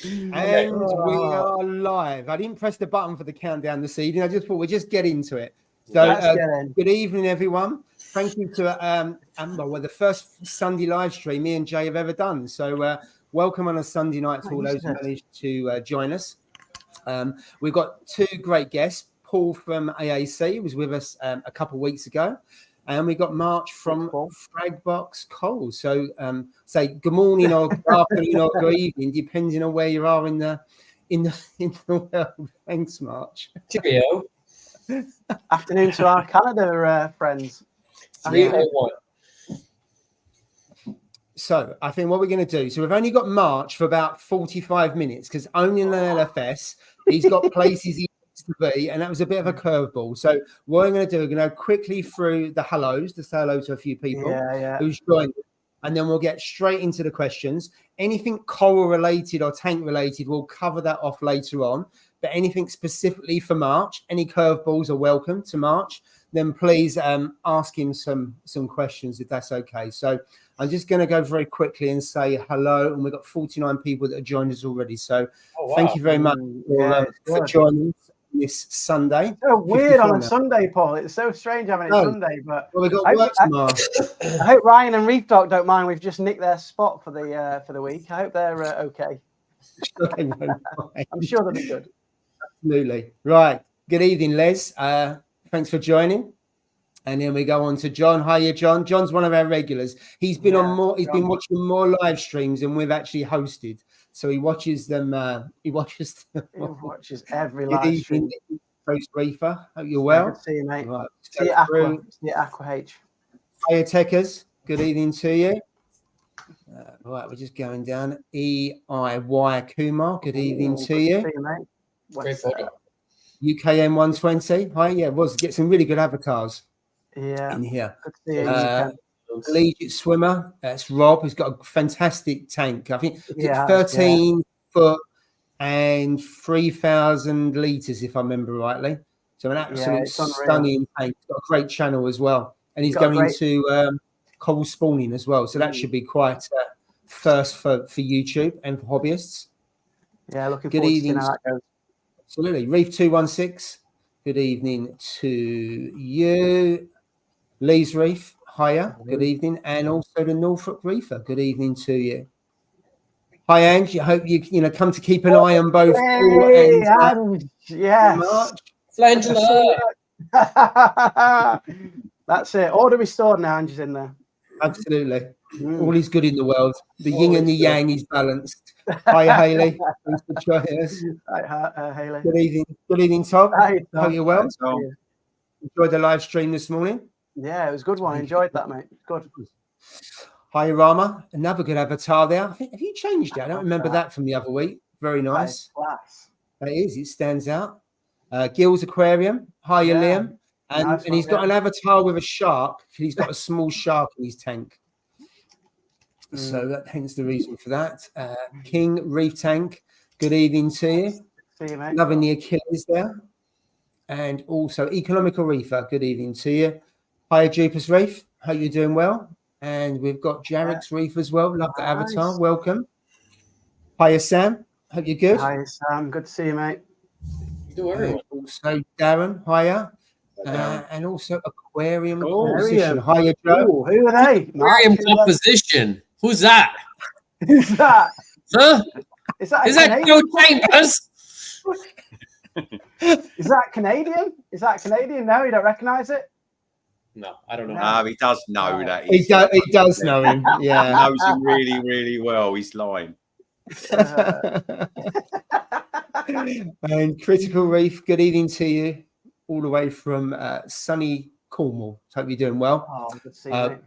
And we are live. I didn't press the button for the countdown this evening. I just thought we'd just get into it. So, good evening, everyone. Thank you to the first Sunday live stream me and Jay have ever done. So, welcome on a Sunday night to all those who managed to join us. We've got two great guests. Paul from AAC was with us a couple of weeks ago. And we got March from Fragbox Coral. So say good morning or good afternoon or good evening, depending on where you are in the world. Thanks, March. Cheerio. Afternoon to our Canada friends. 301. So I think what we're going to do. So we've only got March for about 45 minutes because only in the LFS he's got places he to be, and that was a bit of a curveball. So what I'm going to do, we're going to go quickly through the hellos to say hello to a few people who's joined, and then we'll get straight into the questions. Anything coral related or tank related, we'll cover that off later on. But anything specifically for March, any curveballs are welcome to March. Then please ask him some questions if that's okay. So I'm just going to go very quickly and say hello, and we've got 49 people that have joined us already. So thank you very much for joining us this Sunday. So weird on a Sunday, Paul. It's so strange having it Sunday, but we got work tomorrow. I hope Ryan and Reef Talk don't mind. We've just nicked their spot for the week. I hope they're okay. I'm sure they'll be good. Absolutely. Right. Good evening, Les. Thanks for joining. And then we go on to John. Hiya, John. John's one of our regulars. He's been on more. He's been watching more live streams than we've actually hosted. So he watches them. He watches every live stream. Post Reefer. Hope you're well. Good to see you, mate. Right, see you, Aqua H. Hiya, Techers. Good evening to you. Right, we're just going down. EIY Kumar. Good evening to you. See you, mate. UKM 120. Hi, yeah, get some really good avatars. Yeah, in here. Good to see you. Collegiate swimmer. That's Rob. Who's got a fantastic tank. I think 13 foot and 3,000 litres, if I remember rightly. So an absolute stunning tank. He's got a great channel as well, and he's going into coral spawning as well. So that should be quite first for YouTube and for hobbyists. Yeah, looking forward to seeing how that goes. Absolutely. Reef 216. Good evening to you. Lee's Reef. Hiya. Good evening. And also the Norfolk Reefer. Good evening to you. Hi, Ange. I hope you come to keep an eye on both. Hey, Ange. Yes. Flangela. That's it. Order restored now. Ange is in there. Absolutely. All is good in the world. The yin and the yang is balanced. Hi, Haley. Thanks for joining us. Hi, Haley. Good evening. Good evening, Tom. Hi, Tom. Hope you're well. Enjoyed the live stream this morning. Yeah, it was a good one. I enjoyed that, mate. Good. Hi, Rama. Another good avatar there. I think, have you changed it? I don't remember that from the other week. Very nice. Class. That is. It stands out. Gil's Aquarium. Hiya, Liam. And he's got an avatar with a shark. He's got a small shark in his tank. So that hence the reason for that. King Reef Tank. Good evening to you. See you, mate. Loving the Achilles there. And also Economical Reefer. Good evening to you. Hiya, Jupiter's Reef. Hope you're doing well. And we've got Jarek's Reef as well. Love the avatar. Welcome. Hiya, Sam. Hope you're good. Hiya, Sam. Good to see you, mate. You do everyone. Also, Darren. Hiya. And also Aquarium Composition. Hiya, Joe. Ooh, who are they? Aquarium Composition. Who's that? Who's that? Huh? Is that Joe Chambers? Is that Canadian? Is that Canadian? No, you don't recognise it? No, I don't know. No, he does know that. He does know him. Yeah. He knows him really, really well. He's lying. And Critical Reef, good evening to you. All the way from sunny Cornwall. Hope you're doing well. Oh, good to see you,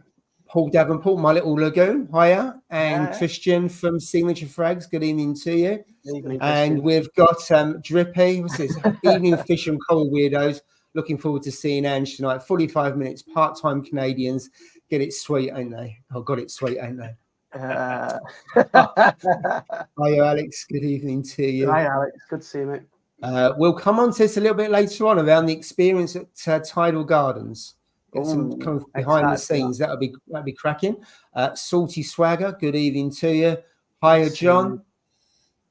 Paul Davenport, my little lagoon. Hiya. And Christian from Signature Frags. Good evening to you. Evening, and we've got Drippy. What's this? Evening Fish and Coral Weirdos. Looking forward to seeing Ange tonight. 45 minutes, part-time Canadians. Get it sweet, ain't they? Oh, got it sweet, ain't they? Hiya, Alex. Good evening to you. Hi, Alex. Good to see you, mate. We'll come on to this a little bit later on around the experience at Tidal Gardens. Get some kind of behind the scenes. That'll be cracking. Salty Swagger, good evening to you. Hiya, John.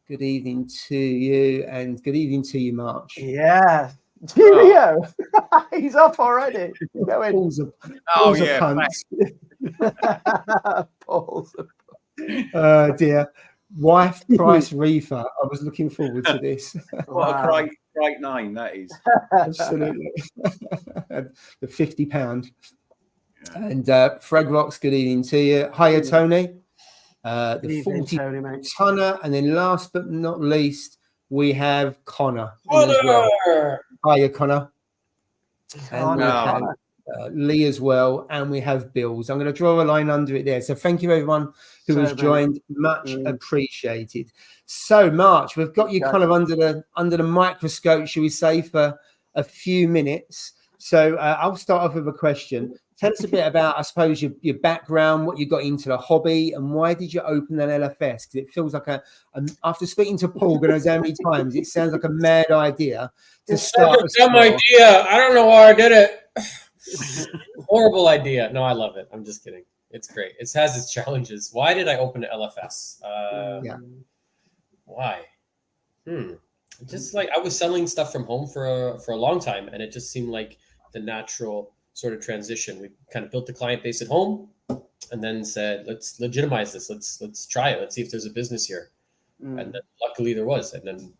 good evening to you, and good evening to you, March. Yeah. Cheerio. He's off already. Going. Paul's a yeah, punch. Paul's Dear. Wife price reefer. I was looking forward to this. what Wow. a great name that is. Absolutely. The £50. Yeah. And Fragbox, good evening to you. Hiya, Tony. The Good evening, 40 Tony, mate. tonner. And then last but not least, we have Connor. in as well. Hiya, Connor. And we have Lee as well. And we have Bills. I'm going to draw a line under it there. So thank you, everyone who has joined. Much appreciated. So, March, we've got you kind of under the microscope, shall we say, for a few minutes. So I'll start off with a question. Tell us a bit about, I suppose, your background, what you got into the hobby, and why did you open an LFS? Because it feels like after speaking to Paul, God knows how many times, it sounds like a mad idea to start. It's a dumb idea. I don't know why I did it. Horrible idea. No, I love it. I'm just kidding. It's great. It has its challenges. Why did I open an LFS? Why? Just like I was selling stuff from home for a long time, and it just seemed like the natural sort of transition. We kind of built the client base at home, and then said, "Let's legitimize this. Let's try it. Let's see if there's a business here." And then luckily there was, and then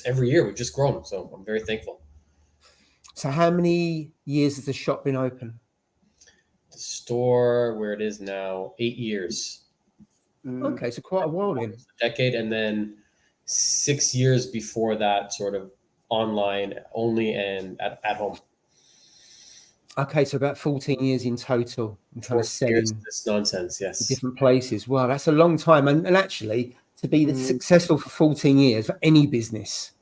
every year we've just grown. So I'm very thankful. So how many years has the shop been open? The store where it is now, 8 years. Okay, so quite a while in. A decade, and then 6 years before that, sort of online only and at home. Okay, so about 14 years in total. I'm trying to sell this nonsense, yes. Different places. Wow, that's a long time. And actually, to be successful for 14 years for any business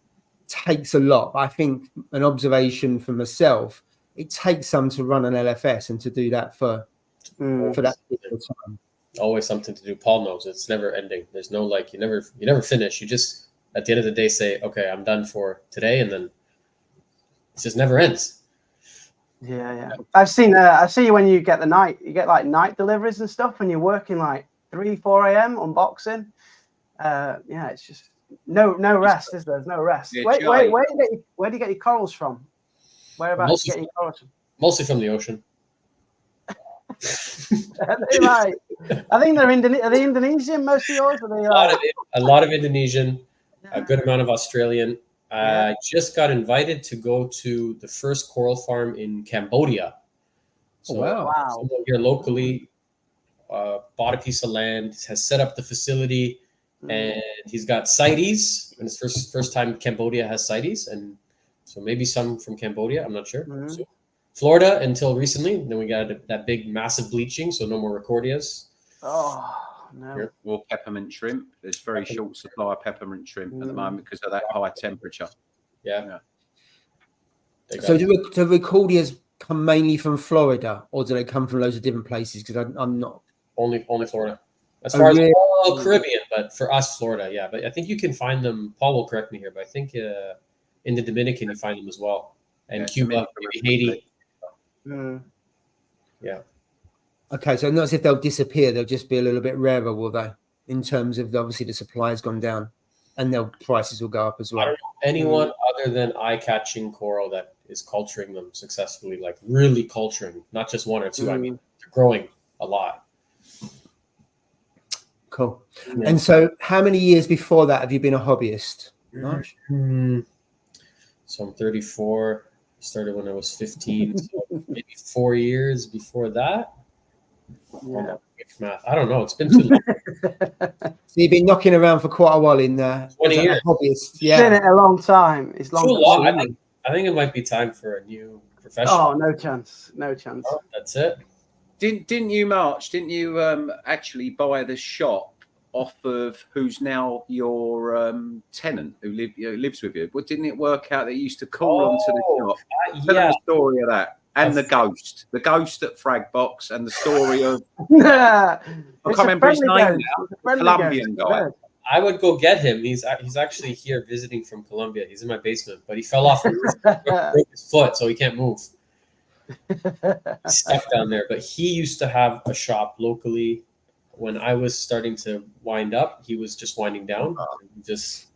takes a lot. I think an observation for myself, it takes some to run an LFS and to do that for that particular time. Always something to do. Paul knows it's never ending. There's no you never finish. You just at the end of the day say, okay, I'm done for today, and then it just never ends. Yeah. I've seen. I see when you get like night deliveries and stuff when you're working like 3-4 a.m. unboxing. Yeah, it's just no rest, is there? There's no rest. Yeah, where do you get your corals from? Whereabouts do you get your corals from? Mostly from the ocean. Are they like? I think they're Are they Indonesian? Most of yours? Are they, a lot of Indonesian, a good amount of Australian. I just got invited to go to the first coral farm in Cambodia. So someone here locally bought a piece of land, has set up the facility, and he's got CITES. And it's first time Cambodia has CITES, and so maybe some from Cambodia. I'm not sure. So Florida until recently. Then we got that big, massive bleaching, so no more Recordias. Oh, no. Or peppermint shrimp. There's very short supply of peppermint shrimp at the moment because of that high temperature. Yeah. So do Recordias come mainly from Florida, or do they come from loads of different places? Because I'm not... Only Florida. As far as all Caribbean, but for us, Florida, yeah. But I think you can find them, Paul will correct me here, but I think in the Dominican you find them as well. And Cuba, maybe Haiti. Yeah. Okay, so not as if they'll disappear, they'll just be a little bit rarer, will they? In terms of obviously the supply has gone down and their prices will go up as well. I don't know anyone other than eye-catching coral that is culturing them successfully, like really culturing, not just one or two. I mean, they're growing a lot. Cool. Yeah. And so how many years before that have you been a hobbyist? So I'm 34. Started when I was 15. So maybe 4 years before that. Yeah. Math. I don't know. It's been too long. So you've been knocking around for quite a while in 20 years. Hobbyist. Yeah. It's been a long time. It's long. Too long. I think it might be time for a new profession. Oh, no chance. No chance. Oh, that's it. Didn't you, March? Didn't you actually buy the shop off of who's now your tenant who lives with you? But didn't it work out that you used to call onto the shop? Tell the story of that. And the ghost at Fragbox, and the story of I can't remember his name now. Colombian guy. I would go get him. He's actually here visiting from Colombia. He's in my basement, but he fell off and broke his foot, so he can't move. He's stuck down there. But he used to have a shop locally. When I was starting to wind up, he was just winding down. Just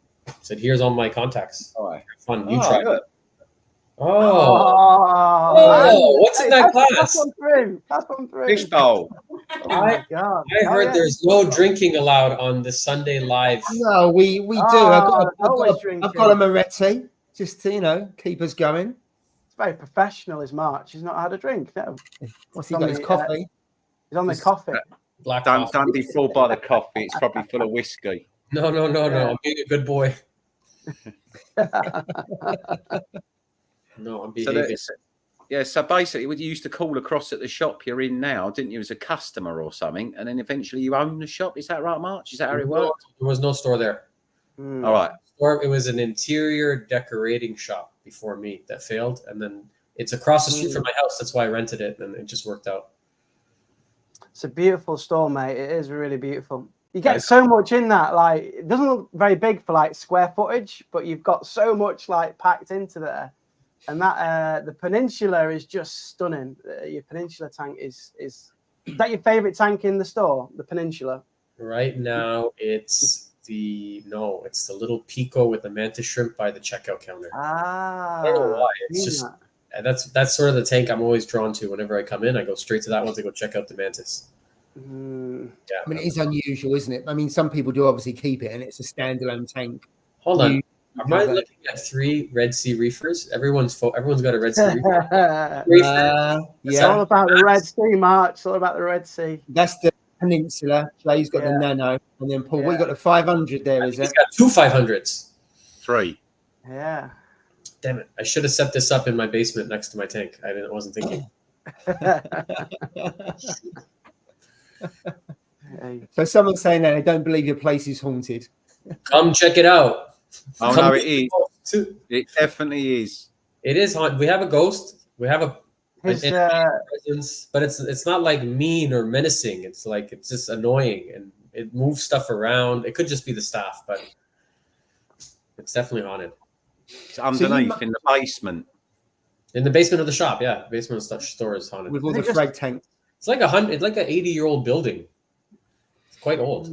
Said, here's all my contacts. All right. Fun. You try. Look. Oh, what's in that glass? Pass one through. Pass one through. Fish bowl. Oh my God. I heard there's no drinking allowed on the Sunday live. No, we do. I've got a Moretti just to keep us going. It's very professional. Is March? He's not had a drink. No. What's he got? His coffee. He's on the coffee. Black Don't coffee. be fooled by the coffee. It's probably full of whiskey. No. I'm being a good boy. No, I'm behaving. So basically, what you used to call across at the shop you're in now, didn't you, as a customer or something, and then eventually you own the shop. Is that right, March? Is that how it worked? There was no store there. All right. It was an interior decorating shop before me that failed, and then it's across the street from my house. That's why I rented it, and it just worked out. It's a beautiful store, mate. It is really beautiful. You get so much in that. Like, it doesn't look very big for like square footage, but you've got so much like packed into there. And that the Peninsula is just stunning. Your Peninsula tank is that your favorite tank in the store? The Peninsula. Right now, it's the little Pico with the mantis shrimp by the checkout counter. I don't know why. It's just that's sort of the tank I'm always drawn to. Whenever I come in, I go straight to that one to go check out the mantis. Yeah, I mean, it is unusual, isn't it? I mean, some people do obviously keep it, and it's a standalone tank. Hold on. Am I looking at 3 Red Sea reefers? Everyone's got a Red Sea reefer. It's all about the Red Sea, March. It's all about the Red Sea. That's the Peninsula. Jay's got the Nano, and then Paul, we got the 500 there. Is it? He's got 2 500s. 3. Yeah. Damn it! I should have set this up in my basement next to my tank. I wasn't thinking. So someone's saying that they don't believe your place is haunted. Come check it out. Oh, no, it is. It definitely is. It is haunted. We have a ghost. We have a presence, but it's not like mean or menacing. It's just annoying, and it moves stuff around. It could just be the staff, but it's definitely haunted. It's underneath in the basement. In the basement of the shop, yeah. Basement of the store is haunted. With all the frag tanks. It's like an 80-year-old building. It's quite old.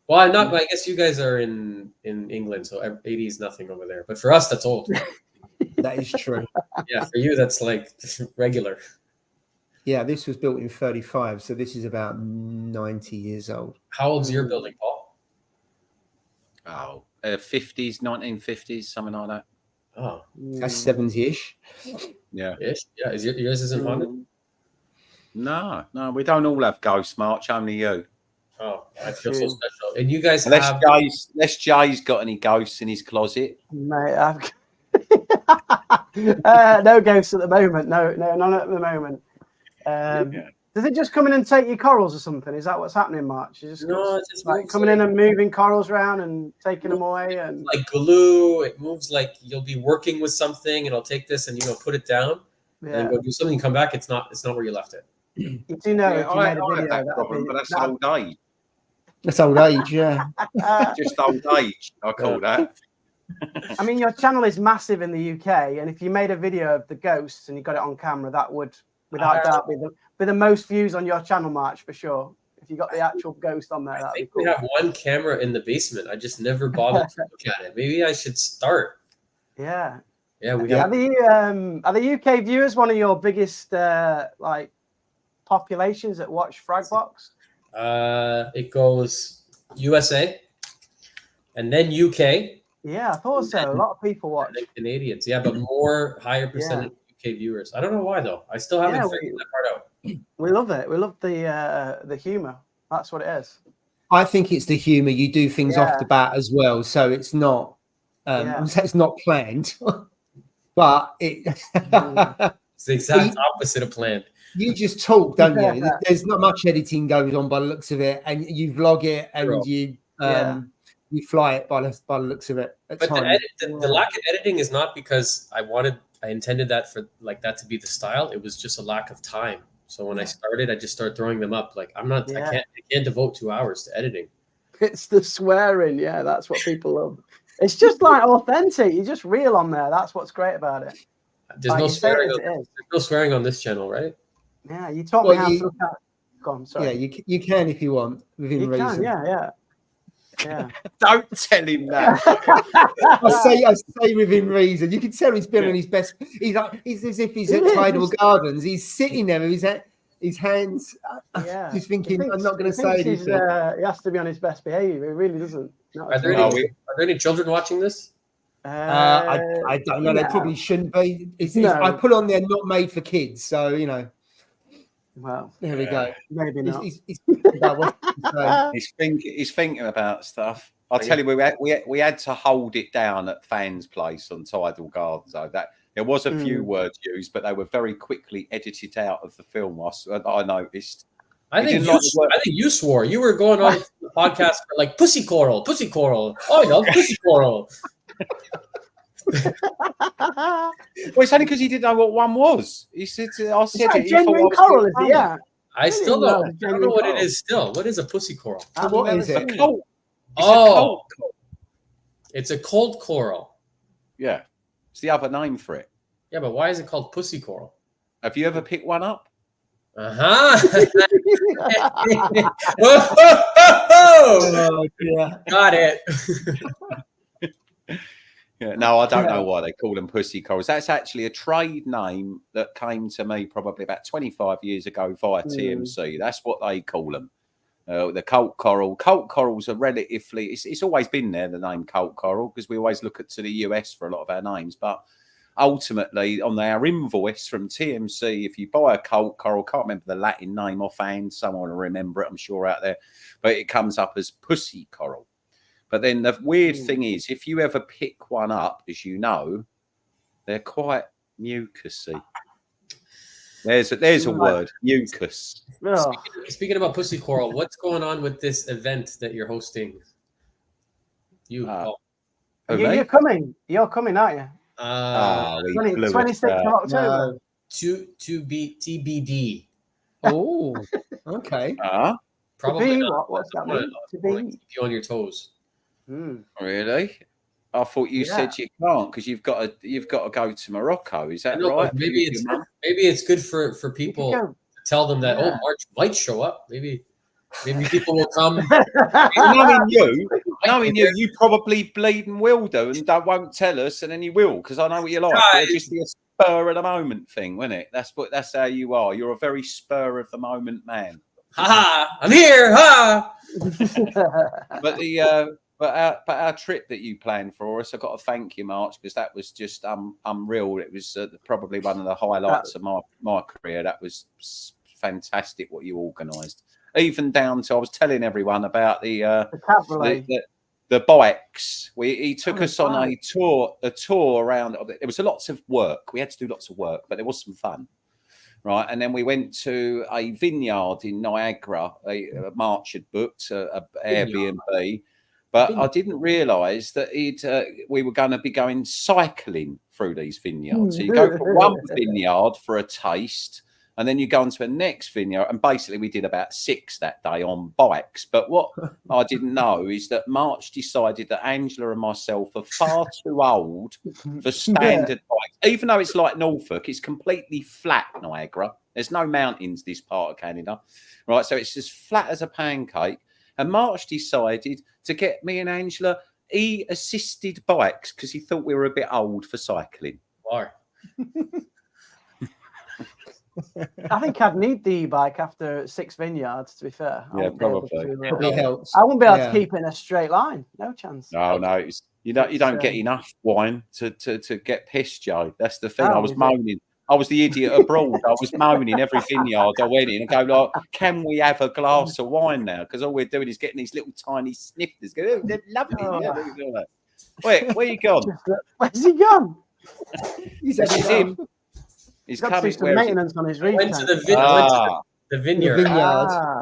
Well, I'm not. I guess you guys are in England, so 80 is nothing over there. But for us, that's old. That is true. Yeah, for you, that's like regular. Yeah, this was built in 35, so this is about 90 years old. How old's your building, Paul? Oh, 50s, 1950s, something like that. Oh, that's 70-ish. Yeah. Ish? Yeah. Yours isn't haunted? No, we don't all have ghosts, March. Only you. Oh, I feel so special. And you guys unless Jay's got any ghosts in his closet. Mate, I've no ghosts at the moment. No, none at the moment. Does it just come in and take your corals or something? Is that what's happening, March? It's just like coming in and moving corals around and taking them away, and like glue. It moves like you'll be working with something, and I'll take this and put it down, and then go do something. Come back. It's not where you left it. You do know if you made a video that problem, but that's old age. That's old age, yeah. Just old age, I call that. I mean, your channel is massive in the UK, and if you made a video of the ghosts and you got it on camera, that would, without doubt, be the most views on your channel, March, for sure. If you got the actual ghost on there, that'd be cool. We have one camera in the basement. I just never bothered to look at it. Maybe I should start. Yeah. Yeah, we have. Are the UK viewers one of your biggest populations that watch Fragbox? It goes USA and then UK. Yeah, I thought so. A lot of people watch. And then Canadians, yeah, but higher percentage UK viewers. I don't know why though. I still haven't figured that part out. We love it. We love the humor. That's what it is. I think it's the humor. You do things off the bat as well, so it's not. It's not planned, but it's the exact opposite of planned. You just talk, don't you? There's not much editing goes on by the looks of it, and you vlog it and you fly it by the looks of it. But the lack of editing is not because I intended that for like that to be the style. It was just a lack of time. So when I started, I just started throwing them up. Like I can't devote 2 hours to editing. It's the swearing, that's what people love. It's just like authentic. You're just real on there. That's what's great about it. There's no swearing. There's no swearing on this channel, right? Yeah, you taught me how to look at. Go on, sorry. Yeah, you can if you want within reason. Yeah. Yeah. Don't tell him that. I say within reason. You can tell he's been on his best. He's as if he's at Tidal Gardens. He's sitting there with his hands. Just thinking, I'm not going to say anything. He has to be on his best behaviour. He really doesn't. Are there any children watching this? I don't know. They probably shouldn't be. I put on there not made for kids, so you know. Well, there we go. Maybe not. He's thinking about what he's thinking about stuff. I'll tell you, we had to hold it down at Fan's place on Tidal Gardens. So that there was a few words used, but they were very quickly edited out of the film. I noticed. I think you swore. You were going on the podcast for like pussy coral. Oh, I love pussy coral. Well, it's only because he didn't know what one was. He said, "I said it." Genuine coral, is it? Yeah. I still don't know what it is. Still, what is a pussy coral? What is it? It's a cold coral. Yeah, it's the other name for it. Yeah, but why is it called pussy coral? Have you ever picked one up? Oh, yeah. Got it. Yeah, no, I don't know why they call them pussy corals. That's actually a trade name that came to me probably about 25 years ago via TMC. That's what they call them. The cult coral. Cult corals are relatively. It's always been there. The name cult coral because we always look to the US for a lot of our names, but ultimately on our invoice from TMC, if you buy a cult coral, can't remember the Latin name offhand. Someone will remember it, I'm sure, out there, but it comes up as pussy coral. But then the weird thing is, if you ever pick one up, as you know, they're quite mucusy. There's a word, mucus. Speaking about pussy coral, what's going on with this event that you're hosting? Paul. You're coming, aren't you? 26th of October. To be TBD. Oh, okay. Probably not. What's that mean? To be on your toes. Really? I thought you said you can't because you've got to go to Morocco. Is that right? Maybe it's good for people to tell them that March might show up. Maybe people will come. knowing you, you probably bleed and will do, and won't tell us, and then you will because I know what you're like. It'll just be a spur of the moment thing, won't it? That's how you are. You're a very spur of the moment man. Ha! I'm here. Ha! But our trip that you planned for us, I've got to thank you, March, because that was just unreal. It was probably one of the highlights of my career. That was fantastic what you organised. Even down to I was telling everyone about the bikes. He took us on a tour around. There was lots of work. We had to do lots of work, but there was some fun. Right, and then we went to a vineyard in Niagara. March had booked a Airbnb. But I didn't realise that we were going to be going cycling through these vineyards. So you go from one vineyard for a taste, and then you go on to a next vineyard. And basically, we did about 6 that day on bikes. But what I didn't know is that March decided that Angela and myself are far too old for standard bikes. Even though it's like Norfolk, it's completely flat, Niagara. There's no mountains this part of Canada. Right, so it's as flat as a pancake. And March decided to get me and Angela assisted bikes because he thought we were a bit old for cycling. Why? I think I'd need the e-bike after 6 vineyards, to be fair. Yeah, probably. Probably helps. I wouldn't be able to keep it in a straight line. No chance. No. You don't get enough wine to get pissed, Joe. That's the thing. I was moaning. I was the idiot abroad. I was moaning every vineyard I went in and go like, "Can we have a glass of wine now?" Because all we're doing is getting these little tiny snifters. Go, oh, they're lovely. Yeah, where you gone? Where's he gone? He's him. He's got to do some maintenance on his reef. Went to the vineyard.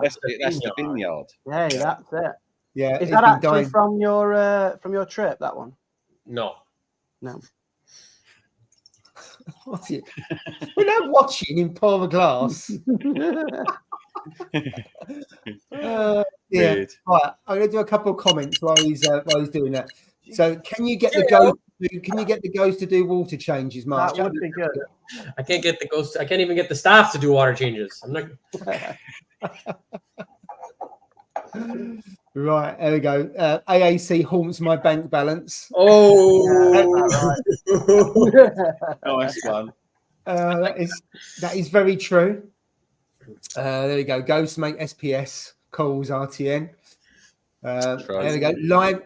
That's the vineyard. Yeah, that's it. Yeah, is that actually from your trip? That one? No. What's it? We're not watching him pour the glass. Yeah. Right, I'm going to do a couple of comments while he's doing that. So, can you get the ghost to do water changes, Mark? That would be good. I can't get the ghost. I can't even get the staff to do water changes. I'm not. Right, there we go. AAC haunts my bank balance. Oh, Nice one. That is very true. There we go. Ghostmate SPS calls RTN. There we go.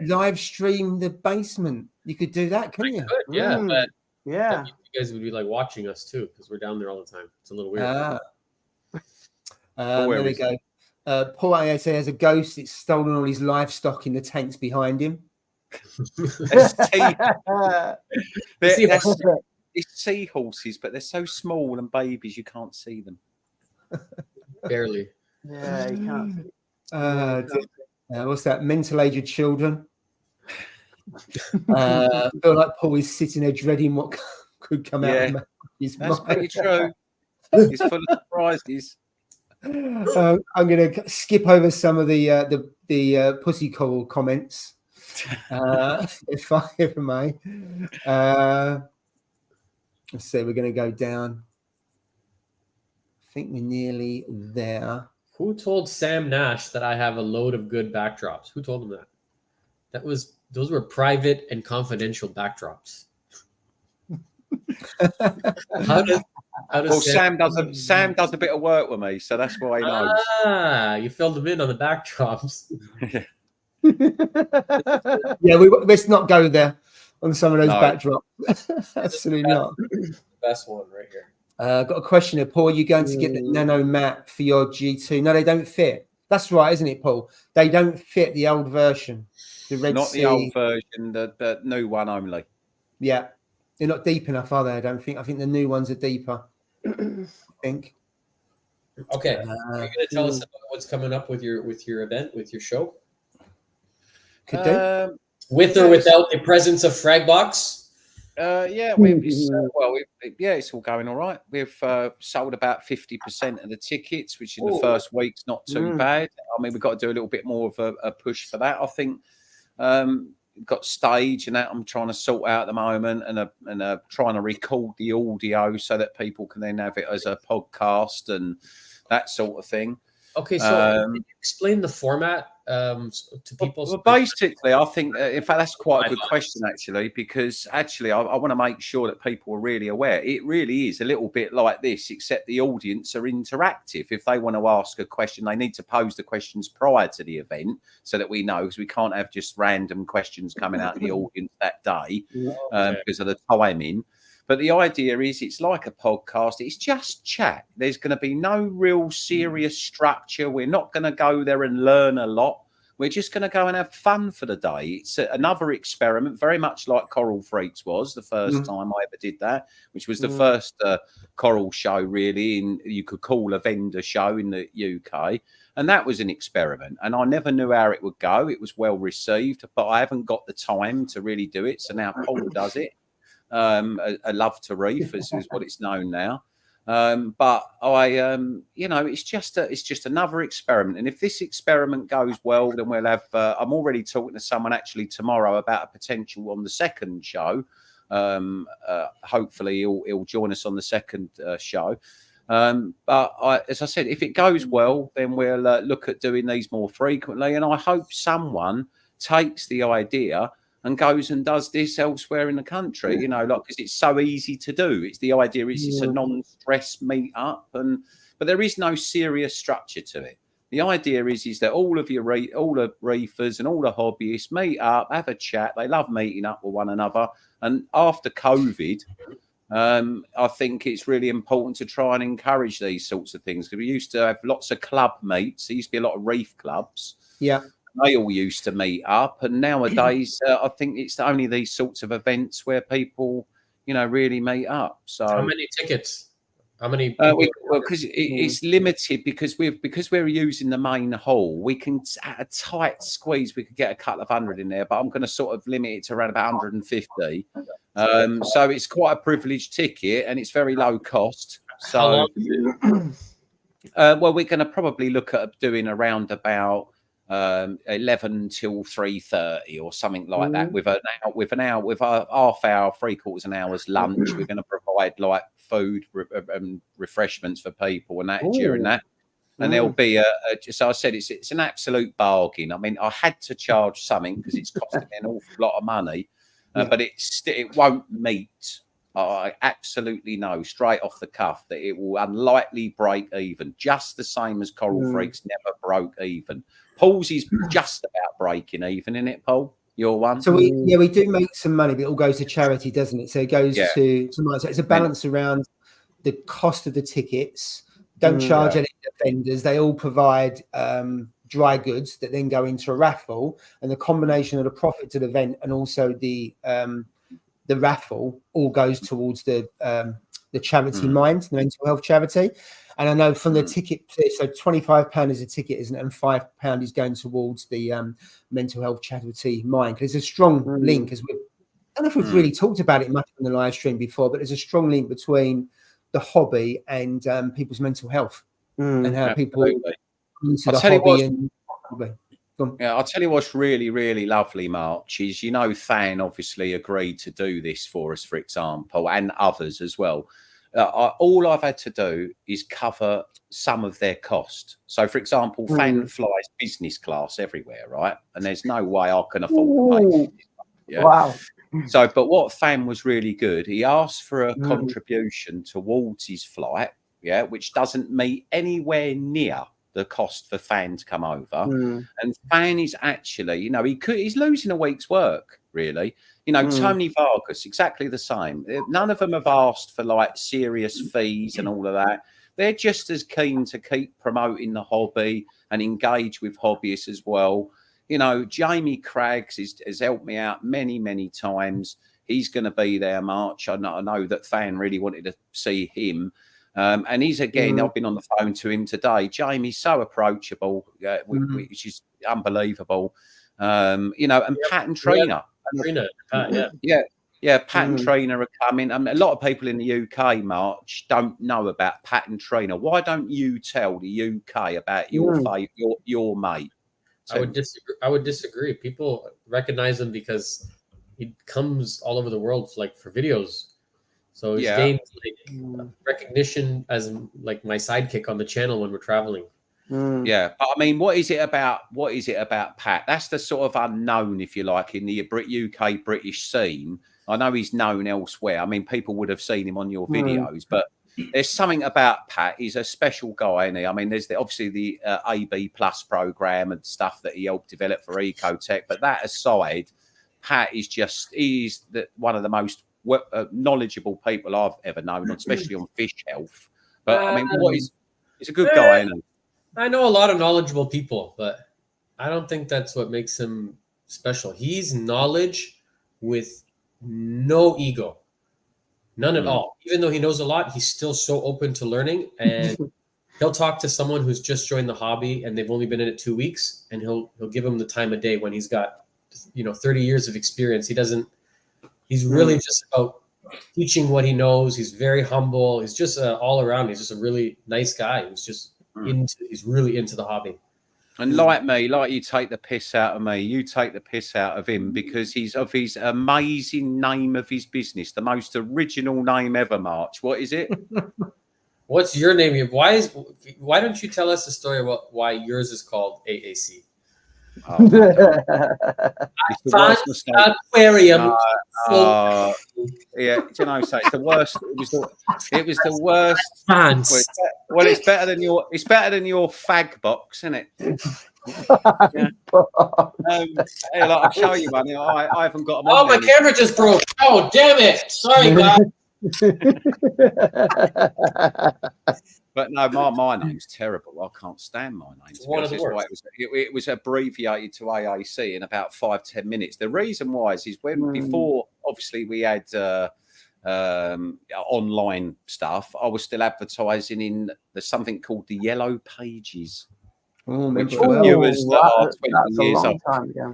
Live stream the basement. You could do that, couldn't you? Yeah, but yeah. you guys would be like watching us too because we're down there all the time. It's a little weird. There we go. Paul AAC has a ghost. It's stolen all his livestock in the tanks behind him. It's seahorses, but they're so small and babies you can't see them. Barely. Yeah, you can't. What's that? Mental aged children. I feel like Paul is sitting there dreading what could come out of his That's mind. pretty true. He's full of surprises. I'm going to skip over some of the pussy coral comments, if I may. Let's see. We're going to go down. I think we're nearly there. Who told Sam Nash that I have a load of good backdrops? Who told him that? Those were private and confidential backdrops. How does Sam does a bit of work with me, so that's why he knows. You filled him in on the backdrops. Yeah, let's not go there on some of those backdrops. Absolutely not. Best one right here. Got a question here, Paul. Are you going to get the nano mat for your G2? No, they don't fit. That's right, isn't it, Paul? They don't fit the old version. The Red Not Sea. the old version, the new one only. Yeah. They're not deep enough, are they? I don't think. I think the new ones are deeper. I think. Okay. Are you going to tell us about what's coming up with your event, with your show? Could do. With or without the presence of Fragbox? It's all going all right. We've sold about 50% of the tickets, which in the first week's not too bad. I mean, we've got to do a little bit more of a push for that. I think we've got stage and that I'm trying to sort out at the moment, and trying to record the audio so that people can then have it as a podcast and that sort of thing. Okay, so explain the format to people. Well, basically, I think, in fact, that's quite a good question, actually, because actually, I want to make sure that people are really aware. It really is a little bit like this, except the audience are interactive. If they want to ask a question, they need to pose the questions prior to the event so that we know, because we can't have just random questions coming out of the audience that day because of the timing. But the idea is it's like a podcast. It's just chat. There's going to be no real serious structure. We're not going to go there and learn a lot. We're just going to go and have fun for the day. It's another experiment, very much like Coral Freaks was the first time I ever did that, which was the first coral show, really, you could call a vendor show in the UK. And that was an experiment. And I never knew how it would go. It was well received, but I haven't got the time to really do it. So now Paul does it. A love to reef is what it's known now. But it's just another experiment. And if this experiment goes well, then we'll have, I'm already talking to someone actually tomorrow about a potential on the second show. Hopefully he'll join us on the second show. But as I said, if it goes well, then we'll look at doing these more frequently. And I hope someone takes the idea and goes and does this elsewhere in the country, because it's so easy to do. It's the idea is it's a non-stress meet up, but there is no serious structure to it. The idea is that all the reefers and all the hobbyists meet up, have a chat. They love meeting up with one another. And after COVID, I think it's really important to try and encourage these sorts of things, because we used to have lots of club meets. There used to be a lot of reef clubs. Yeah. They all used to meet up, and nowadays I think it's only these sorts of events where people, really meet up. So, how many tickets? How many? Because it's limited because we're using the main hall. We can, at a tight squeeze, we could get a couple of hundred in there, but I'm going to sort of limit it to around about 150. So it's quite a privileged ticket, and it's very low cost. So, we're going to probably look at doing around about 11 till 3:30 or something like that, with a half hour, 3/4 an hour's lunch. We're going to provide like food and refreshments for people and that during that. And there'll be so I said it's an absolute bargain. I mean, I had to charge something because it's costing me an awful lot of money, but it won't meet. I absolutely know straight off the cuff that it will unlikely break even, just the same as Coral Freaks never broke even. Paul's is just about breaking even, isn't it, Paul? Your one. So we do make some money, but it all goes to charity, doesn't it? So it goes to mine. So it's a balance around the cost of the tickets. Don't charge any vendors. They all provide dry goods that then go into a raffle, and the combination of the profits of the event and also the raffle all goes towards the charity Mind, the mental health charity. And I know from the ticket, so £25 is a ticket, isn't it? And £5 is going towards the mental health charity Mind. There's a strong link, as I don't know if we've really talked about it much in the live stream before, but there's a strong link between the hobby and people's mental health and how people into the hobby. I'll tell you what's really, really lovely, March, is, Fan obviously agreed to do this for us, for example, and others as well. All I've had to do is cover some of their cost. So, for example, Fan flies business class everywhere, right? And there's no way I can afford to pay. Yeah. Wow. So, but what Fan was really good, he asked for a contribution towards his flight, which doesn't meet anywhere near the cost for Fan to come over. And Fan is actually, he's losing a week's work, really. Tony Vargas, exactly the same. None of them have asked for like serious fees and all of that. They're just as keen to keep promoting the hobby and engage with hobbyists as well. Jamie Craggs has helped me out many, many times. He's going to be there, March. I know that Fan really wanted to see him. And he's, again, I've been on the phone to him today. Jamie's so approachable, which is unbelievable. And Pat and Trina. Pat and Trina are coming. A lot of people in the UK, March, don't know about Pat and Trina. Why don't you tell the UK about your mate? So, I would disagree. People recognize him because he comes all over the world, like for videos. So he's gained recognition as like my sidekick on the channel when we're traveling. Yeah, but I mean, what is it about Pat? That's the sort of unknown, if you like, in the UK British scene. I know he's known elsewhere. I mean, people would have seen him on your videos, but there's something about Pat. He's a special guy, isn't he? I mean, there's obviously the AB Plus program and stuff that he helped develop for Ecotech. But that aside, Pat is he's one of the most knowledgeable people I've ever known, especially on fish health. But I mean, he's a good guy, isn't he? I know a lot of knowledgeable people, but I don't think that's what makes him special. He's knowledge with no ego, none at all. Even though he knows a lot, he's still so open to learning, and he'll talk to someone who's just joined the hobby and they've only been in it 2 weeks, and he'll give them the time of day when he's got 30 years of experience. He's really just about teaching what he knows. He's very humble. He's just all around. He's just a really nice guy who's just he's really into the hobby. And like me, like you take the piss out of me, you take the piss out of him because he's of his amazing name of his business, the most original name ever, March. What is it? What's your name? Why don't you tell us the story about why yours is called AAC? Aquarium. So it's the worst. It was the worst. Fans. Well, it's better than your Fragbox, isn't it? I'll show you one. I haven't got them. Oh, my camera just broke. Oh, damn it! Sorry, guys. But no, my name's terrible. I can't stand my name. It's one of the worst. It was abbreviated to AAC in about 5-10 minutes. The reason why is before, obviously, we had online stuff. I was still advertising in something called the Yellow Pages. Which for viewers that are 20 years old.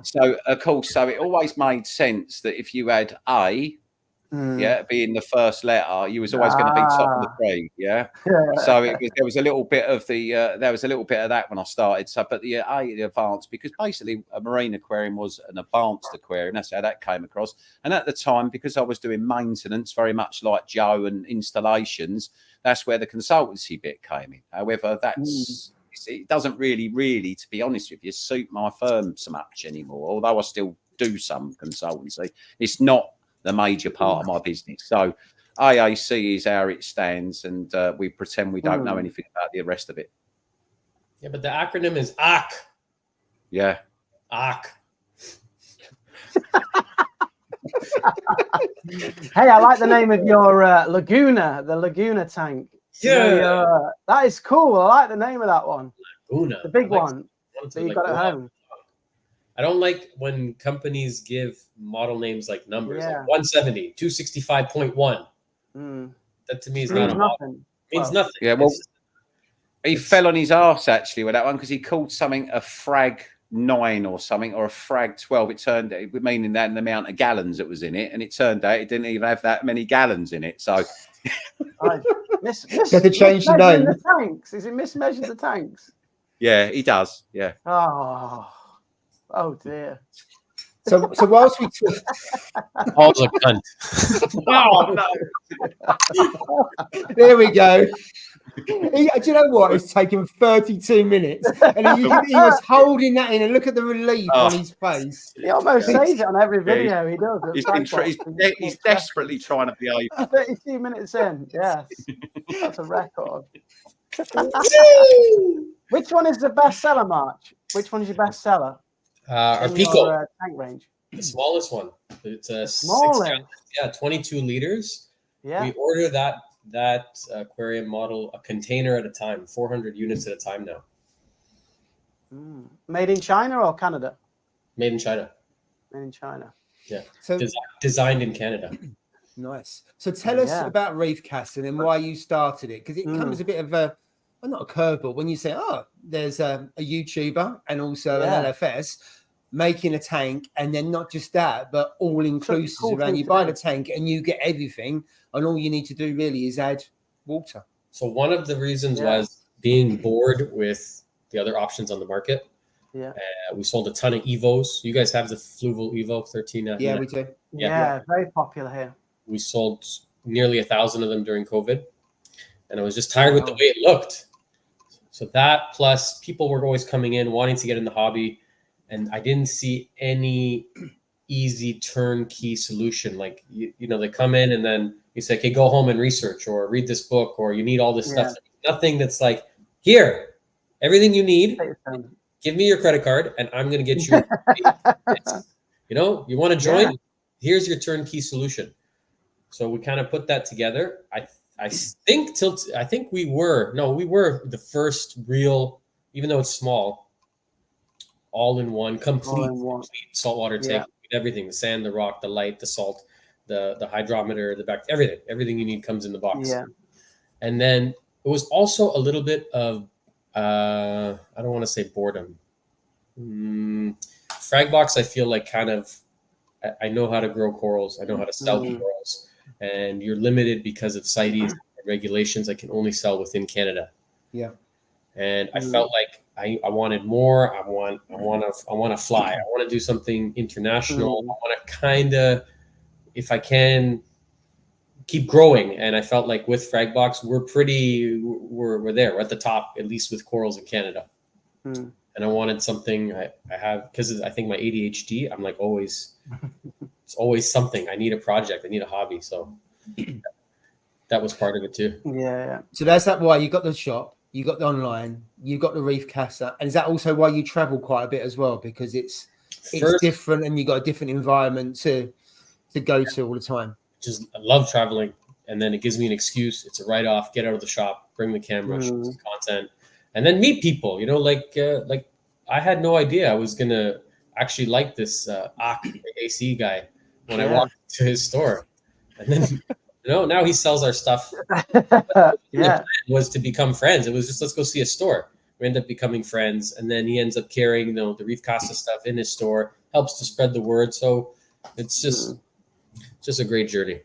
So, of course, it always made sense that if you had A, being the first letter, you was always going to be top of the tree, So there was a little bit of that when I started. So, but the advanced, because basically a marine aquarium was an advanced aquarium. That's how that came across. And at the time, because I was doing maintenance, very much like Joe, and installations, that's where the consultancy bit came in. However, it's it doesn't really, to be honest with you, suit my firm so much anymore. Although I still do some consultancy, it's not the major part of my business. So AAC is how it stands, and we pretend we don't know anything about the rest of it. Yeah, but the acronym is AAC. Yeah. AAC. Hey, I like the name of your Laguna, the Laguna tank. Yeah, that is cool. I like the name of that one. Laguna, the big one that you got at home. I don't like when companies give model names like numbers, like 170, 265.1. That to me is not a model. It means nothing. Yeah, well, he fell on his arse actually with that one because he called something a Frag 9 or something, or a Frag 12. It turned out, meaning that the amount of gallons that was in it, and it turned out it didn't even have that many gallons in it. So to change the name. The tanks. Is it mismeasured the tanks? Yeah, he does. Yeah. Oh dear. So whilst we Paul's a cunt. Oh no. There we go. Do you know what? It's taken 32 minutes, and he was holding that in, and look at the relief on his face. He almost says it on every video he does. He's desperately trying to be over. 32 minutes in, yes, that's a record. Which one is the best seller, March? Which one is your best seller? Our Pico tank range. The smallest one. It's a 22 liters. Yeah. We order that aquarium model a container at a time, 400 units at a time now. Made in China or Canada? Made in China. Made in China. Yeah. So designed in Canada. Nice. So tell us about reef casting and why you started it, because it comes a bit of a, well, not a curveball when you say, there's a YouTuber and also an LFS making a tank, and then not just that, but all inclusive around. You buy the tank and you get everything, and all you need to do really is add water. So one of the reasons was being bored with the other options on the market. Yeah. We sold a ton of Evos. You guys have the Fluval Evo 13. Yeah, we do. Yeah, very popular here. We sold nearly 1,000 of them during COVID, and I was just tired with the way it looked. So that, plus people were always coming in wanting to get in the hobby, and I didn't see any easy turnkey solution. Like, you know, they come in and then you say, okay, go home and research or read this book, or you need all this stuff. Nothing that's like, here, everything you need, give me your credit card and I'm going to get you. You know, you want to join? Here's your turnkey solution. So we kind of put that together. I think we were the first real, even though it's small, all-in-one, complete saltwater tank with everything: the sand, the rock, the light, the salt, the hydrometer, everything you need comes in the box. Yeah. And then it was also a little bit of I don't want to say boredom. Fragbox, I feel like kind of, I know how to grow corals. I know how to sell corals, and you're limited because of CITES regulations. I can only sell within Canada. Yeah. And I felt like I wanted more. I want to fly. I want to do something international. I want to kind of, if I can, keep growing. And I felt like with Fragbox, we're there. We're at the top, at least with corals in Canada. And I wanted something I have, because I think my ADHD, I'm like it's always something. I need a project. I need a hobby. So that was part of it too. Yeah. So that's why you got the shop. You got the online, you got the reef caster, and is that also why you travel quite a bit as well? Because it's different, and you got a different environment to go to all the time. I love traveling, and then it gives me an excuse. It's a write-off. Get out of the shop, bring the camera, shoot some content, and then meet people. You know, like I had no idea I was gonna actually like this AAC guy when I walked to his store, and then. Now he sells our stuff. The plan was to become friends. It was just, let's go see a store. We end up becoming friends, and then he ends up carrying the Reef Casa stuff in his store, helps to spread the word. So it's just a great journey.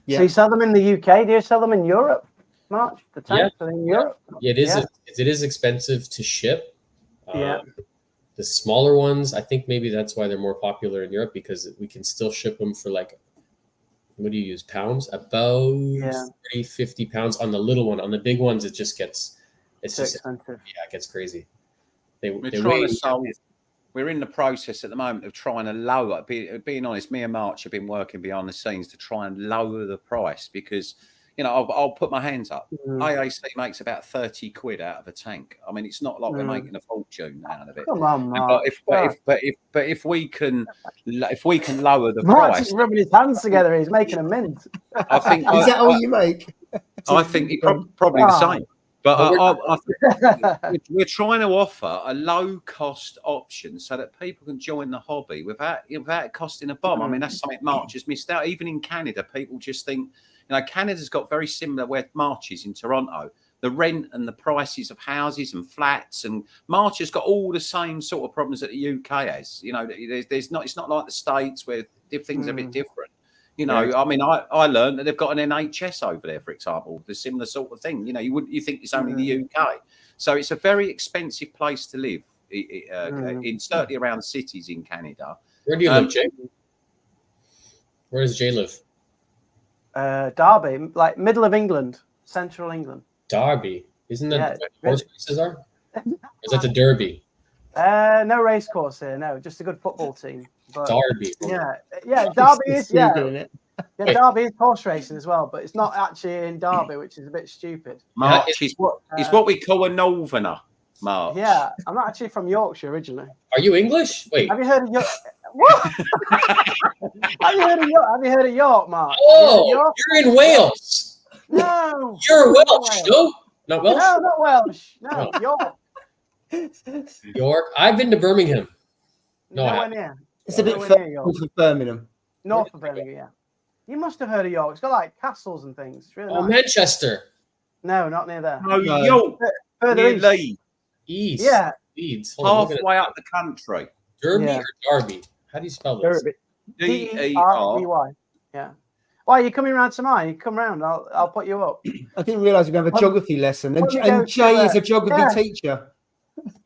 Yeah. So you sell them in the UK? Do you sell them in Europe, March? The tanks are in Europe? Yeah, it is expensive to ship. The smaller ones, I think maybe that's why they're more popular in Europe, because we can still ship them for like, what do you use, pounds? About 30, 50 pounds on the little one. On the big ones, it just gets It's too just expensive. Yeah, it gets crazy. We're in the process at the moment of trying to lower. Being honest, me and March have been working behind the scenes to try and lower the price because, I'll put my hands up. AAC makes about 30 quid out of a tank. I mean, it's not like we're making a fortune out of it. Come on, Mark. But if we can lower the Mark's price, rubbing his hands together. He's making a mint. I think Is that all you make? I think probably the same. But we're trying to offer a low-cost option so that people can join the hobby without it costing a bomb. I mean, that's something March has missed out. Even in Canada, people just think, Canada's got very similar where March is in Toronto. The rent and the prices of houses and flats, and March has got all the same sort of problems that the UK has. It's not like the States where things are a bit different. I mean, I learned that they've got an NHS over there, for example, the similar sort of thing. You think it's only the UK. So it's a very expensive place to live, certainly around cities in Canada. Where do you live, Jay? Where does Jay live? Derby, like middle of England, central England. Derby? Isn't that where horse races are? Or is that the Derby? No race course here, no, just a good football team. But, Derby. Yeah, Derby is Derby is horse racing as well, but it's not actually in Derby, which is a bit stupid. March is what we call a northerner. March. Yeah, I'm not actually from Yorkshire originally. Are you English? Wait. Have you heard of York? What? Have you heard of York, Mark? Oh, you're in Wales. No. You're Welsh. No, not Welsh. No, not Welsh. No, York. York. I've been to Birmingham. No, nowhere near. It's a bit further from Birmingham. North of Birmingham, yeah. You must have heard of York. It's got like castles and things. It's really nice. Manchester. No, not near there. No, York. Further east. Leeds. East. Yeah. Leeds. Halfway up the country. Derby or Derby? How do you spell this? Derby. D-E-R-B-Y. Yeah. Why are you coming round to mine? You come round. I'll put you up. I didn't realise we're going to have a geography lesson. And Jay is a geography teacher.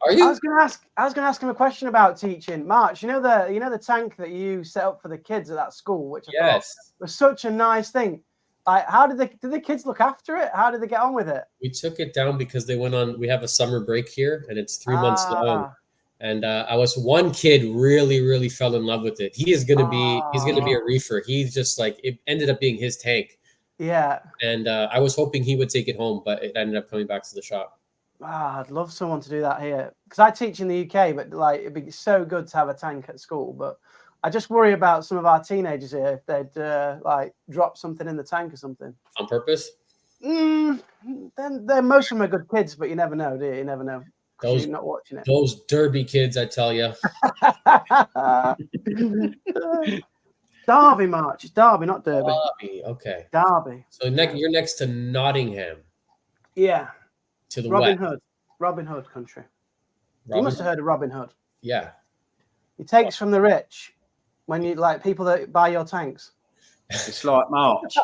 Are you? I was going to ask him a question about teaching. March, you know the tank that you set up for the kids at that school, which I thought was such a nice thing. Like, how did the kids look after it? How did they get on with it? We took it down because they went on. We have a summer break here, and it's 3 months long. And one kid really fell in love with it. He's gonna be a reefer. He's just like, it ended up being his tank. Yeah. And I was hoping he would take it home, but it ended up coming back to the shop. I'd love someone to do that here because I teach in the UK, but like it'd be so good to have a tank at school. But I just worry about some of our teenagers here if they'd like drop something in the tank or something on purpose. Then most of them are good kids, but you never know, do you? You never know. You're not watching it. Those Derby kids, I tell you. Derby, March. It's Derby, not Derby. Derby, okay. Derby. So you're next to Nottingham. Yeah. To the Robin west. Hood. Robin Hood country. You must have heard of Robin Hood. Yeah. He takes from the rich when you like people that buy your tanks. It's like March.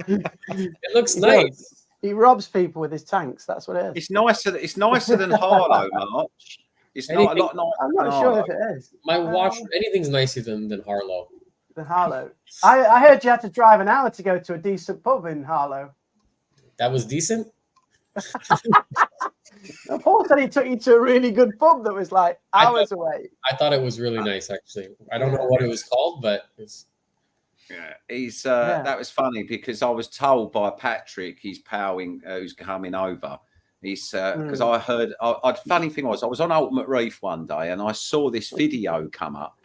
It looks nice. He robs people with his tanks. That's what it is. It's nicer than Harlow, March. It's not a lot nicer. I'm not sure if it is. My watch, anything's nicer than Harlow. Than Harlow. I heard you had to drive an hour to go to a decent pub in Harlow. That was decent? Paul said he took you to a really good pub that was like hours away. I thought it was really nice, actually. I don't know what it was called, but it's... Yeah, that was funny because I was told by Patrick, his pal who's coming over. He's because I heard. Funny thing was, I was on Ultimate Reef one day and I saw this video come up.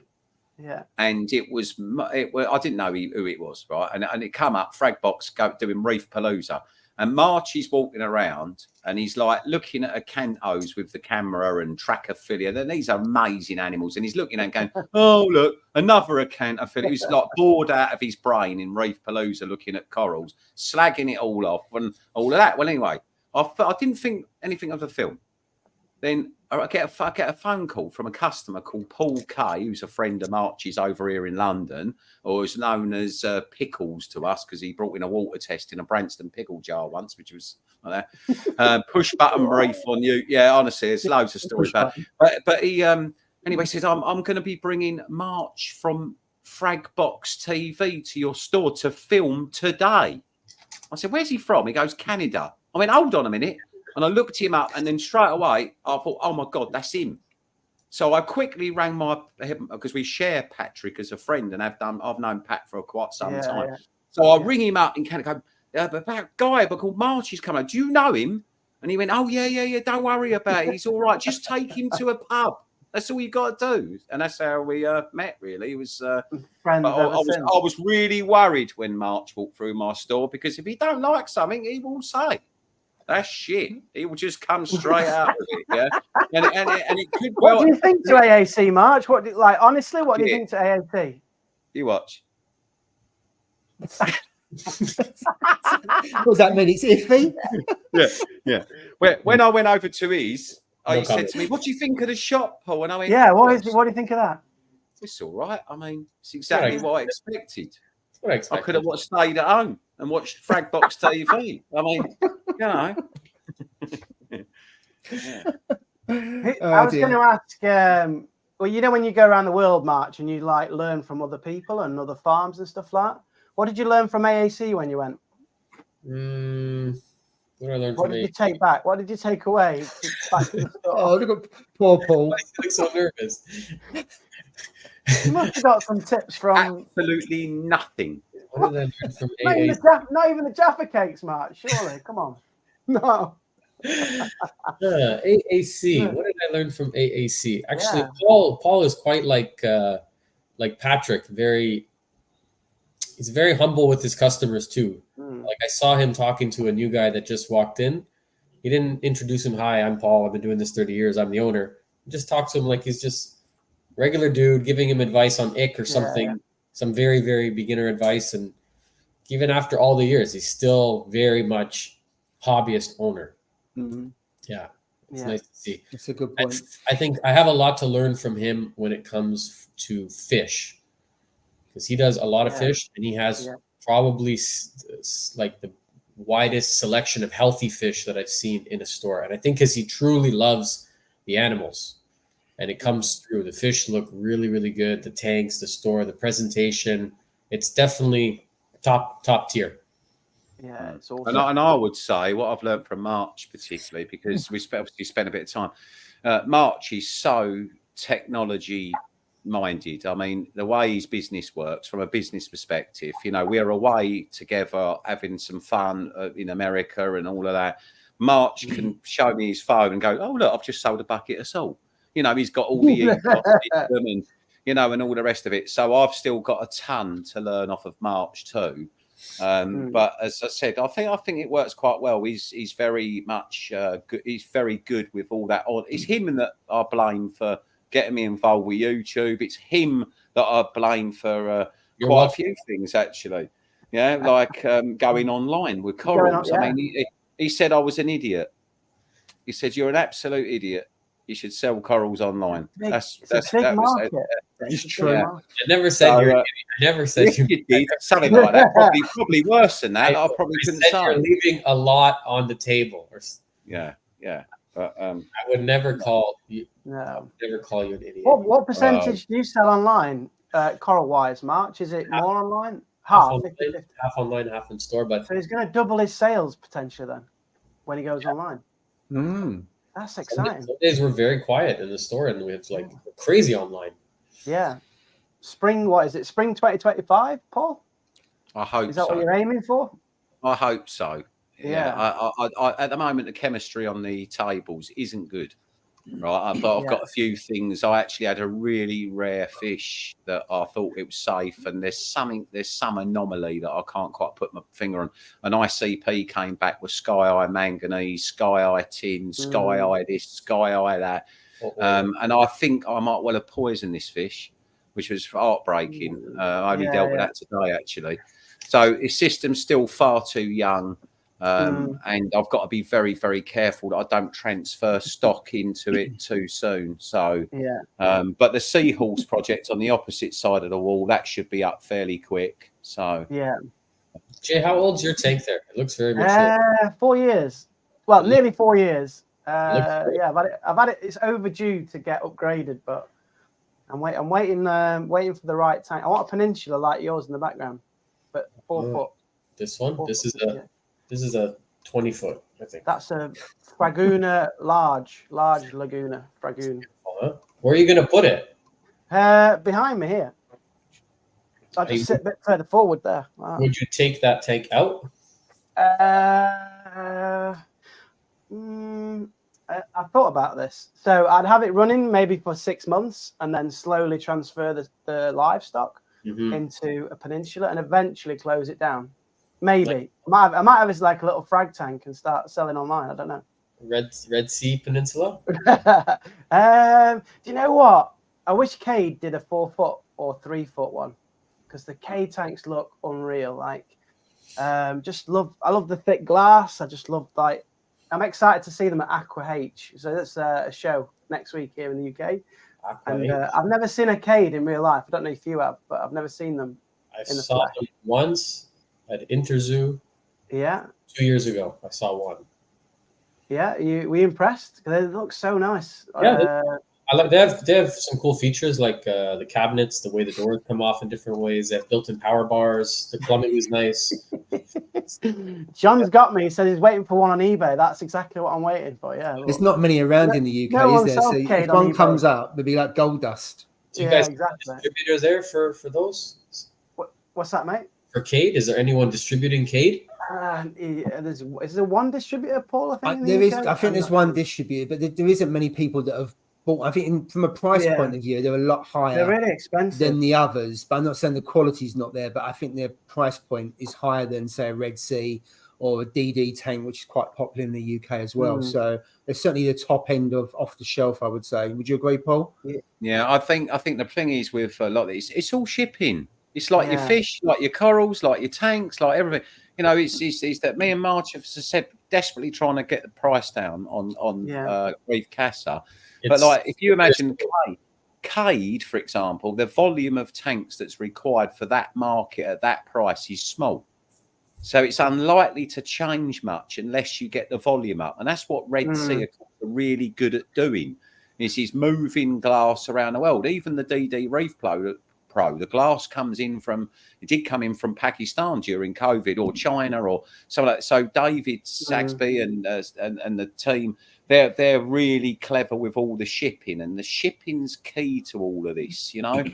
Yeah, and I didn't know who it was, right? And it come up, Fragbox doing Reef Palooza. And March, he's walking around and he's like looking at acanthos with the camera and Trachophilia. Then these are amazing animals. And he's looking and going, oh, look, another acanthophile. He was like bored out of his brain in Reef Palooza looking at corals, slagging it all off and all of that. Well, anyway, I didn't think anything of the film. Then I get a phone call from a customer called Paul K, who's a friend of March's over here in London, or is known as Pickles to us because he brought in a water test in a Branston pickle jar once, which was like that. Push button brief on you. Yeah, honestly, there's loads of stories about it. But he anyway says, I'm going to be bringing March from Fragbox TV to your store to film today. I said, where's he from? He goes, Canada. I went, hold on a minute. And I looked him up, and then straight away I thought, oh my God, that's him. So I quickly rang because we share Patrick as a friend, and I've known Pat for quite some time. Yeah. So I ring him up and kind of go, about a guy called March is coming. Do you know him? And he went, oh yeah. Don't worry about it. He's all right. Just take him to a pub. That's all you got to do. And that's how we met. Really, it was. I was really worried when March walked through my store, because if he don't like something, he will say, that's shit. He will just come straight out with it, yeah. And it could. What do you think to AAC, March? Honestly, what do you think to AAC? You watch. What does that mean? It's iffy. Yeah. When I went over to his, he said to me, "What do you think of the shop, Paul?" And I went, "Yeah, what do you think of that?" It's all right. I mean, it's exactly what I expected. I could have stayed at home and watched Fragbox TV. I mean, you know. I was going to ask, well, you know, when you go around the world, March, and you like learn from other people and other farms and stuff like that, what did you learn from AAC when you went? What did I learn What did you take back? What did you take away? Oh, look at poor Paul. I look so nervous. You must have got some tips from... Absolutely nothing. What did I learn from AAC? Not even the Jaffa cakes, March. Surely, come on. No. AAC. What did I learn from AAC? Actually, Paul is quite like Patrick. He's very humble with his customers too. Like I saw him talking to a new guy that just walked in. He didn't introduce him. Hi, I'm Paul. I've been doing this 30 years. I'm the owner. He just talked to him like he's just regular dude, giving him advice on ick or something, some very, very beginner advice. And even after all the years, he's still very much hobbyist owner. Yeah, it's nice to see. It's a good point. I think I have a lot to learn from him when it comes to fish, because he does a lot of fish, and he has probably like the widest selection of healthy fish that I've seen in a store. And I think because he truly loves the animals, and it comes through. The fish look really, really good. The tanks, the store, the presentation, it's definitely top tier. Yeah, it's awesome. And I would say what I've learned from March, particularly because we obviously spent a bit of time. March is so technology minded. I mean, the way his business works from a business perspective, you know, we're away together having some fun in America and all of that. March can show me his phone and go, "Oh look, I've just sold a bucket of salt." You know, he's got all the and you know, and all the rest of it. So I've still got a ton to learn off of March too. But as I said, I think it works quite well. He's very much good. He's very good with all that. It's him that I blame for getting me involved with YouTube. It's him that I blame for quite a few things, actually. Yeah, like going online with corals. I mean, he said I was an idiot. He said, "You're an absolute idiot. You should sell corals online." That's market. That's true. I never said you're an idiot. I never said you did something like that. Probably worse than that. I probably couldn't say. You're leaving a lot on the table. Yeah. But I would never call you. No. I would never call you an idiot. What percentage do you sell online, coral wise, March? Is it more online? Half online, half in store. But so he's going to double his sales potentially then when he goes online. That's exciting. Some days we're very quiet in the store, and we have like crazy online. Yeah. Spring, what is it? Spring 2025, Paul? I hope. Is that what you're aiming for? I hope so. Yeah. I at the moment, the chemistry on the tables isn't good. Right. I've got a few things. I actually had a really rare fish that I thought it was safe, and there's some anomaly that I can't quite put my finger on. An ICP came back with sky eye manganese, sky eye tin, sky eye this, sky eye that. And I think I might well have poisoned this fish, which was heartbreaking. I only dealt with that today, actually. So his system's still far too young. And I've got to be very, very careful that I don't transfer stock into it too soon. So, but the Seahorse project on the opposite side of the wall, that should be up fairly quick. So, Jay, how old's your tank there? It looks very mature. 4 years. Well, nearly 4 years. I've had it. It's overdue to get upgraded, but I'm waiting for the right tank. I want a peninsula like yours in the background, but 4 foot. This one. This is a 20 foot, I think. That's a Fraguna, large Laguna Fraguna. Where are you going to put it? Behind me here. I'll just sit a bit further forward there. Wow. Would you take that tank out? I thought about this. So I'd have it running maybe for 6 months and then slowly transfer the livestock into a peninsula and eventually close it down. Maybe. I might have it as like a little frag tank and start selling online. I don't know. Red Sea Peninsula? Do you know what? I wish Cade did a 4 foot or 3 foot one, because the Cade tanks look unreal. Like, I love the thick glass. I just love, like, I'm excited to see them at Aqua H. So that's a show next week here in the UK. And I've never seen a Cade in real life. I don't know if you have, but I've never seen them. I saw them once at Interzoo. Yeah. 2 years ago, I saw one. Yeah, were you impressed? They look so nice. Yeah, I like. They have some cool features, like the cabinets, the way the doors come off in different ways. They have built-in power bars. The plumbing is nice. John's got me. He says he's waiting for one on eBay. That's exactly what I'm waiting for. Yeah, there's not many around in the UK, is there? So if one comes up, it'd be like gold dust. Do you guys have a distributor there for those? What's that, mate? For Cade, is there anyone distributing Cade? Is there one distributor, Paul? I think there is. I think there's one distributor, but there isn't many people that have bought. I think from a price point of view, they're a lot higher. They're really expensive than the others. But I'm not saying the quality's not there, but I think their price point is higher than, say, a Red Sea or a DD tank, which is quite popular in the UK as well. So they're certainly the top end of off the shelf, I would say. Would you agree, Paul? Yeah, I think the thing is with a lot of these, it's all shipping. It's like your fish, like your corals, like your tanks, like everything. You know, it's that me and March have said desperately trying to get the price down on Reef Casa. But like, if you imagine Cade, for example, the volume of tanks that's required for that market at that price is small. So it's unlikely to change much unless you get the volume up. And that's what Red Sea are really good at doing, is moving glass around the world. Even the DD Reef Pro, the glass it did come in from Pakistan during COVID, or China, or something like that. So David Saxby and the team, they're really clever with all the shipping, and the shipping's key to all of this, you know.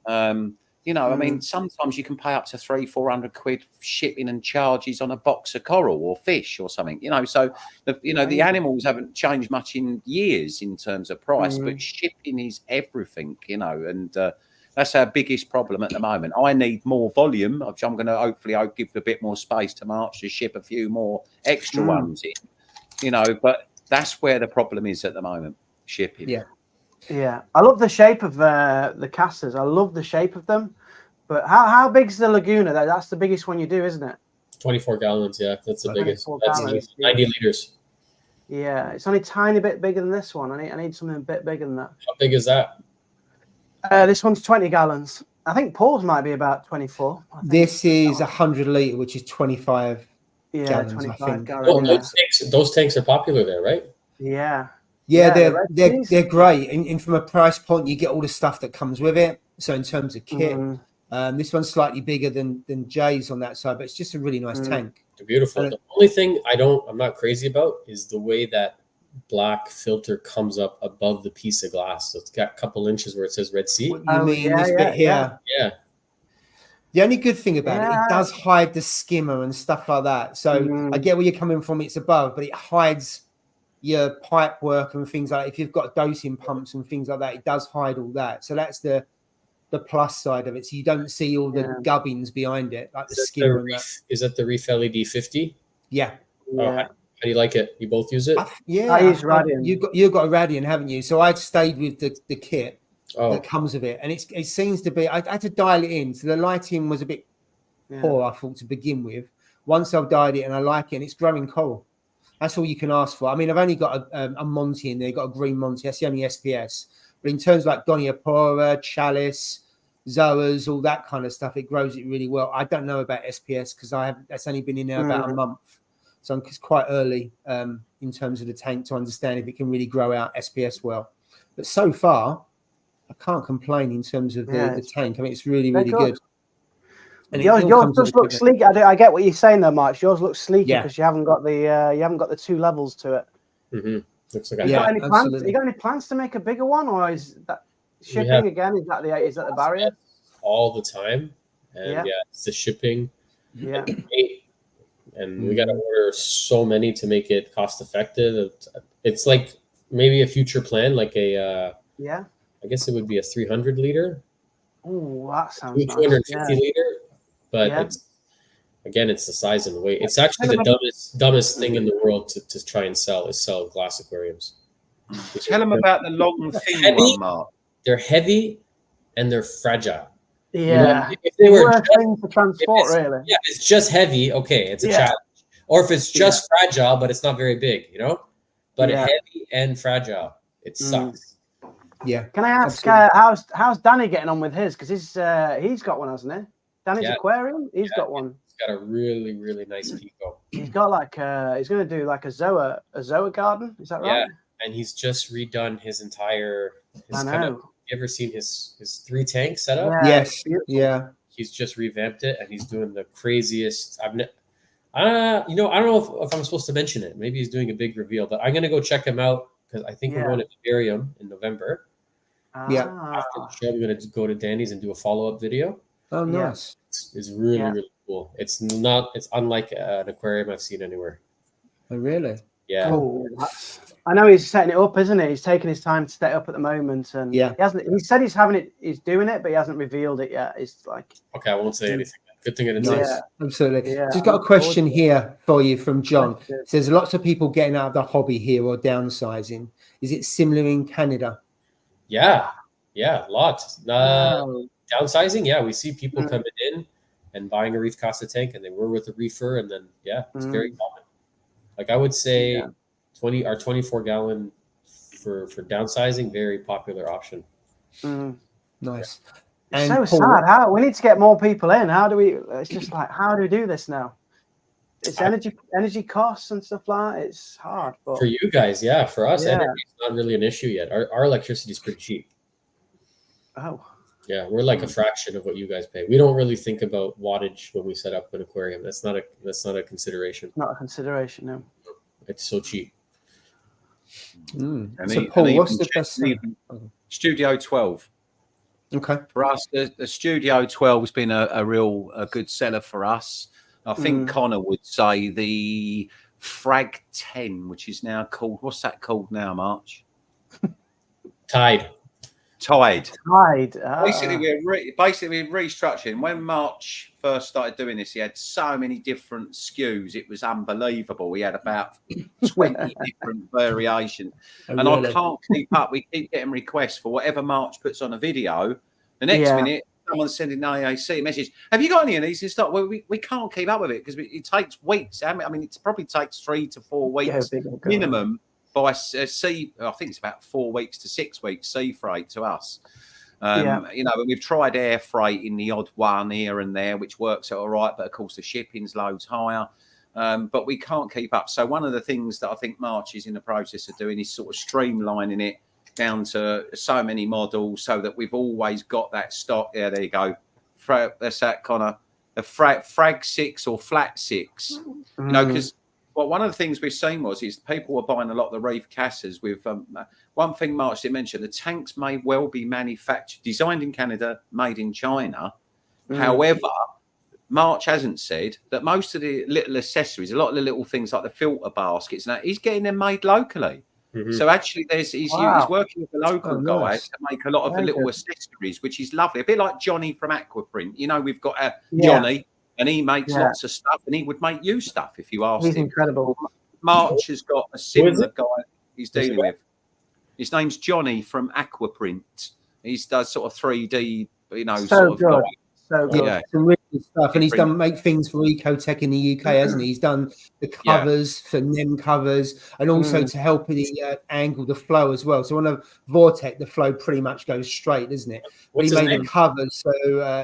I mean, sometimes you can pay up to 300-400 quid shipping and charges on a box of coral or fish or something, you know. So the animals haven't changed much in years in terms of price, but shipping is everything, you know, and that's our biggest problem at the moment. I need more volume, which I'm going to hopefully give a bit more space to March to ship a few more extra ones in, you know, but that's where the problem is at the moment, shipping. Yeah. I love the shape of the casters. I love the shape of them. But how big's the Laguna? That's the biggest one you do, isn't it? 24 gallons, yeah. That's the biggest. That's 90 liters. Yeah, it's only a tiny bit bigger than this one. I need something a bit bigger than that. How big is that? This one's 20 gallons. I think Paul's might be about 24. This is 100 litre, which is 25 gallons, 25 I think. gallons. Those tanks are popular there, right? Yeah. Yeah, they're great. And from a price point, you get all the stuff that comes with it. So in terms of kit, this one's slightly bigger than Jay's on that side, but it's just a really nice tank. They're beautiful. The only thing I'm not crazy about is the way that black filter comes up above the piece of glass. So it's got a couple inches where it says Red Sea. You mean this bit here? Yeah. The only good thing about it does hide the skimmer and stuff like that. So I get where you're coming from. It's above, but it hides your pipe work and things like that. If you've got dosing pumps and things like that, it does hide all that. So that's the plus side of it. So you don't see all the gubbins behind it, like the skimmer. Is that the Reef LED 50? Yeah. How do you like it? You both use it? I use Radian. You've got a Radian, haven't you? So I stayed with the kit that comes with it, and it seems to be. I had to dial it in, so the lighting was a bit poor, I thought, to begin with. Once I've dialed it and I like it, and it's growing coral. That's all you can ask for. I mean, I've only got a Monty in there. Got a green Monty. That's the only SPS. But in terms of like Goniopora, Chalice, Zoas, all that kind of stuff, it grows it really well. I don't know about SPS because that's only been in there about a month. So it's quite early in terms of the tank to understand if it can really grow out SPS well. But so far, I can't complain in terms of the tank. I mean, it's really, really good. And yours does look sleek. I get what you're saying though, Mark. Yours looks sleeker because you haven't got the 2 levels to it. Mm-hmm. Looks like you got any plans? You got any plans to make a bigger one, or is that shipping again? Is that the barrier? All the time, and it's the shipping. Yeah. And we got to order so many to make it cost effective. It's like maybe a future plan, like I guess it would be a 300 liter. Oh, that sounds 250 liter. But it's the size and the weight. It's actually the dumbest thing in the world to try and sell glass aquariums. Tell them about the long thin one, Mark. They're heavy and they're fragile. Yeah, if they were thing to transport, really. Yeah, if it's just heavy, okay, it's a challenge. Or if it's just fragile, but it's not very big, But heavy and fragile, it sucks. Yeah. Can I ask how's Danny getting on with his? Because he's got one, hasn't he? Danny's Aquarium. He's got one. He's got a really, really nice Pico. He's got he's going to do like a Zoa garden. Is that right? Yeah, and he's just redone his entire. You ever seen his 3 tank setup? Yes. Yeah. He's just revamped it, and he's doing the craziest. I don't know if I'm supposed to mention it. Maybe he's doing a big reveal, but I'm gonna go check him out because I think we're going to Aquarium in November. Yeah. After the show, we're gonna go to Danny's and do a follow-up video. Oh, nice. It's really really cool. It's unlike an aquarium I've seen anywhere. Oh, really? Yeah. Oh, I know he's setting it up, isn't he? He's taking his time to set it up at the moment, and he hasn't. He said he's doing it, but he hasn't revealed it yet. It's like okay, I won't say anything. Good thing I didn't say. Yeah, absolutely. Yeah. Just got a question here for you from John. It says lots of people getting out of the hobby here or downsizing. Is it similar in Canada? Yeah, lots. Downsizing, yeah, we see people coming in and buying a reef Casa tank, and they were with a reefer, and then it's very common. Like I would say, 24 gallon for downsizing, very popular option. Nice. It's so sad. We need to get more people in. How do we? It's just like, how do we do this now? It's energy costs and stuff like that. It's hard. But for you guys, for us, energy is not really an issue yet. Our electricity is pretty cheap. Oh. Yeah, we're like a fraction of what you guys pay. We don't really think about wattage when we set up an aquarium. That's not a consideration. Not a consideration, no. It's so cheap. So Paul, what's the best? Studio 12. Okay. For us, the Studio 12 has been a good seller for us. I think Connor would say the Frag 10, which is now called, what's that called now, March? Tide. Basically, we're restructuring. When March first started doing this, he had so many different SKUs. It was unbelievable. We had about 20 different variations. I can't keep up. We keep getting requests for whatever March puts on a video. The next minute, someone's sending an AAC message. Have you got any of these in stock? Well, we can't keep up with it because it takes weeks. I mean, it probably takes 3 to 4 weeks minimum. By sea, I think it's about 4 weeks to 6 weeks sea freight to us. And we've tried air freight in the odd one here and there, which works out all right, but of course the shipping's loads higher. But we can't keep up. So one of the things that I think March is in the process of doing is sort of streamlining it down to so many models so that we've always got that stock. Yeah, there you go. That's that, Connor. A frag 6 or flat 6. Because one of the things we've seen is people were buying a lot of the reef Casas with one thing March did mention, the tanks may well be manufactured, designed in Canada, made in China. However, March hasn't said that most of the little accessories, a lot of the little things like the filter baskets, and that, he's getting them made locally. So actually, he's working with a local guy to make a lot of the little accessories, which is lovely. A bit like Johnny from Aquaprint. We've got Johnny. And he makes lots of stuff, and he would make you stuff if you asked him. He's incredible. March has got a similar guy he's dealing with. His name's Johnny from Aquaprint. He does sort of 3D, so good. So good. Yeah, some really good stuff. And he's make things for Ecotech in the UK, hasn't he? He's done the covers for NEM covers, and also to help the angle the flow as well. So on a Vortex, the flow pretty much goes straight, isn't it? But he made the covers, so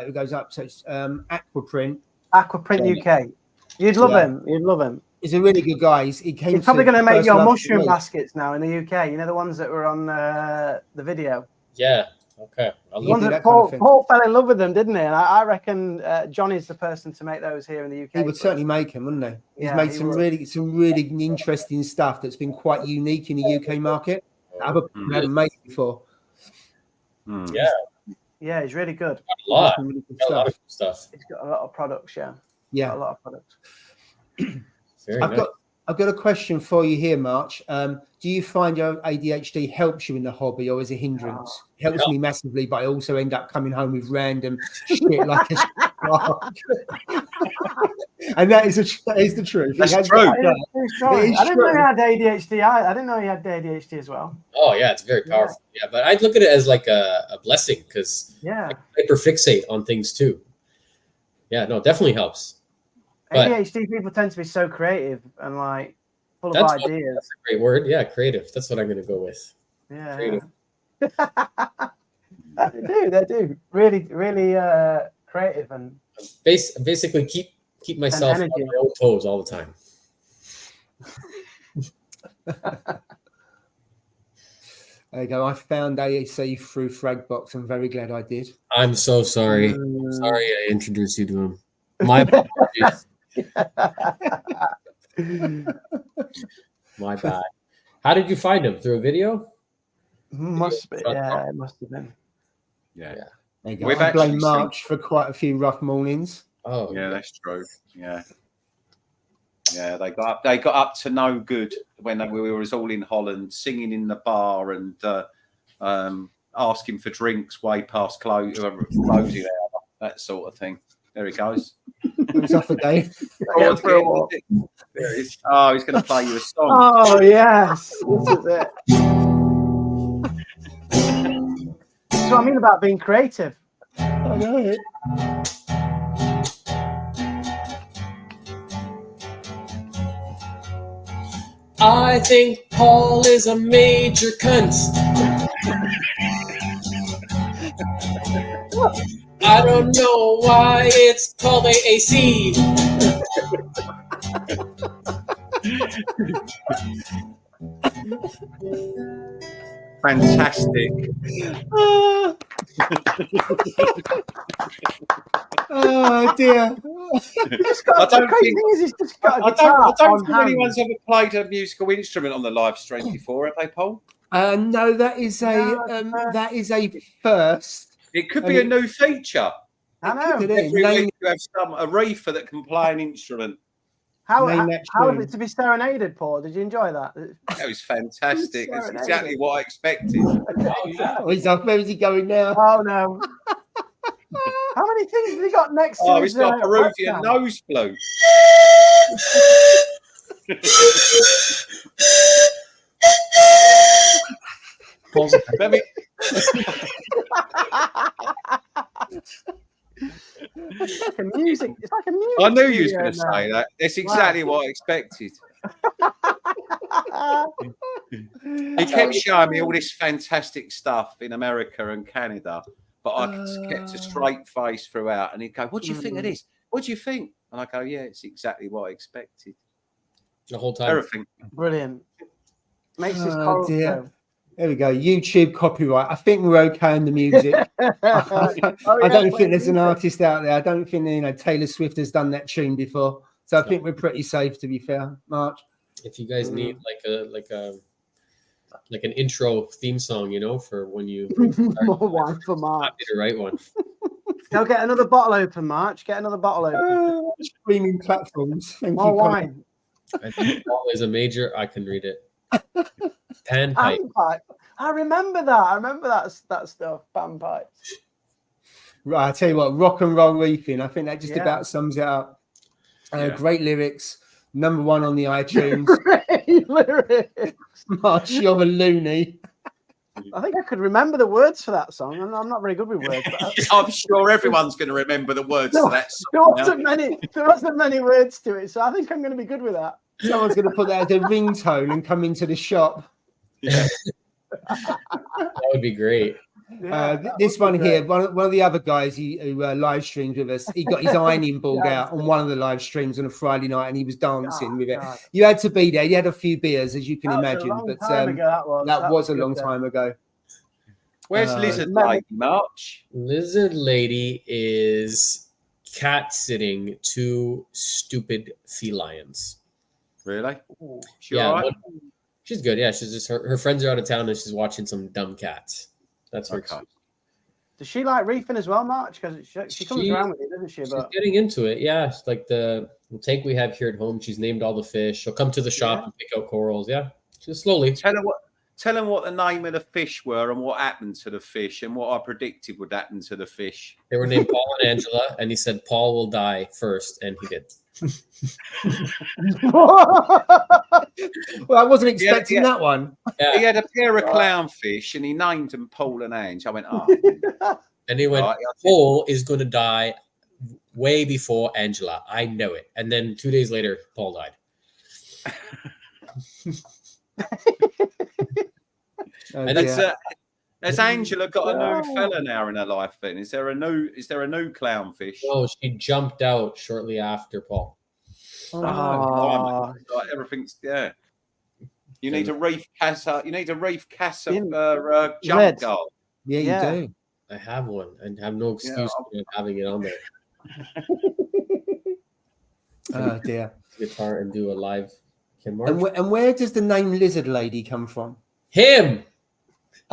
it goes up. So it's Aquaprint UK. You'd love him. You'd love him. He's a really good guy. He's probably going to make your mushroom baskets now in the UK. The ones that were on the video. Yeah. Okay. Paul fell in love with them, didn't he? And I reckon Johnny's the person to make those here in the UK. He would certainly make them, wouldn't he? He's Yeah, made he some would. really interesting stuff that's been quite unique in the UK market. Other people haven't made it before. Yeah. Yeah, he's really good. A lot. Really good A lot of stuff. He's got a lot of products, yeah. Yeah. Got a lot of products. I've got a question for you here, March. Do you find your ADHD helps you in the hobby or is a hindrance? It helps me massively, but I also end up coming home with random shit like a shark. And that is the truth. That's true. I didn't know he had ADHD. I didn't know he had ADHD as well. Oh yeah, it's very powerful. Yeah, but I'd look at it as like a blessing because I hyperfixate on things too. Yeah, no, it definitely helps. ADHD people tend to be so creative and like full of ideas. That's a great word. Yeah, creative. That's what I'm going to go with. Yeah. Creative. They do. Really, really creative and basically keep myself on my own toes all the time. There you go. I found AAC through Fragbox. I'm very glad I did. I'm so sorry. Sorry I introduced you to him. My apologies. My bad. How did you find him? Through a video? Must be. Yeah, it must have been. Yeah. There you go. I blame March for quite a few rough mornings. Oh, yeah, that's true. Yeah. Yeah, they got up to no good when we were all in Holland, singing in the bar and asking for drinks way past closing hour, that sort of thing. There he goes. It's off again. There he is. Oh, he's going to play you a song. Oh yes, this is it. That's what I mean about being creative. I know it. I think Paul is a major cunt. I don't know why it's called AAC. Fantastic. Oh dear. I don't think anyone's ever played a musical instrument on the live stream before, have they, Paul? No, that is a first. It could be a new feature. I know. Every week you have a reefer that can play an instrument. How was it to be serenaded, Paul? Did you enjoy that? That was fantastic. That's exactly what I expected. He's up. Where is he going now? Oh no. How many things have he got next to his he's got Peruvian nose flute. Let me... It's like a music. I knew you was going to say that. That's exactly what I expected. He kept showing me all this fantastic stuff in America and Canada, but I kept a straight face throughout. And he'd go, "What do you think of this? What do you think?" And I go, "Yeah, it's exactly what I expected." The whole time. Everything. Brilliant. Makes his coral go. There we go. YouTube copyright. I think we're okay on the music. I don't think there's an artist out there. I don't think Taylor Swift has done that tune before. So I think we're pretty safe, to be fair, March. If you guys need like an intro theme song, for when you more wine for March. Happy to write one. Go get another bottle open, March. Get another bottle open. Streaming platforms. More wine. I think Paul is a major. I can read it. Panpipe. I remember that. That stuff. Panpipe. Right, I tell you what, rock and roll reefing. I think that just about sums it up. Great lyrics. #1 on the iTunes. Great lyrics. March, you're a loony. I think I could remember the words for that song. I'm not very good with words. But I'm sure everyone's going to remember the words to that song. There wasn't many words to it, so I think I'm going to be good with that. Someone's going to put that as a ringtone and come into the shop. Yeah. That would be great. This one here, one of the other guys who live streamed with us, he got his ironing board out on one of the live streams on a Friday night and he was dancing with it. God. You had to be there. You had a few beers, as you can imagine. But that was a long time ago. Where's Lizard Lady, March? Lizard Lady is cat sitting 2 stupid felines. Really? She right? She's good. Yeah, she's just her friends are out of town and she's watching some dumb cats. That's her. Okay. Does she like reefing as well, March? Because she comes around with it, doesn't she? She's getting into it. Yeah, it's like the tank we have here at home. She's named all the fish. She'll come to the shop and pick out corals. Yeah, just slowly. Tell them what the name of the fish were and what happened to the fish and what I predicted would happen to the fish. They were named Paul and Angela, and he said Paul will die first, and he did. Well, I wasn't expecting that one. Yeah. He had a pair of clownfish and he named them Paul and Ange. I went, oh. And he went, Paul is going to die way before Angela. I know it. And then 2 days later, Paul died. Has Angela got a new fella now in her life? Then is there a new clownfish? No, she jumped out shortly after Paul. Everything's You need a reef casa. You need a reef casa jump guard. Yeah, you do. I have one and have no excuse for having it on there. Oh dear. Guitar and do a live. And where does the name Lizard Lady come from? Him.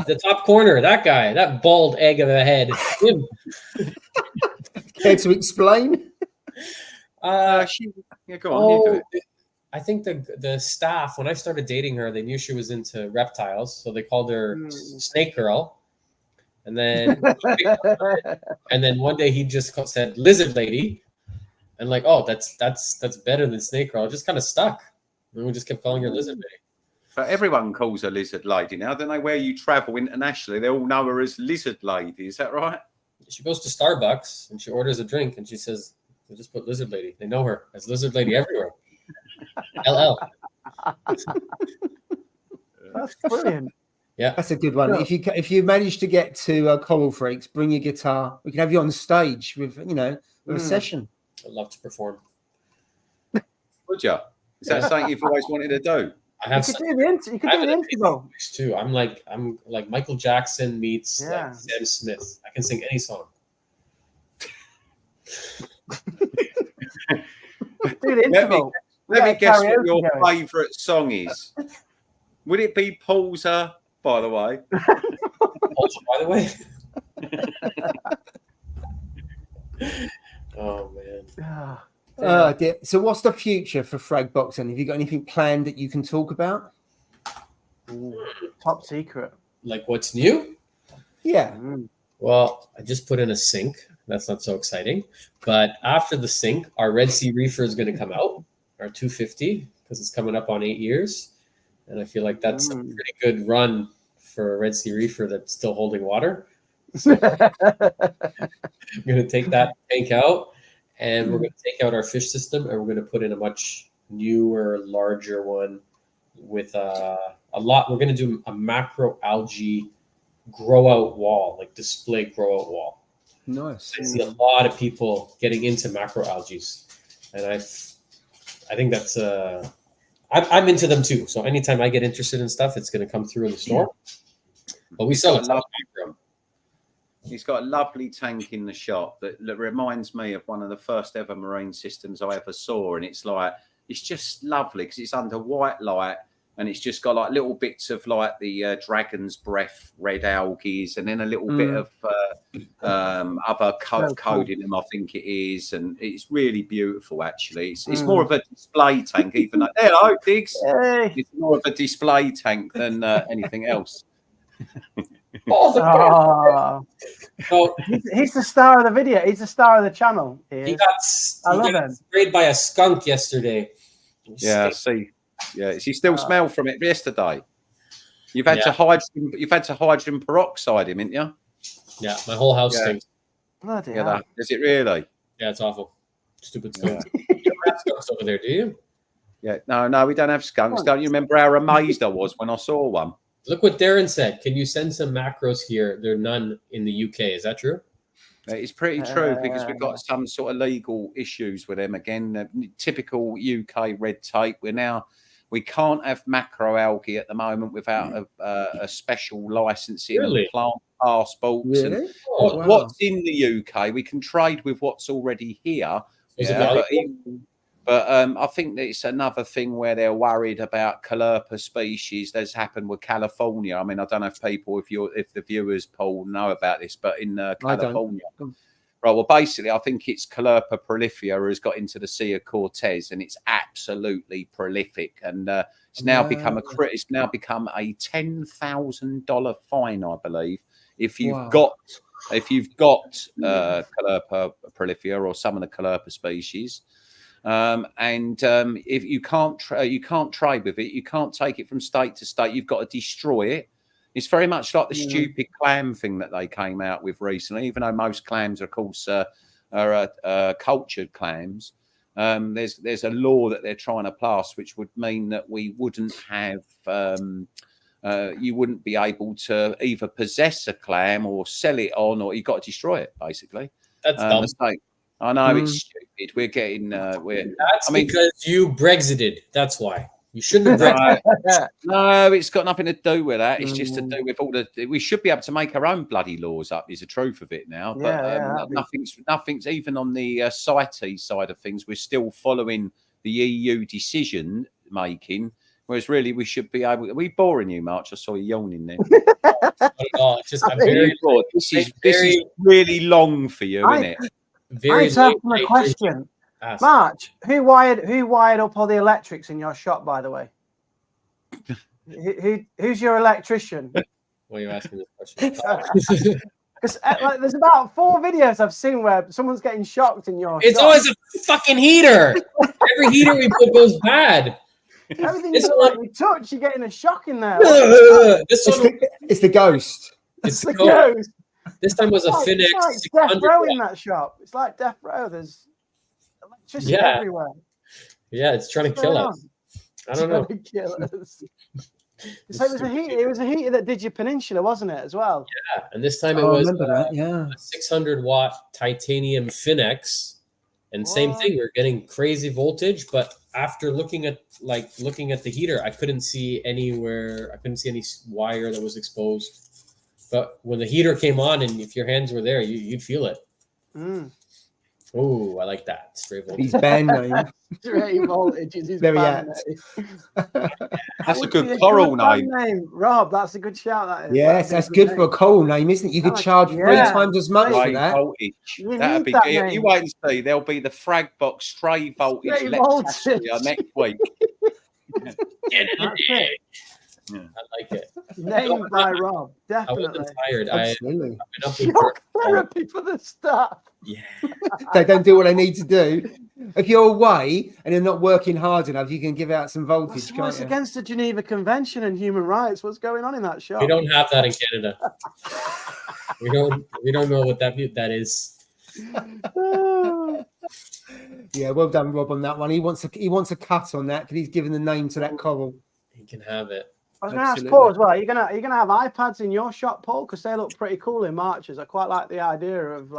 The top corner, that guy, that bald egg of a head. Him. Care to explain? Go on. You do it. I think the staff, when I started dating her, they knew she was into reptiles, so they called her Snake Girl. And then one day he just said Lizard Lady, and like, oh, that's better than Snake Girl. It just kind of stuck, and we just kept calling her Lizard Lady. But everyone calls her Lizard Lady now. Don't know where you travel internationally. They all know her as Lizard Lady. Is that right? She goes to Starbucks and she orders a drink and she says, "They just put Lizard Lady." They know her as Lizard Lady everywhere. LL. That's brilliant. Yeah, that's a good one. Yeah. If you manage to get to Coral Freaks, bring your guitar. We can have you on stage with a session. I'd love to perform. Would you? Is that something you've always wanted to do? I have. You could do the intro too. I'm like Michael Jackson meets like Sam Smith. I can sing any song. Let me guess what your favourite song is. Would it be Paul's? By the way. Paul's, by the way. Oh man. Dear. So what's the future for Fragbox, and have you got anything planned that you can talk about? Top secret. Like what's new? Yeah. Well, I just put in a sink. That's not so exciting. But after the sink, our Red Sea Reefer is going to come out, our 250, because it's coming up on 8 years. And I feel like that's a pretty good run for a Red Sea Reefer that's still holding water. So I'm going to take that tank out, and we're going to take out our fish system, and we're going to put in a much newer, larger one with a lot. We're going to do a macro algae grow out wall, like display grow out wall. Nice. I see a lot of people getting into macro algae, and I think that's I'm into them too. So anytime I get interested in stuff, it's going to come through in the store. But we sell it. He's got a lovely tank in the shop that reminds me of one of the first ever marine systems I ever saw. And it's just lovely because it's under white light and it's just got like little bits of like the dragon's breath, red algae, and then a little bit of other code in them, I think it is. And it's really beautiful, actually. It's more of a display tank, even though, hello, Diggs. Hey. It's more of a display tank than anything else. So he's the star of the video. He's the star of the channel. He got sprayed by a skunk yesterday. Yeah, see. Yeah, is he still smell from it yesterday? You've had to hydrogen peroxide him, haven't you? Yeah, my whole house stinks. Bloody hell. Is it really? Yeah, it's awful. Stupid skunk. You don't have skunks over there, do you? Yeah, no, we don't have skunks. Don't you remember how amazed I was when I saw one? Look what Darren said. Can you send some macros here? There are none in the UK. Is that true? It's pretty true because we've got some sort of legal issues with them again. Typical UK red tape. We can't have macroalgae at the moment without a special licensing and plant passports. Really? And what's in the UK, we can trade with what's already here. But I think that it's another thing where they're worried about calliope species. That's happened with California. I mean, I don't know if the viewers, Paul, know about this, but in California. Right. Well, basically, I think it's Calliope prolifera has got into the Sea of Cortez, and it's absolutely prolific. And it's now become a $10,000 fine, I believe, if you've got Calliope prolifera or some of the Calliope species. If you can't trade with it, you can't take it from state to state. You've got to destroy it. It's very much like the stupid clam thing that they came out with recently, even though most clams, of course, are cultured clams. There's a law that they're trying to pass, which would mean that we wouldn't have, you wouldn't be able to either possess a clam or sell it on, or you've got to destroy it, basically. That's dumb. I know it's stupid. We're getting, because you Brexited. That's why. You shouldn't have. No, it's got nothing to do with that. It's just to do with all the. We should be able to make our own bloody laws up. Is the truth of it now. But nothing's even on the CITES side of things. We're still following the EU decision making. Whereas really, we should be able. Are we boring you, March? I saw you yawning there. I'm very bored. This is really long for you, isn't it? I just have a question. March, who wired up all the electrics in your shop, by the way? Who's your electrician? Why are you asking this question? Because there's about 4 videos I've seen where someone's getting shocked in your It's shop. always a fucking heater. Every heater we put goes bad. Everything you touch, you're getting a shock in there. It's the ghost. It's the ghost. This time was a Finex. It's like death row in that shop. It's like death row. There's electricity everywhere. Yeah, it's trying to kill us. I don't know. Kill us. So it was a heater that did your peninsula, wasn't it, as well? Yeah, and this time it was a 600-watt titanium Finex, and same thing. We were getting crazy voltage, but after looking at the heater, I couldn't see any wire that was exposed. But when the heater came on, and if your hands were there, you'd feel it. Oh, I like that. Straight voltage. His band name. Straight voltage is his Very band name. That's a good coral name. Rob, that's a good shout. That is. Yes, that's good for a coral name, isn't it? You could charge 3 times as much for that. Voltage. That'd be good. You wait and see. There'll be the Fragbox stray voltage next week. I like it. Named by Rob. Definitely. I wasn't tired. I've been up Shock therapy for the staff. Yeah. They don't do what they need to do. If you're away and you're not working hard enough, you can give out some voltage. It's against the Geneva Convention and human rights. What's going on in that shop? We don't have that in Canada. we don't know what that is. Yeah, well done, Rob, on that one. He wants a cut on that because he's given the name to that coral. He can have it. I was going to ask Paul as well. Are you gonna have iPads in your shop, Paul? Because they look pretty cool in Marches. I quite like the idea of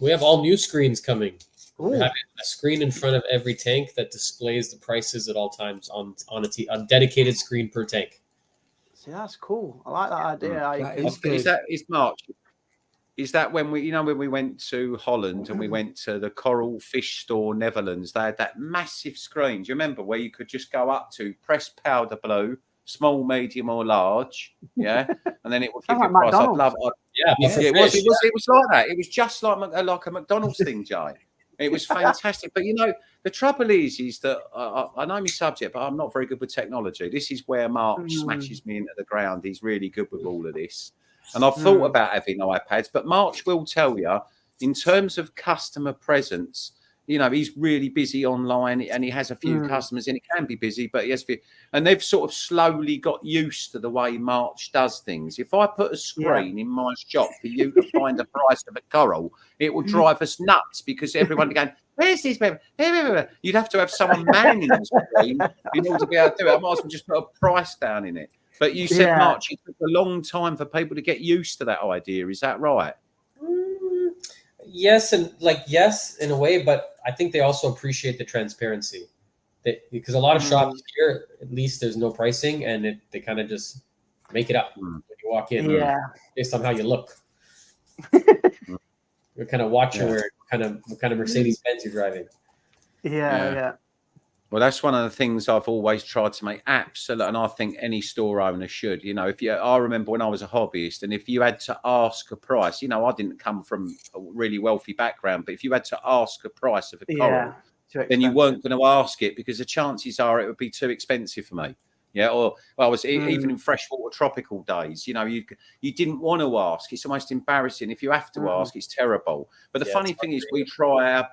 we have all new screens coming. Ooh. We have a screen in front of every tank that displays the prices at all times on a dedicated screen per tank. See, that's cool. I like that idea. Is that when we went to Holland and we went to the Coral Fish Store Netherlands? They had that massive screen. Do you remember where you could just go up to press powder blue, small, medium, or large? Yeah, and then it would give you a price. I'd love it. It was like that. It was just like a McDonald's thing, Jay. It was fantastic. But the trouble is that I know my subject, but I'm not very good with technology. This is where Mark smashes me into the ground. He's really good with all of this. And I've thought about having iPads, but March will tell you, in terms of customer presence, he's really busy online and he has a few customers and it can be busy, but and they've sort of slowly got used to the way March does things. If I put a screen in my shop for you to find the price of a coral, it will drive us nuts because everyone going, where's this? You'd have to have someone manning the screen in order to be able to do it. I might as well just put a price down in it. But you said, March, it took a long time for people to get used to that idea. Is that right? Yes, in a way, but I think they also appreciate the transparency. because a lot of shops here, at least there's no pricing, and they kind of just make it up when you walk in, based on how you look. You're kind of watching what kind of Mercedes Benz you're driving. Yeah. Well, that's one of the things I've always tried to make absolute, and I think any store owner should. You know, I remember when I was a hobbyist, and if you had to ask a price, you know, I didn't come from a really wealthy background, but if you had to ask a price of a coral, then you weren't going to ask it because the chances are it would be too expensive for me. Yeah, or I was even in freshwater tropical days. You know, you didn't want to ask. It's almost embarrassing. If you have to ask, it's terrible. But the funny thing is, we try our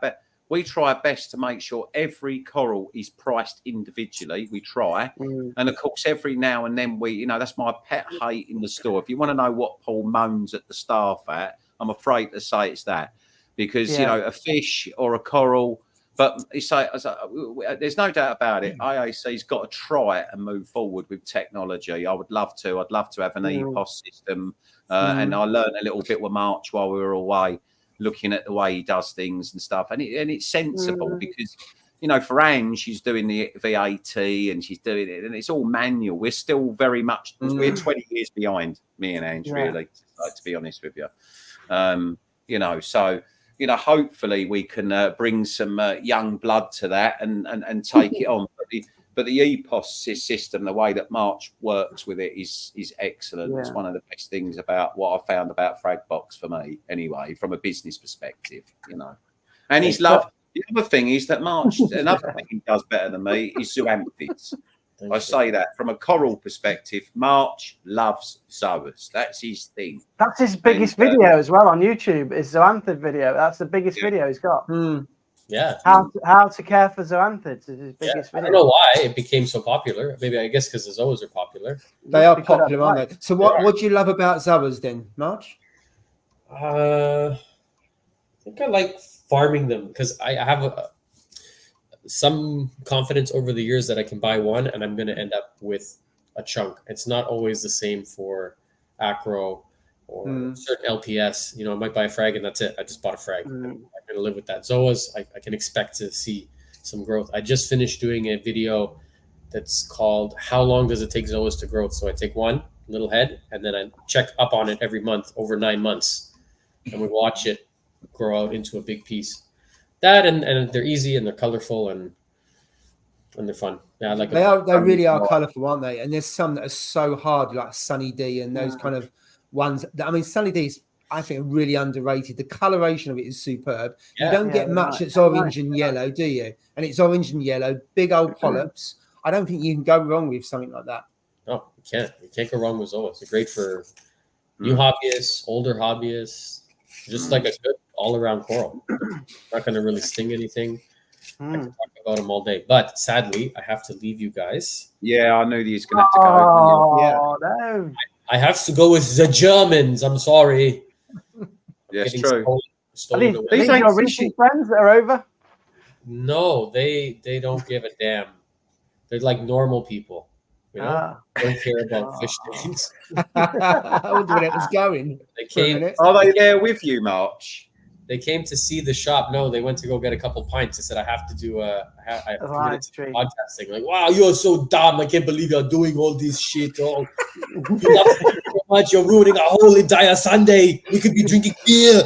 best to make sure every coral is priced individually. We try, and of course, every now and then that's my pet hate in the store. If you want to know what Paul moans at the staff at, I'm afraid to say it's that, because you know, a fish or a coral. But there's no doubt about it. AAC's got to try it and move forward with technology. I would love to. I'd love to have an EPOS system. And I learned a little bit with March while we were away, looking at the way he does things and stuff. And it's sensible because, you know, for Anne, she's doing the VAT and she's doing it, and it's all manual. We're still very much, we're 20 years behind, me and Ange, really, to be honest with you. You know, so... You know, hopefully we can bring some young blood to that and take it on. But the EPOS system, the way that March works with it is excellent. Yeah. It's one of the best things about what I found about Fragbox for me, anyway, from a business perspective. You know, and he's loved. The other thing is that March, another thing he does better than me is zoanthids. I say that from a coral perspective, March loves zoas. That's his thing. That's his biggest video as well on YouTube. Is zoanthid video. That's the biggest video he's got. Yeah. How to care for zoanthids is his biggest video. I don't know why it became so popular. Maybe I guess because the zoas are popular. They are popular, aren't they? So what do you love about zoas then, March? I think I like farming them because I have some confidence over the years that I can buy one and I'm going to end up with a chunk. It's not always the same for acro or certain LPS. You know, I might buy a frag and that's it. I just bought a frag. I'm going to live with that. Zoas, I can expect to see some growth. I just finished doing a video that's called How Long Does It Take Zoas to Grow? So I take one little head and then I check up on it every month over 9 months and we watch it grow out into a big piece. That and they're easy and they're colorful and they're fun. Yeah, I like they really are colorful, aren't they? And there's some that are so hard, like Sunny D and those kind of ones. I mean, Sunny D's I think really underrated. The coloration of it is superb. You don't get much that's orange and yellow, do you? And it's orange and yellow, big old polyps. I don't think you can go wrong with something like that. No, you can't. You can't go wrong with zoas. They're great for new hobbyists, older hobbyists, just like a good all-around coral. Not going to really sting anything. I can talk about them all day, but sadly, I have to leave you guys. Yeah, I knew he was going to have to go. No. I have to go with the Germans. I'm sorry. Yes, true. These are your recent friends that are over? No, they don't give a damn. They're like normal people. You know, don't care about fish things. I wonder where it was going. They came. Are they there with you, March? They came to see the shop. No, they went to go get a couple pints. I said, I have to do a podcasting. Like, wow, you're so dumb. I can't believe you're doing all this shit. Oh, you love it so much. You're ruining our whole entire Sunday. We could be drinking beer.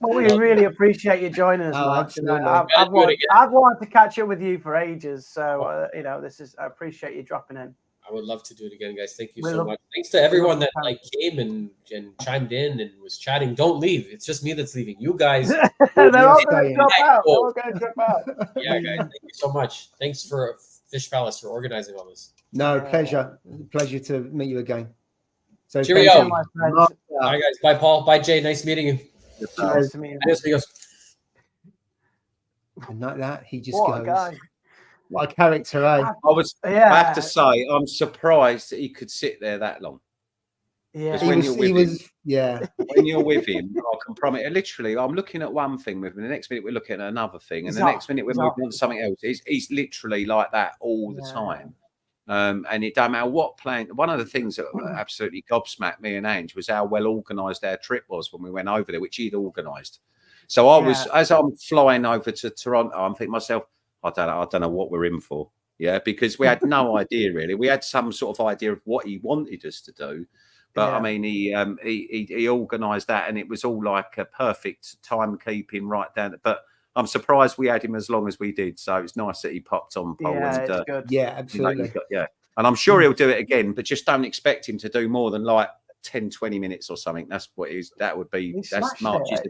Well, we really appreciate you joining us, Mark. I've wanted to catch up with you for ages. So, you know, I appreciate you dropping in. I would love to do it again, guys. Thank you so much. Thanks to everyone that came and chimed in and was chatting. Don't leave. It's just me that's leaving. You guys. They're all going to drop out. They're all going to drop out. Yeah, guys. Thank you so much. Thanks for Fish Palace for organizing all this. No, pleasure. Pleasure to meet you again. So cheerio. Bye, guys. Bye, Paul. Bye, Jay. Nice meeting you. Nice to meet you. Yes, he goes. And like that, he just goes. What a character, eh? I have to say, I'm surprised that he could sit there that long. Yeah, when you're with him, I can promise. Literally, I'm looking at one thing with him. The next minute, we're looking at another thing, and the next minute, we're moving on to something else. He's literally like that all the time. And it don't matter what plan. One of the things that absolutely gobsmacked me and Ange was how well organised our trip was when we went over there, which he'd organised. So I was, as I'm flying over to Toronto, I'm thinking myself, I don't know what we're in for. Yeah, because we had no idea really. We had some sort of idea of what he wanted us to do, but I mean, he organised that, and it was all like a perfect timekeeping right down. But I'm surprised we had him as long as we did. So it's nice that he popped on, Paul. Yeah, it's good. Yeah, absolutely. And I'm sure he'll do it again, but just don't expect him to do more than like 10, 20 minutes or something. That's what is. That would be. That's March's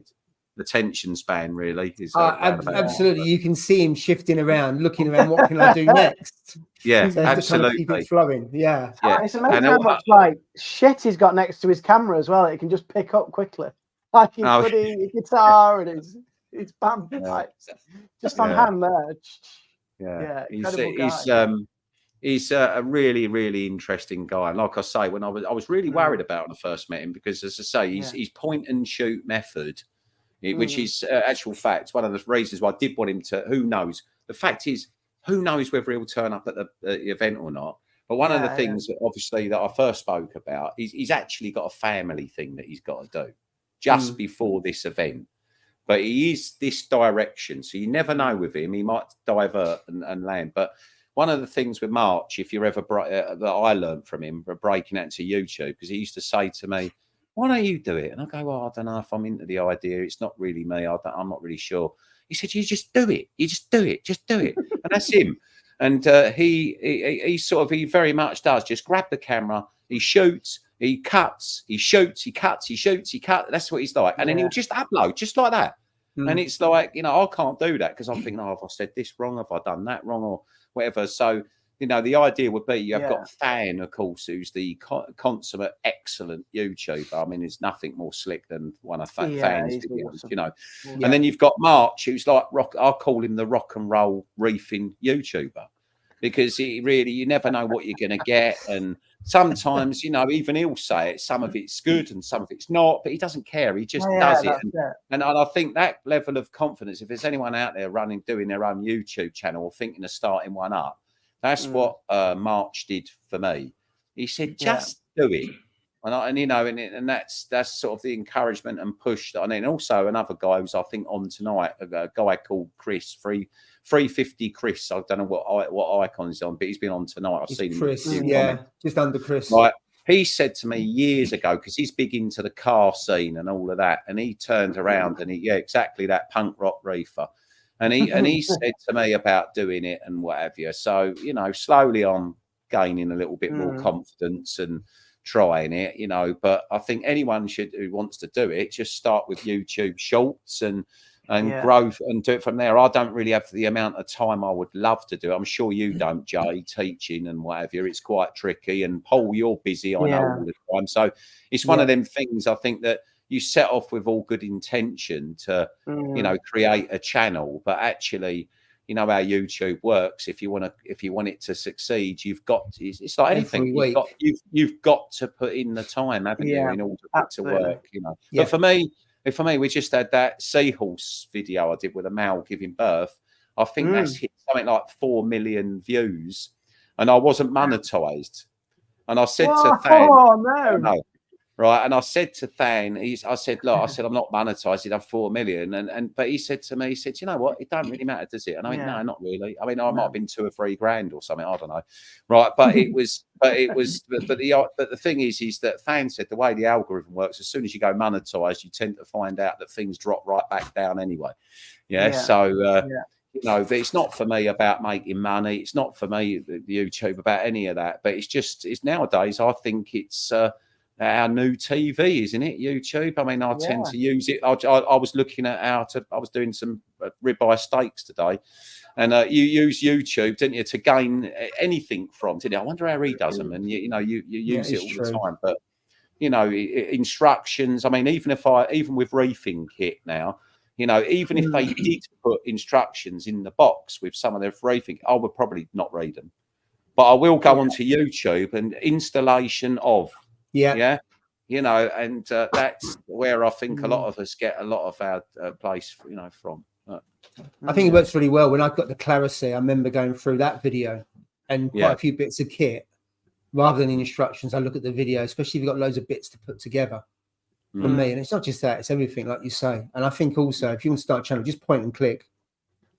attention span, really. Is absolutely. You can see him shifting around, looking around. What can I do next? Yeah, so absolutely. Keep it flowing. Yeah. It's amazing how much like shit he's got next to his camera as well. It can just pick up quickly. Like he's putting his guitar and his band just on hand there. Yeah. He's a really, really interesting guy. And like I say, when I was really worried about when I first met him, because as I say, his point and shoot method, which is actual fact, one of the reasons why I did want him to. Who knows? The fact is, who knows whether he'll turn up at the event or not? But one of the things that obviously that I first spoke about, he's actually got a family thing that he's got to do just before this event. But he is this direction, so you never know with him. He might divert and land. But one of the things with March, if you're ever that I learned from him, breaking out into YouTube, because he used to say to me, "Why don't you do it?" And I go, "Well, I don't know if I'm into the idea. It's not really me. I'm not really sure." He said, "You just do it. You just do it. Just do it." And that's him. And he very much does just grab the camera. He shoots. He cuts. He shoots. He cuts. He shoots. He cuts. That's what he's like. And then he'll just upload just like that. And it's like, I can't do that because I'm thinking, have I said this wrong? Have I done that wrong or whatever? So, the idea would be you have got Fan, of course, who's the consummate, excellent YouTuber. I mean, there's nothing more slick than one of Fan's videos, awesome. And then you've got March, who's like I'll call him the rock and roll reefing YouTuber, because you never know what you're going to get. And sometimes, even he'll say it, some of it's good and some of it's not, but he doesn't care. He just does it. And I think that level of confidence, if there's anyone out there doing their own YouTube channel or thinking of starting one up, that's what March did for me. He said, just do it. And that's sort of the encouragement and push that I need. And also another guy who's, I think, on tonight, a guy called Chris, 350 Chris. I don't know what icon he's on, but he's been on tonight. I've seen Chris, him. Just under Chris. Right. He said to me years ago, because he's big into the car scene and all of that, and he turned around and exactly that punk rock reefer. And he said to me about doing it and what have you. So, slowly I'm gaining a little bit more confidence and trying it, but I think anyone who wants to do it, just start with YouTube shorts and grow and do it from there. I don't really have the amount of time I would love to do it. I'm sure you don't, Jay, teaching and whatever. It's quite tricky. And Paul, you're busy, I know, all the time. So it's one of them things, I think, that you set off with all good intention to, create a channel, but actually, how YouTube works. If you want it to succeed, it's like anything. You've got to put in the time, haven't you, in order for it to work. But for me, we just had that seahorse video I did with a male giving birth. I think that's hit something like 4 million views, and I wasn't monetized. And I said to Fan, right. And I said to Than, I said, I'm not monetized. He'd have 4 million. But he said to me, you know what? It don't really matter, does it? And I went, no, not really. I mean, I might have been 2 or 3 grand or something. I don't know. Right. But the thing is that Than said the way the algorithm works, as soon as you go monetized, you tend to find out that things drop right back down anyway. So, it's not for me about making money. It's not for me, the YouTube, about any of that. But it's nowadays, I think it's, our new TV, isn't it? YouTube. I mean, I tend to use it. I was looking at I was doing some ribeye steaks today, and you use YouTube, didn't you, to gain anything from? Didn't you? I wonder how he does them, and you use it all the time. But instructions. I mean, even with reefing kit now, even if they did put instructions in the box with some of their reefing, I would probably not read them, but I will go onto YouTube and installation of. And that's where I think a lot of us get a lot of our place, from. I think it works really well. When I got the Clarity, I remember going through that video and quite a few bits of kit. Rather than the instructions, I look at the video, especially if you've got loads of bits to put together. for me. And it's not just that; it's everything, like you say. And I think also, if you want to start a channel, just point and click.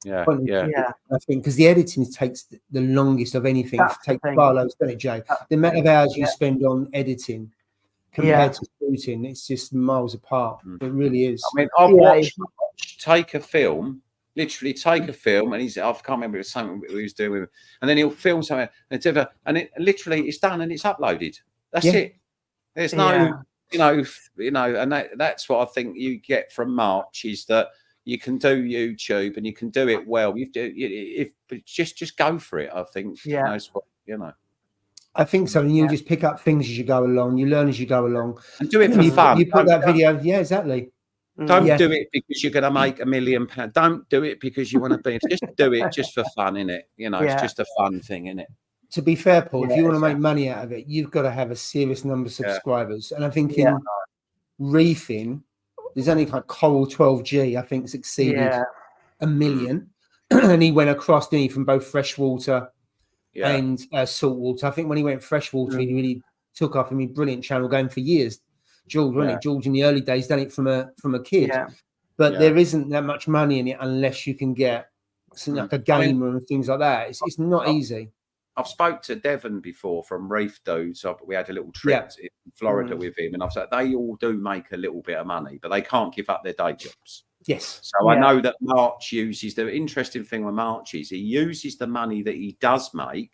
Yeah, Point and yeah. click, I think because the editing takes the longest of anything. That's It takes the thing. far loads, doesn't it, Jay? The amount of hours you spend on editing compared to shooting, it's just miles apart. It really is. I mean, I've watched take a film, literally take a film, and I can't remember, it was something he was doing with him, and then he'll film something, and it literally it's done and it's uploaded. That's it. There's no, you know, and that's what I think you get from March, is that you can do YouTube and you can do it well. Just go for it. I think. Yeah. You know. I think so. And you just pick up things as you go along. You learn as you go along. And do it for fun. You put that video. Yeah, exactly. Don't do it because you're going to make £1 million. Don't do it because you want to be. Just do it just for fun, innit? You know, it's just a fun thing, innit? To be fair, Paul, if you want to make money out of it, you've got to have a serious number of subscribers. And I think in reefing, there's only like Coral 12G, I think, succeeded 1 million. And he went across, didn't he, from both freshwater and saltwater. I think when he went freshwater, he really took off. I mean, brilliant channel going for years. George, wasn't it? George in the early days done it from a kid. But there isn't that much money in it unless you can get something like a gamer and things like that. It's not easy. I've spoke to Devon before from Reef Dudes. We had a little trip in Florida with him, and I've said they all do make a little bit of money, but they can't give up their day jobs. Yes. So I know that March uses, the interesting thing with March is he uses the money that he does make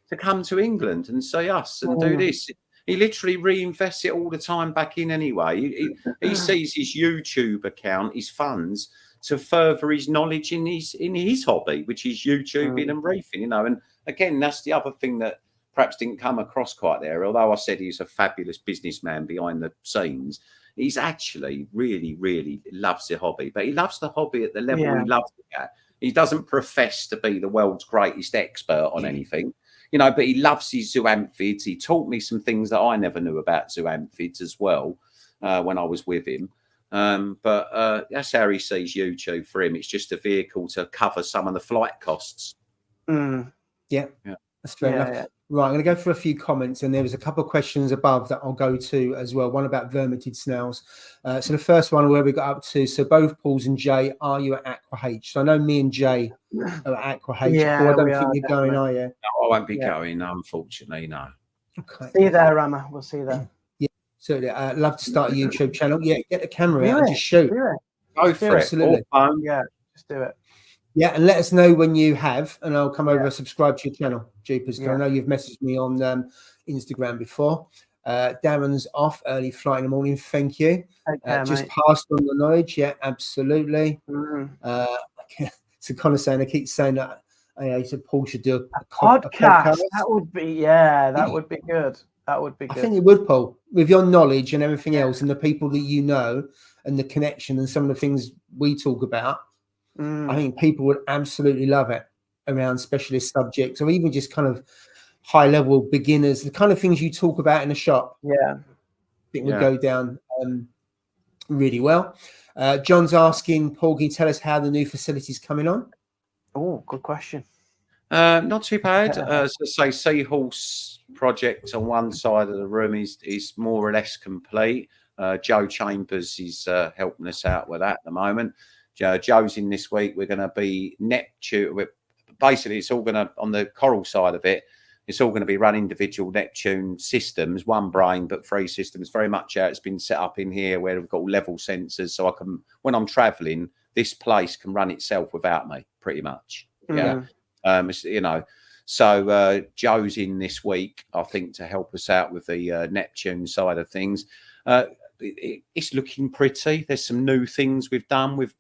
to come to England and see us and do this. He literally reinvests it all the time back in anyway. He sees his YouTube account, his funds, to further his knowledge in his hobby, which is YouTubing and reefing, you know. And again, that's the other thing that perhaps didn't come across quite there. Although I said he's a fabulous businessman behind the scenes, he's actually really, really loves the hobby. But he loves the hobby at the level he loves it at. He doesn't profess to be the world's greatest expert on anything, you know, but he loves his zoanthids. He taught me some things that I never knew about zoanthids as well when I was with him. But that's how he sees YouTube. For him, it's just a vehicle to cover some of the flight costs. Yeah, that's fair enough. Right, I'm going to go for a few comments, and there was a couple of questions above that I'll go to as well. One about vermitid snails. So the first one, where we got up to, so both Pauls and Jay, are you at Aqua H? So I know me and Jay are at Aqua H. Paul, I don't think you're going, are you? No, I won't be going, unfortunately, no. Okay. See you there, Rama. We'll see you there. So I'd love to start a YouTube channel. Yeah, get the camera out and just shoot. Go for it. Absolutely. Yeah, just do it. Yeah, and let us know when you have, and I'll come over and subscribe to your channel, Jeepers. I know you've messaged me on Instagram before. Darren's off, early flight in the morning. Thank you. Just passed on the knowledge. Yeah, absolutely. So kind of saying, I keep saying that I said Paul should do a podcast. That would be, that would be good. That would be good. I think it would, Paul, with your knowledge and everything else, and the people that you know, and the connection, and some of the things we talk about. I think people would absolutely love it around specialist subjects, or even just kind of high level beginners, the kind of things you talk about in the shop. I think would go down really well. John's asking, Paul, can you tell us how the new facility's coming on? Oh, good question. Not too bad. As I say, Seahorse project on one side of the room is more or less complete. Joe Chambers is helping us out with that at the moment. Joe's in this week. We're going to be Neptune. Basically, it's all going to, on the coral side of it, it's all going to be run individual Neptune systems, one brain, but 3 systems. Very much how it's been set up in here, where we've got level sensors. So I can, when I'm traveling, this place can run itself without me, pretty much. You know, so Joe's in this week, I think, to help us out with the Neptune side of things. It's looking pretty. There's some new things we've done. We've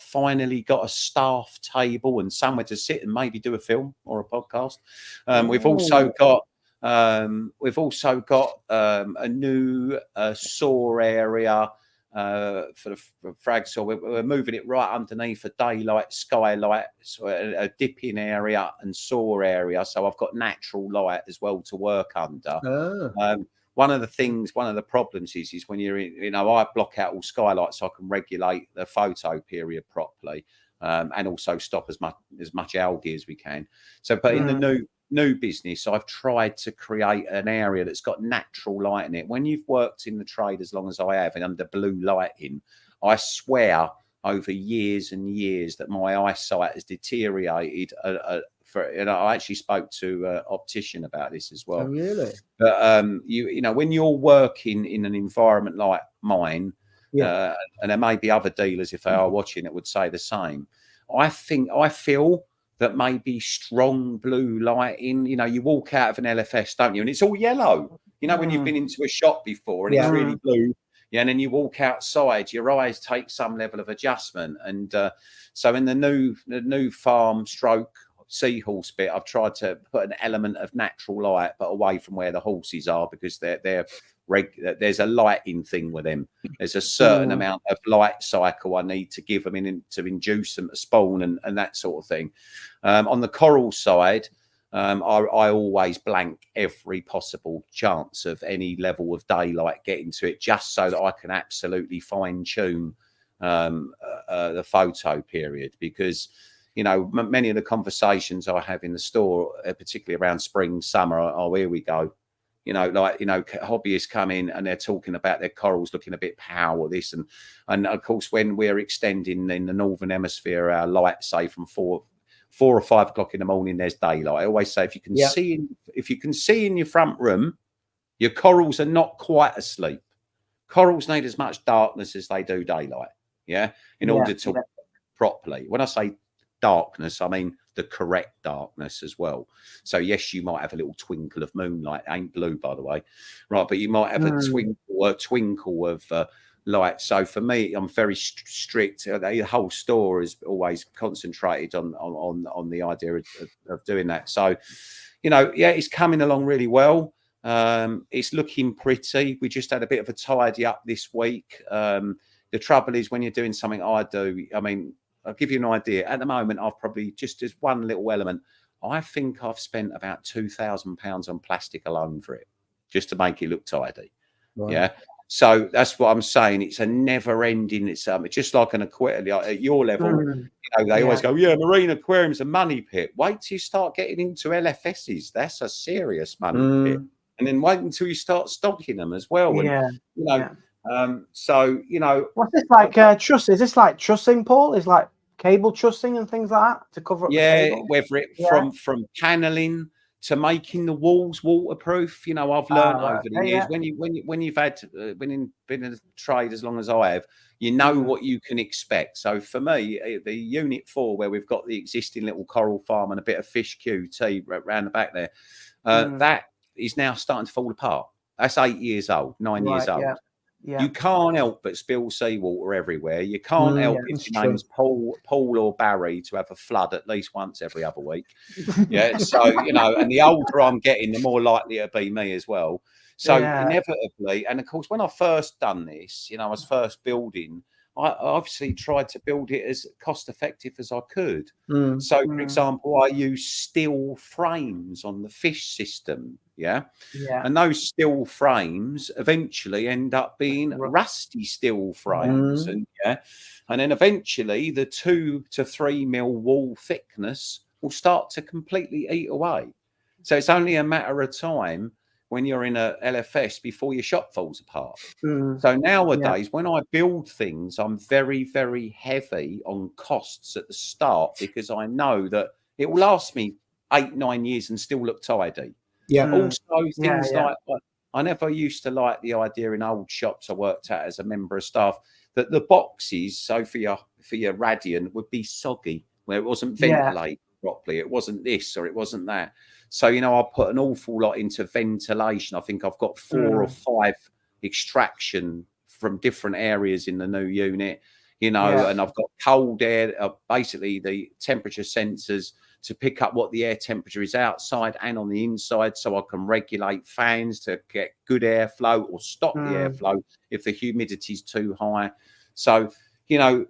finally got a staff table and somewhere to sit and maybe do a film or a podcast. We've also got a new saw area for the frag saw. We're moving it right underneath a daylight skylight, so a dipping area and saw area. So I've got natural light as well to work under. one of the problems is when you're in, you know, I block out all skylights so I can regulate the photo period properly, and also stop as much algae as we can. So, but in the new business, I've tried to create an area that's got natural light in it. When you've worked in the trade as long as I have and under blue lighting, I swear over years and years that my eyesight has deteriorated. I actually spoke to an optician about this as well. Oh, really? But you know, when you're working in an environment like mine, and there may be other dealers, if they are watching, that would say the same. I feel that maybe strong blue lighting. You know, you walk out of an LFS, don't you, and it's all yellow. You know, when you've been into a shop before and it's really blue. Yeah, and then you walk outside, your eyes take some level of adjustment. And so in the new farm stroke seahorse bit, I've tried to put an element of natural light, but away from where the horses are, because there's a lighting thing with them. There's a certain amount of light cycle I need to give them in to induce them to spawn and that sort of thing. On the coral side, I always blank every possible chance of any level of daylight getting to it, just so that I can absolutely fine tune the photo period. Because, you know, many of the conversations I have in the store, particularly around spring, summer, oh, here we go. You know, like, you know, hobbyists come in and they're talking about their corals looking a bit pow or this. And of course, when we're extending in the Northern Hemisphere, our light, say from 4 or 5 o'clock in the morning, there's daylight. I always say, if you can see in your front room, your corals are not quite asleep. Corals need as much darkness as they do daylight. Yeah. In order to work properly. When I say darkness, I mean the correct darkness as well. So yes, you might have a little twinkle of moonlight. It ain't blue, by the way, right? But you might have a twinkle of light. So for me, I'm very strict. The whole store is always concentrated on the idea of doing that. So, you know, yeah, it's coming along really well. It's looking pretty. We just had a bit of a tidy up this week. The trouble is, when you're doing something I do, I mean, I'll give you an idea. At the moment, I've probably, just as one little element, I think I've spent about £2,000 on plastic alone for it, just to make it look tidy. Right. Yeah. So that's what I'm saying. It's a never ending. It's just like an aquarium at your level. You know, they always go, yeah, marine aquarium's a money pit. Wait till you start getting into LFSs. That's a serious money pit. And then wait until you start stocking them as well. And, you know, so, you know, what's this like? Truss? Is this like trussing, Paul? Is like cable trussing and things like that to cover up? Yeah, the cable? whether it from paneling to making the walls waterproof. You know, I've learned over the years when you've been in a trade as long as I have, you know what you can expect. So for me, the Unit 4, where we've got the existing little coral farm and a bit of fish QT around the back there, that is now starting to fall apart. That's 8 years old, 9 years old. Yeah. You can't help but spill seawater everywhere. You can't help if your name's Paul or Barry to have a flood at least once every other week. Yeah. So, you know, and the older I'm getting, the more likely it'll be me as well. So inevitably, and of course, when I first done this, you know, I was first building, I obviously tried to build it as cost effective as I could. So, for example, I use steel frames on the fish system. Yeah. And those steel frames eventually end up being rusty steel frames. And then eventually the 2 to 3 mil wall thickness will start to completely eat away. So it's only a matter of time when you're in a LFS before your shop falls apart. So nowadays, when I build things, I'm very, very heavy on costs at the start, because I know that it will last me 8-9 years and still look tidy. Also, things like, I never used to like the idea in old shops I worked at as a member of staff that the boxes, so for your radiant, would be soggy, where it wasn't ventilated properly. It wasn't this or it wasn't that. So, you know, I put an awful lot into ventilation. I think I've got 4 or 5 extraction from different areas in the new unit, you know, and I've got cold air, basically the temperature sensors to pick up what the air temperature is outside and on the inside, so I can regulate fans to get good airflow or stop the airflow if the humidity is too high. So, you know,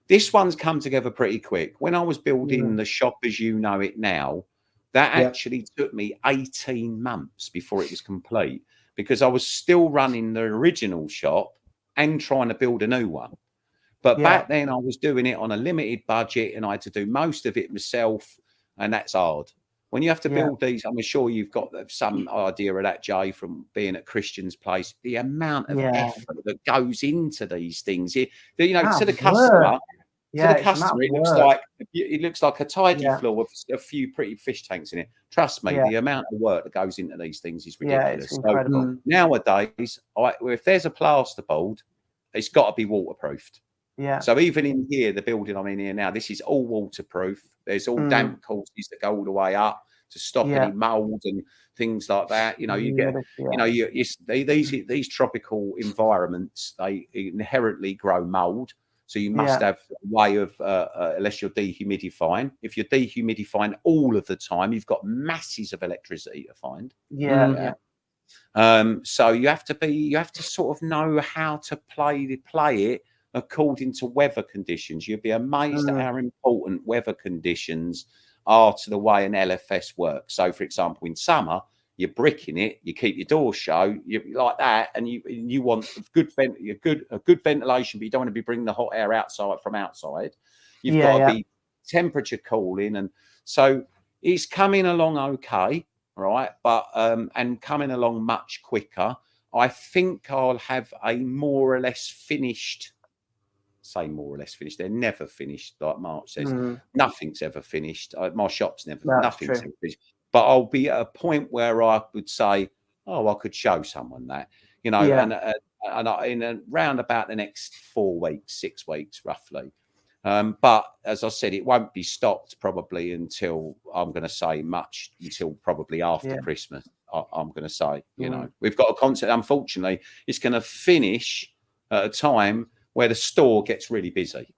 this one's come together pretty quick. When I was building the shop as you know it now, that actually took me 18 months before it was complete. because I was still running the original shop and trying to build a new one. But back then I was doing it on a limited budget and I had to do most of it myself. And that's hard. When you have to build these, I'm sure you've got some idea of that, Jay, from being at Christian's place, the amount of effort that goes into these things. To the customer, it looks like a tidy floor with a few pretty fish tanks in it. Trust me, the amount of work that goes into these things is ridiculous. It's incredible. So nowadays, if there's a plasterboard, it's got to be waterproofed. Yeah. So even in here, the building I'm in here now, this is all waterproof. There's all damp courses that go all the way up to stop any mold and things like that. You get, these tropical environments, they inherently grow mold. So you must have a way of, unless you're dehumidifying. If you're dehumidifying all of the time, you've got masses of electricity to find. So you have to sort of know how to play it according to weather conditions. You'd be amazed at how important weather conditions are to the way an LFS works. So, for example, in summer, you're bricking it, you keep your doors shut, you like that, and you want a good ventilation, but you don't want to be bringing the hot air from outside. You've got to be temperature cooling, and so it's coming along okay, right? But and coming along much quicker. I think I'll have a more or less finished. Say more or less finished. They're never finished, like Mark says. Nothing's ever finished. My shop's nothing's ever finished. But I'll be at a point where I would say, "Oh, I could show someone that," and in around about the next 4 weeks, 6 weeks, roughly. But as I said, it won't be stopped probably until until probably after Christmas. I'm going to say, we've got a concept. Unfortunately, it's going to finish at a time where the store gets really busy.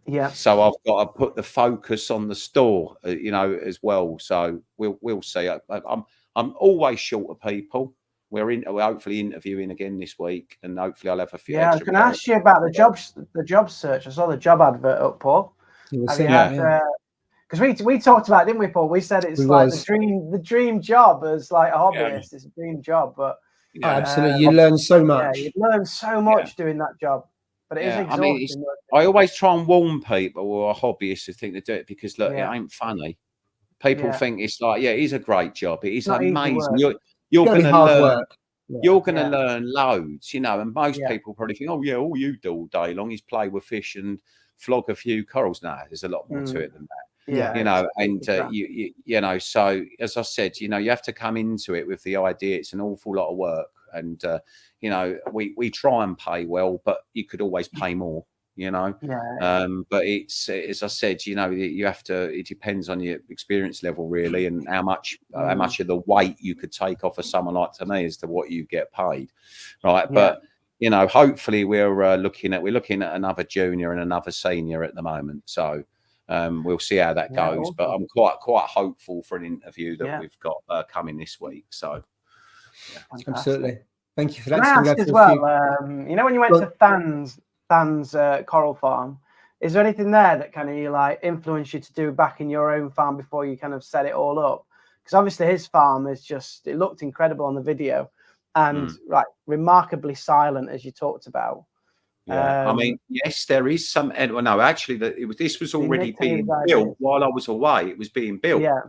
Yeah. So I've got to put the focus on the store, as well. So we'll see. I'm always short of people. We're hopefully interviewing again this week, and hopefully I'll have a few. Yeah, I was going to ask you about the job search. I saw the job advert up, Paul. Because we talked about it, didn't we, Paul? We said it's the dream job as like a hobbyist. It's a dream job, but absolutely, you learn so much. Yeah, you learn so much doing that job. But it is exhausting. I always try and warn people who are hobbyists who think they do it because look, it ain't funny. People think it's like, it is a great job. It is amazing. You're going to learn. You're going to learn loads, and most people probably think, oh yeah, all you do all day long is play with fish and flog a few corals. No, there's a lot more to it than that. So as I said, you have to come into it with the idea it's an awful lot of work, and we try and pay well, but you could always pay more. But it's, as I said, you have to. It depends on your experience level, really, and how much of the weight you could take off of someone like to me as to what you get paid, right? But hopefully we're looking at another junior and another senior at the moment, so we'll see how that goes. Awesome. But I'm quite hopeful for an interview that we've got coming this week. So absolutely, thank you for that. Can I ask as well? When you went to Than's Coral Farm, is there anything there that kind of influenced you to do back in your own farm before you kind of set it all up? Because obviously his farm is it looked incredible on the video, and remarkably silent, as you talked about. I mean, yes, there is some. Well, no, actually, this was already being built while I was away. It was being built. Yeah.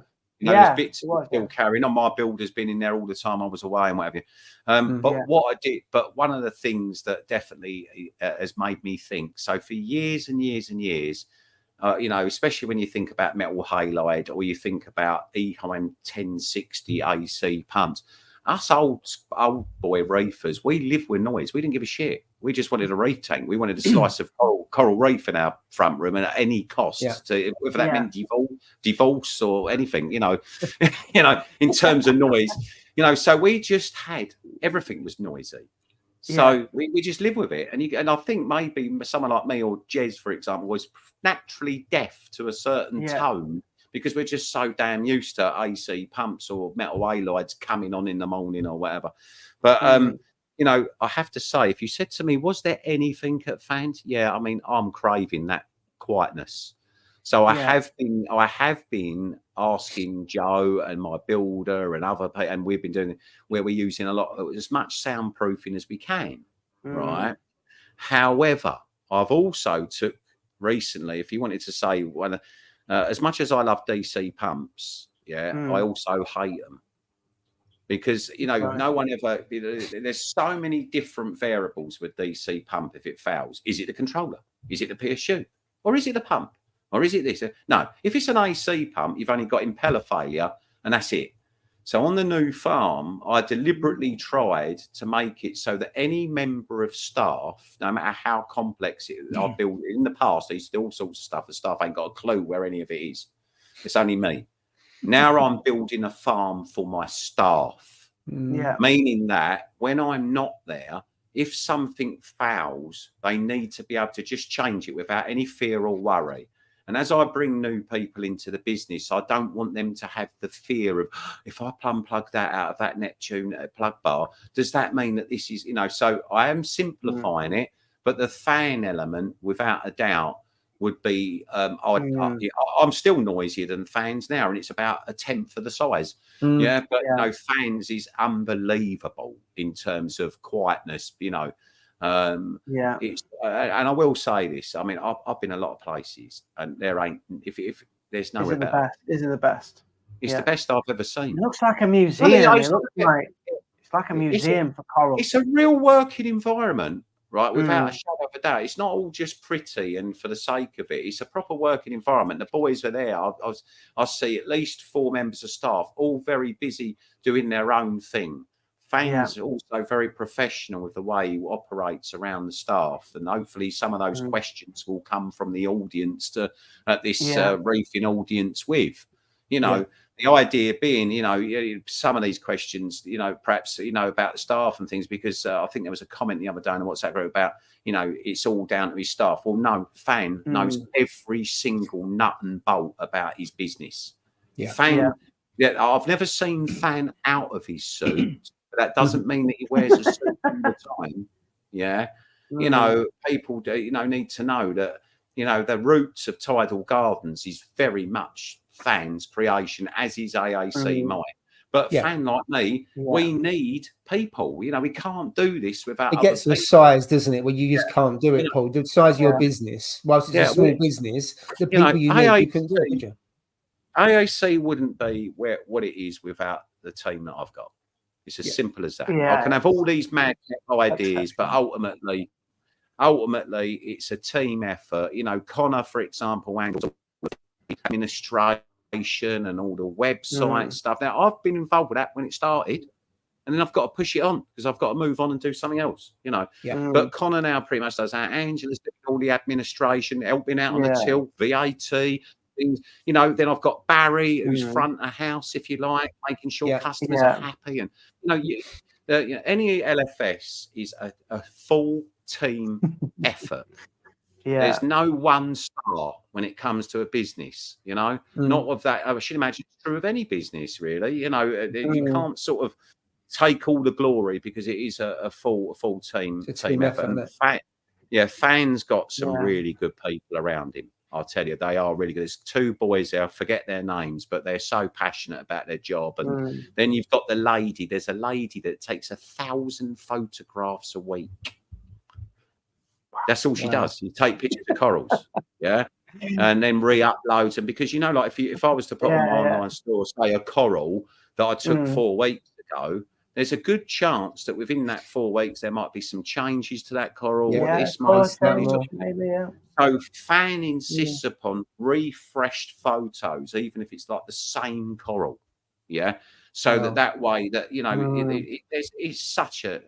There's bits still carrying on. My builder's been in there all the time I was away and what have you. But one of the things that definitely has made me think. So for years and years and years, especially when you think about metal halide or you think about EHIM 1060 AC pumps, us old boy reefers, we live with noise. We didn't give a shit. We just wanted a reef tank. We wanted a slice of coral reef in our front room, and at any cost, whether that meant divorce or anything, in terms of noise, So we just had everything was noisy. So we just live with it, and I think maybe someone like me or Jez, for example, was naturally deaf to a certain tone. Because we're just so damn used to AC pumps or metal halides coming on in the morning or whatever. But, I have to say, if you said to me, was there anything at Fans? Yeah, I mean, I'm craving that quietness. So I have been asking Joe and my builder and other people, and we've been doing where we're using a lot of as much soundproofing as we can, right? However, I've also took recently, if you wanted to say, as much as I love DC pumps, I also hate them. Because, no one ever, there's so many different variables with DC pump. If it fails, is it the controller? Is it the PSU? Or is it the pump? Or is it this? No, if it's an AC pump, you've only got impeller failure and that's it. So on the new farm, I deliberately tried to make it so that any member of staff, no matter how complex I've built in the past, I used to do all sorts of stuff. The staff ain't got a clue where any of it is. It's only me. Now I'm building a farm for my staff, meaning that when I'm not there, if something fails, they need to be able to just change it without any fear or worry. And as I bring new people into the business, I don't want them to have the fear of, if I plug that out of that Neptune plug bar, does that mean that this is, so I am simplifying it, but the fan element, without a doubt, would be I'm still noisier than fans now, and it's about a tenth of the size. But fans is unbelievable in terms of quietness. It's and I will say this. I mean, I've been a lot of places, and there ain't if there's nowhere better. Is it the best? It's the best I've ever seen. It looks like a museum. It's like a museum for coral. It's a real working environment. Right, without a shadow of a doubt. It's not all just pretty and for the sake of it. It's a proper working environment. The boys are there. I see at least 4 members of staff, all very busy doing their own thing. Fans also very professional with the way he operates around the staff. And hopefully some of those questions will come from the audience at this reefing audience with, the idea being, some of these questions, perhaps, about the staff and things, because I think there was a comment the other day on the WhatsApp group about, it's all down to his staff. Well, no, Fan knows every single nut and bolt about his business. I've never seen Fan out of his suit, but that doesn't mean that he wears a suit all the time. People need to know that, the roots of Tidal Gardens is very much Fan's creation, as is AAC mine. But Fan like me, we need people. We can't do this without. It gets to the size, doesn't it? Where you just can't do it, Paul. The size of your business, whilst it's a small business, the people you need, you can do it. Would you? AAC wouldn't be what it is without the team that I've got. It's as simple as that. I can have all these mad ideas, but ultimately, it's a team effort. Connor, for example, handles administration and all the website stuff. Now, I've been involved with that when it started, and then I've got to push it on because I've got to move on and do something else, But Connor now pretty much does that. Angela's doing all the administration, helping out on the till, VAT, things, Then I've got Barry, who's front of house, if you like, making sure customers are happy. And, any LFS is a full team effort. There's no one star when it comes to a business, not of that. I should imagine it's true of any business, really. You can't sort of take all the glory because it is a full team effort. And Fan's got some really good people around him. I'll tell you, they are really good. There's 2 boys there, I forget their names, but they're so passionate about their job. And then you've got the lady. There's a lady that takes 1,000 photographs a week. That's all she does. You take pictures of corals, and then re-uploads them. Because if I was to put on my online store, say a coral that I took 4 weeks ago, there's a good chance that within that 4 weeks there might be some changes to that coral. So Fan insists upon refreshed photos, even if it's like the same coral. So that way that it's such a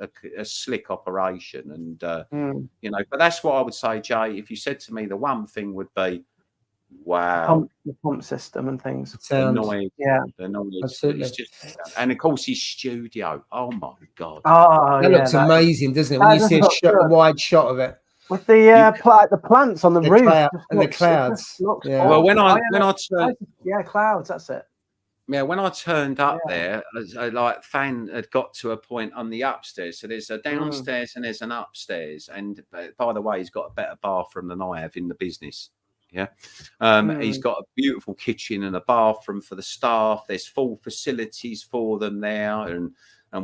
slick operation, and but that's what I would say, Jay. If you said to me the one thing would be, wow, the pump system and things, the noise, absolutely. It's just, and of course his studio. Oh my god, that looks amazing, doesn't it? When you see a wide shot of it. With the plants on the roof and the clouds. Well, when I turned, clouds. That's it. Yeah, when I turned up there, like Fan had got to a point on the upstairs. So there's a downstairs and there's an upstairs. And by the way, he's got a better bathroom than I have in the business. Yeah. He's got a beautiful kitchen and a bathroom for the staff. There's full facilities for them there and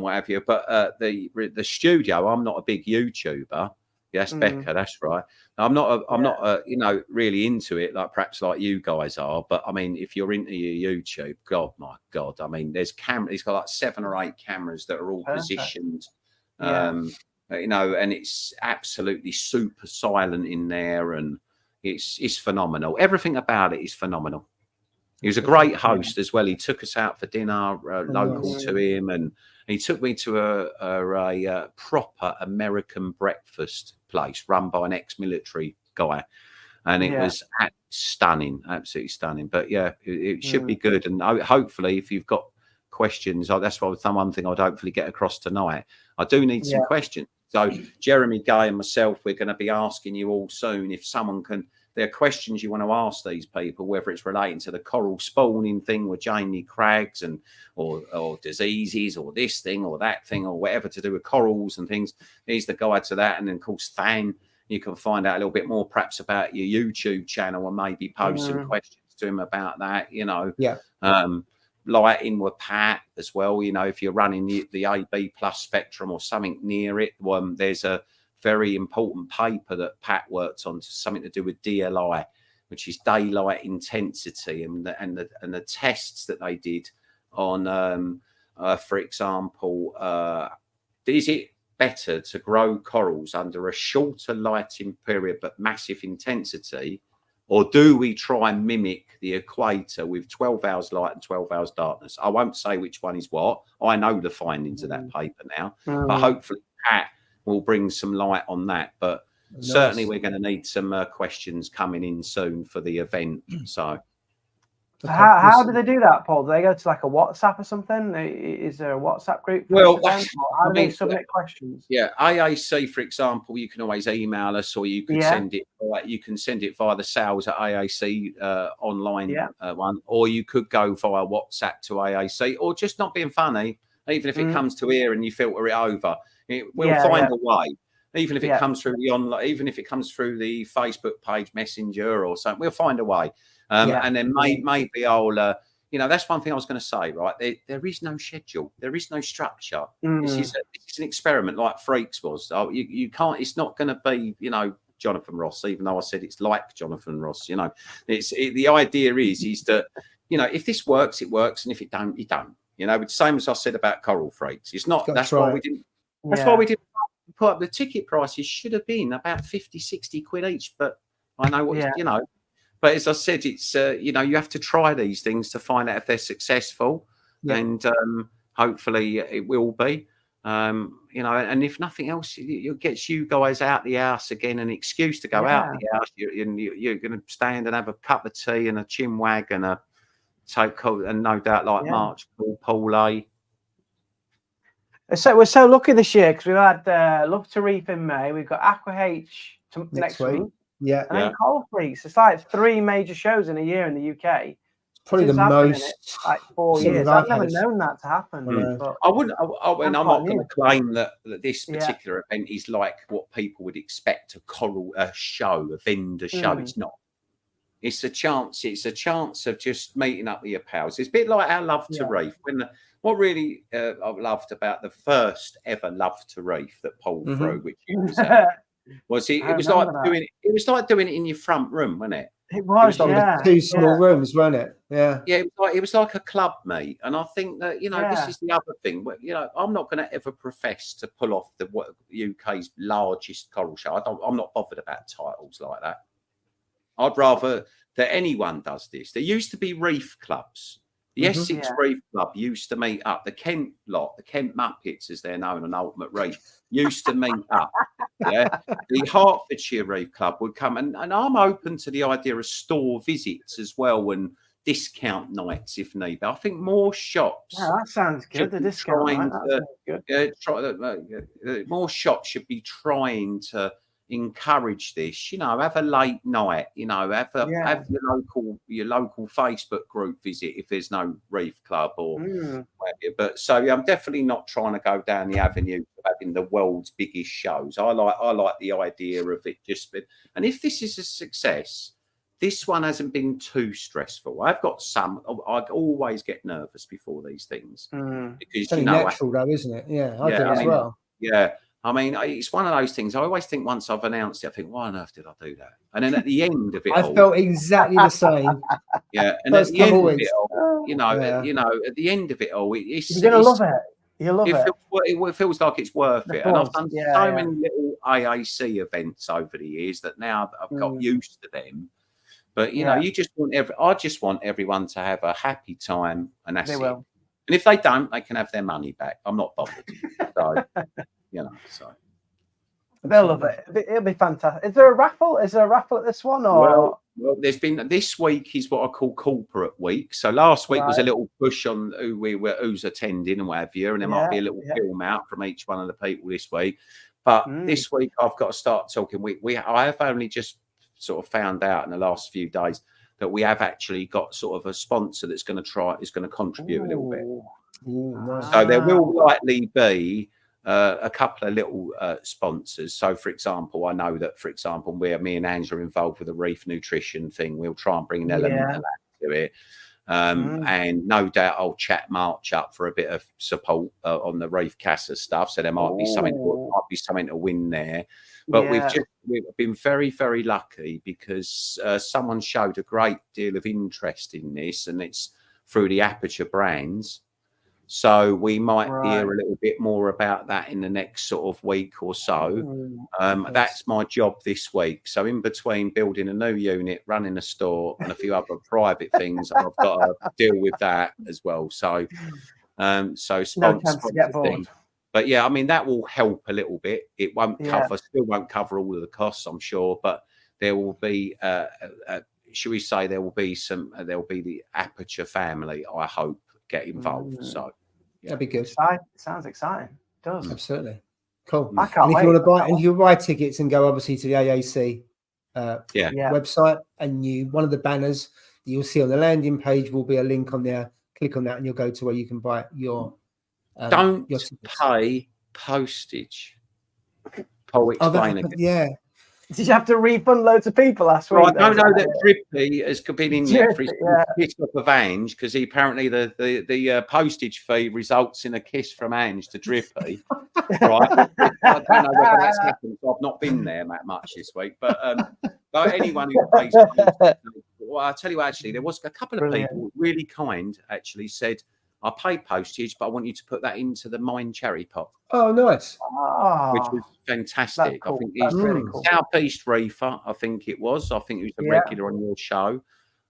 what have you. But the studio, I'm not a big YouTuber. Yes, Becca, that's right. I'm not you know, really into it, like perhaps like you guys are. But I mean, if you're into your YouTube, God, my God, I mean, there's he's got like 7 or 8 cameras that are all positioned, you know, and it's absolutely super silent in there, and it's phenomenal. Everything about it is phenomenal. He was a great host as well. He took us out for dinner local to him, and he took me to a proper American breakfast place run by an ex-military guy, and it was stunning, absolutely stunning. But yeah, it should be good, and hopefully, if you've got questions, that's one thing I'd hopefully get across tonight. I do need some questions. So Jeremy, Guy, and myself, we're going to be asking you all soon if someone can. There are questions you want to ask these people, whether it's relating to the coral spawning thing with Jamie Craggs and or diseases or this thing or that thing or whatever to do with corals and things. He's the guide to that. And then, of course, Than, you can find out a little bit more perhaps about your YouTube channel and maybe post some questions to him about that, you know. Lighting with Pat as well, you know, if you're running the AB plus spectrum or something near it. There's a very important paper that Pat worked on, something to do with DLI, which is daylight intensity, and the tests that they did on, for example, is it better to grow corals under a shorter lighting period but massive intensity, or do we try and mimic the equator with 12 hours light and 12 hours darkness? I won't say which one is what. I know the findings of that paper now, but hopefully Pat will bring some light on that. But certainly we're going to need some questions coming in soon for the event. So how do they do that, Paul? Do they go to like a WhatsApp or something? Is there a WhatsApp group? Well, how do they submit questions? Yeah, AAC, for example, you can always email us, or you can send it. You can send it via the sales at AAC online one, or you could go via WhatsApp to AAC, or just not being funny. Even if it comes to here and you filter it over, we'll find a way. Even if it comes through the online, even if it comes through the Facebook page messenger or something, we'll find a way. And then maybe I'll, you know, that's one thing I was going to say, right? There is no schedule. There is no structure. This is an experiment like Freaks was. You can't, it's not going to be, you know, Jonathan Ross, even though I said it's like Jonathan Ross, you know, the idea is that, you know, if this works, it works. And if it don't, it don't, you know, it's the same as I said about Coral Freaks. It's not, that's why we didn't put up the ticket prices. Should have been about 50, 60 quid each, but I know what, you know, but as I said, it's, you know, you have to try these things to find out if they're successful, and hopefully it will be, you know, and if nothing else, it gets you guys out the house again, an excuse to go out the house. You're going to stand and have a cup of tea and a chin wag and a take, and no doubt like March, Paul A. So we're so lucky this year because we've had Love to Reef in May. We've got Aqua H next week. Yeah. And then Coral Freaks. It's like 3 major shows in a year in the UK. It's probably the most, like 4 years. I've never known that to happen. But I wouldn't, I'm not going to claim that this particular event is like what people would expect a show, a vendor show. It's not. It's a chance. It's a chance of just meeting up with your pals. It's a bit like our Love to Reef. What really I loved about the first ever Love to Reef that Paul threw, which was it was like doing it in your front room, wasn't it? It was, 2 small rooms, wasn't it? Yeah. Yeah, it was like a club meet. And I think that, you know, this is the other thing. You know, I'm not going to ever profess to pull off the UK's largest coral show. I'm not bothered about titles like that. I'd rather that anyone does this. There used to be reef clubs. The Essex Reef Club used to meet up. The Kent lot, the Kent Muppets, as they're known on Ultimate Reef, used to meet up. Yeah, the Hertfordshire Reef Club would come, and I'm open to the idea of store visits as well and discount nights if need be. I think more shops. Yeah, that sounds good. The discount night. That sounds good. More shops should be trying to encourage this, you know, have a late night, you know, have your local Facebook group visit if there's no reef club or whatever. But so I'm definitely not trying to go down the avenue of having the world's biggest shows. I like the idea of it just, and if this is a success, This one hasn't been too stressful. I've got some. I always get nervous before these things because it's only natural, though, isn't it? Yeah, I do as well. Yeah, I mean, it's one of those things. I always think once I've announced it, I think, why on earth did I do that? And then at the end of it, I felt exactly the same. Yeah, and at the end of it all, you know, at the end of it all, you're gonna love it. You love it. It feels like it's worth it. And I've done so many little AAC events over the years that now I've got used to them. But you know, you just want I just want everyone to have a happy time, and that's it. And if they don't, they can have their money back. I'm not bothered. So, you know, they'll love it. It'll be fantastic. Is there a raffle? Is there a raffle at this one? Or well, there's been this week is what I call corporate week. So last week was a little push on who's attending and what have you, and there might be a little film out from each one of the people this week. But this week I've got to start talking. I have only just sort of found out in the last few days that we have actually got sort of a sponsor that's going to contribute a little bit. Nice. So there will likely be a couple of little sponsors. So, for example, I know that, for example, me and Angela are involved with the reef nutrition thing. We'll try and bring an element of that to it. And no doubt I'll chat March up for a bit of support on the reef casa stuff. So there might be something to win there. But we've been very, very lucky because someone showed a great deal of interest in this, and it's through the Aperture brands. So we might hear a little bit more about that in the next sort of week or so. That's my job this week. So in between building a new unit, running a store, and a few other private things, I've got to deal with that as well. So, things. But yeah, I mean, that will help a little bit. It still won't cover all of the costs, I'm sure, but there will be, should we say, there will be the Aperture family, I hope, get involved. So that'd be good. Sounds exciting. It does. Absolutely. Cool. I can't wait. If you buy tickets and go obviously to the AAC website, and one of the banners that you'll see on the landing page will be a link on there. Click on that and you'll go to where you can buy your don't pay postage. Paul, explain again. Yeah. Did you have to refund loads of people last week? I don't know that Drippy has been in there for his kiss up of Ange, because apparently the postage fee results in a kiss from Ange to Drippy. Right? I don't know whether that's happened. I've not been there that much this week, but anyone who pays, well, I'll tell you, actually, there was a couple of people really kind. Actually, said, I pay postage, but I want you to put that into the Mine Cherry pot. Oh, nice. Which was fantastic. Cool. I think he's really cool. Southeast Reefer, I think it was. I think he was a regular on your show.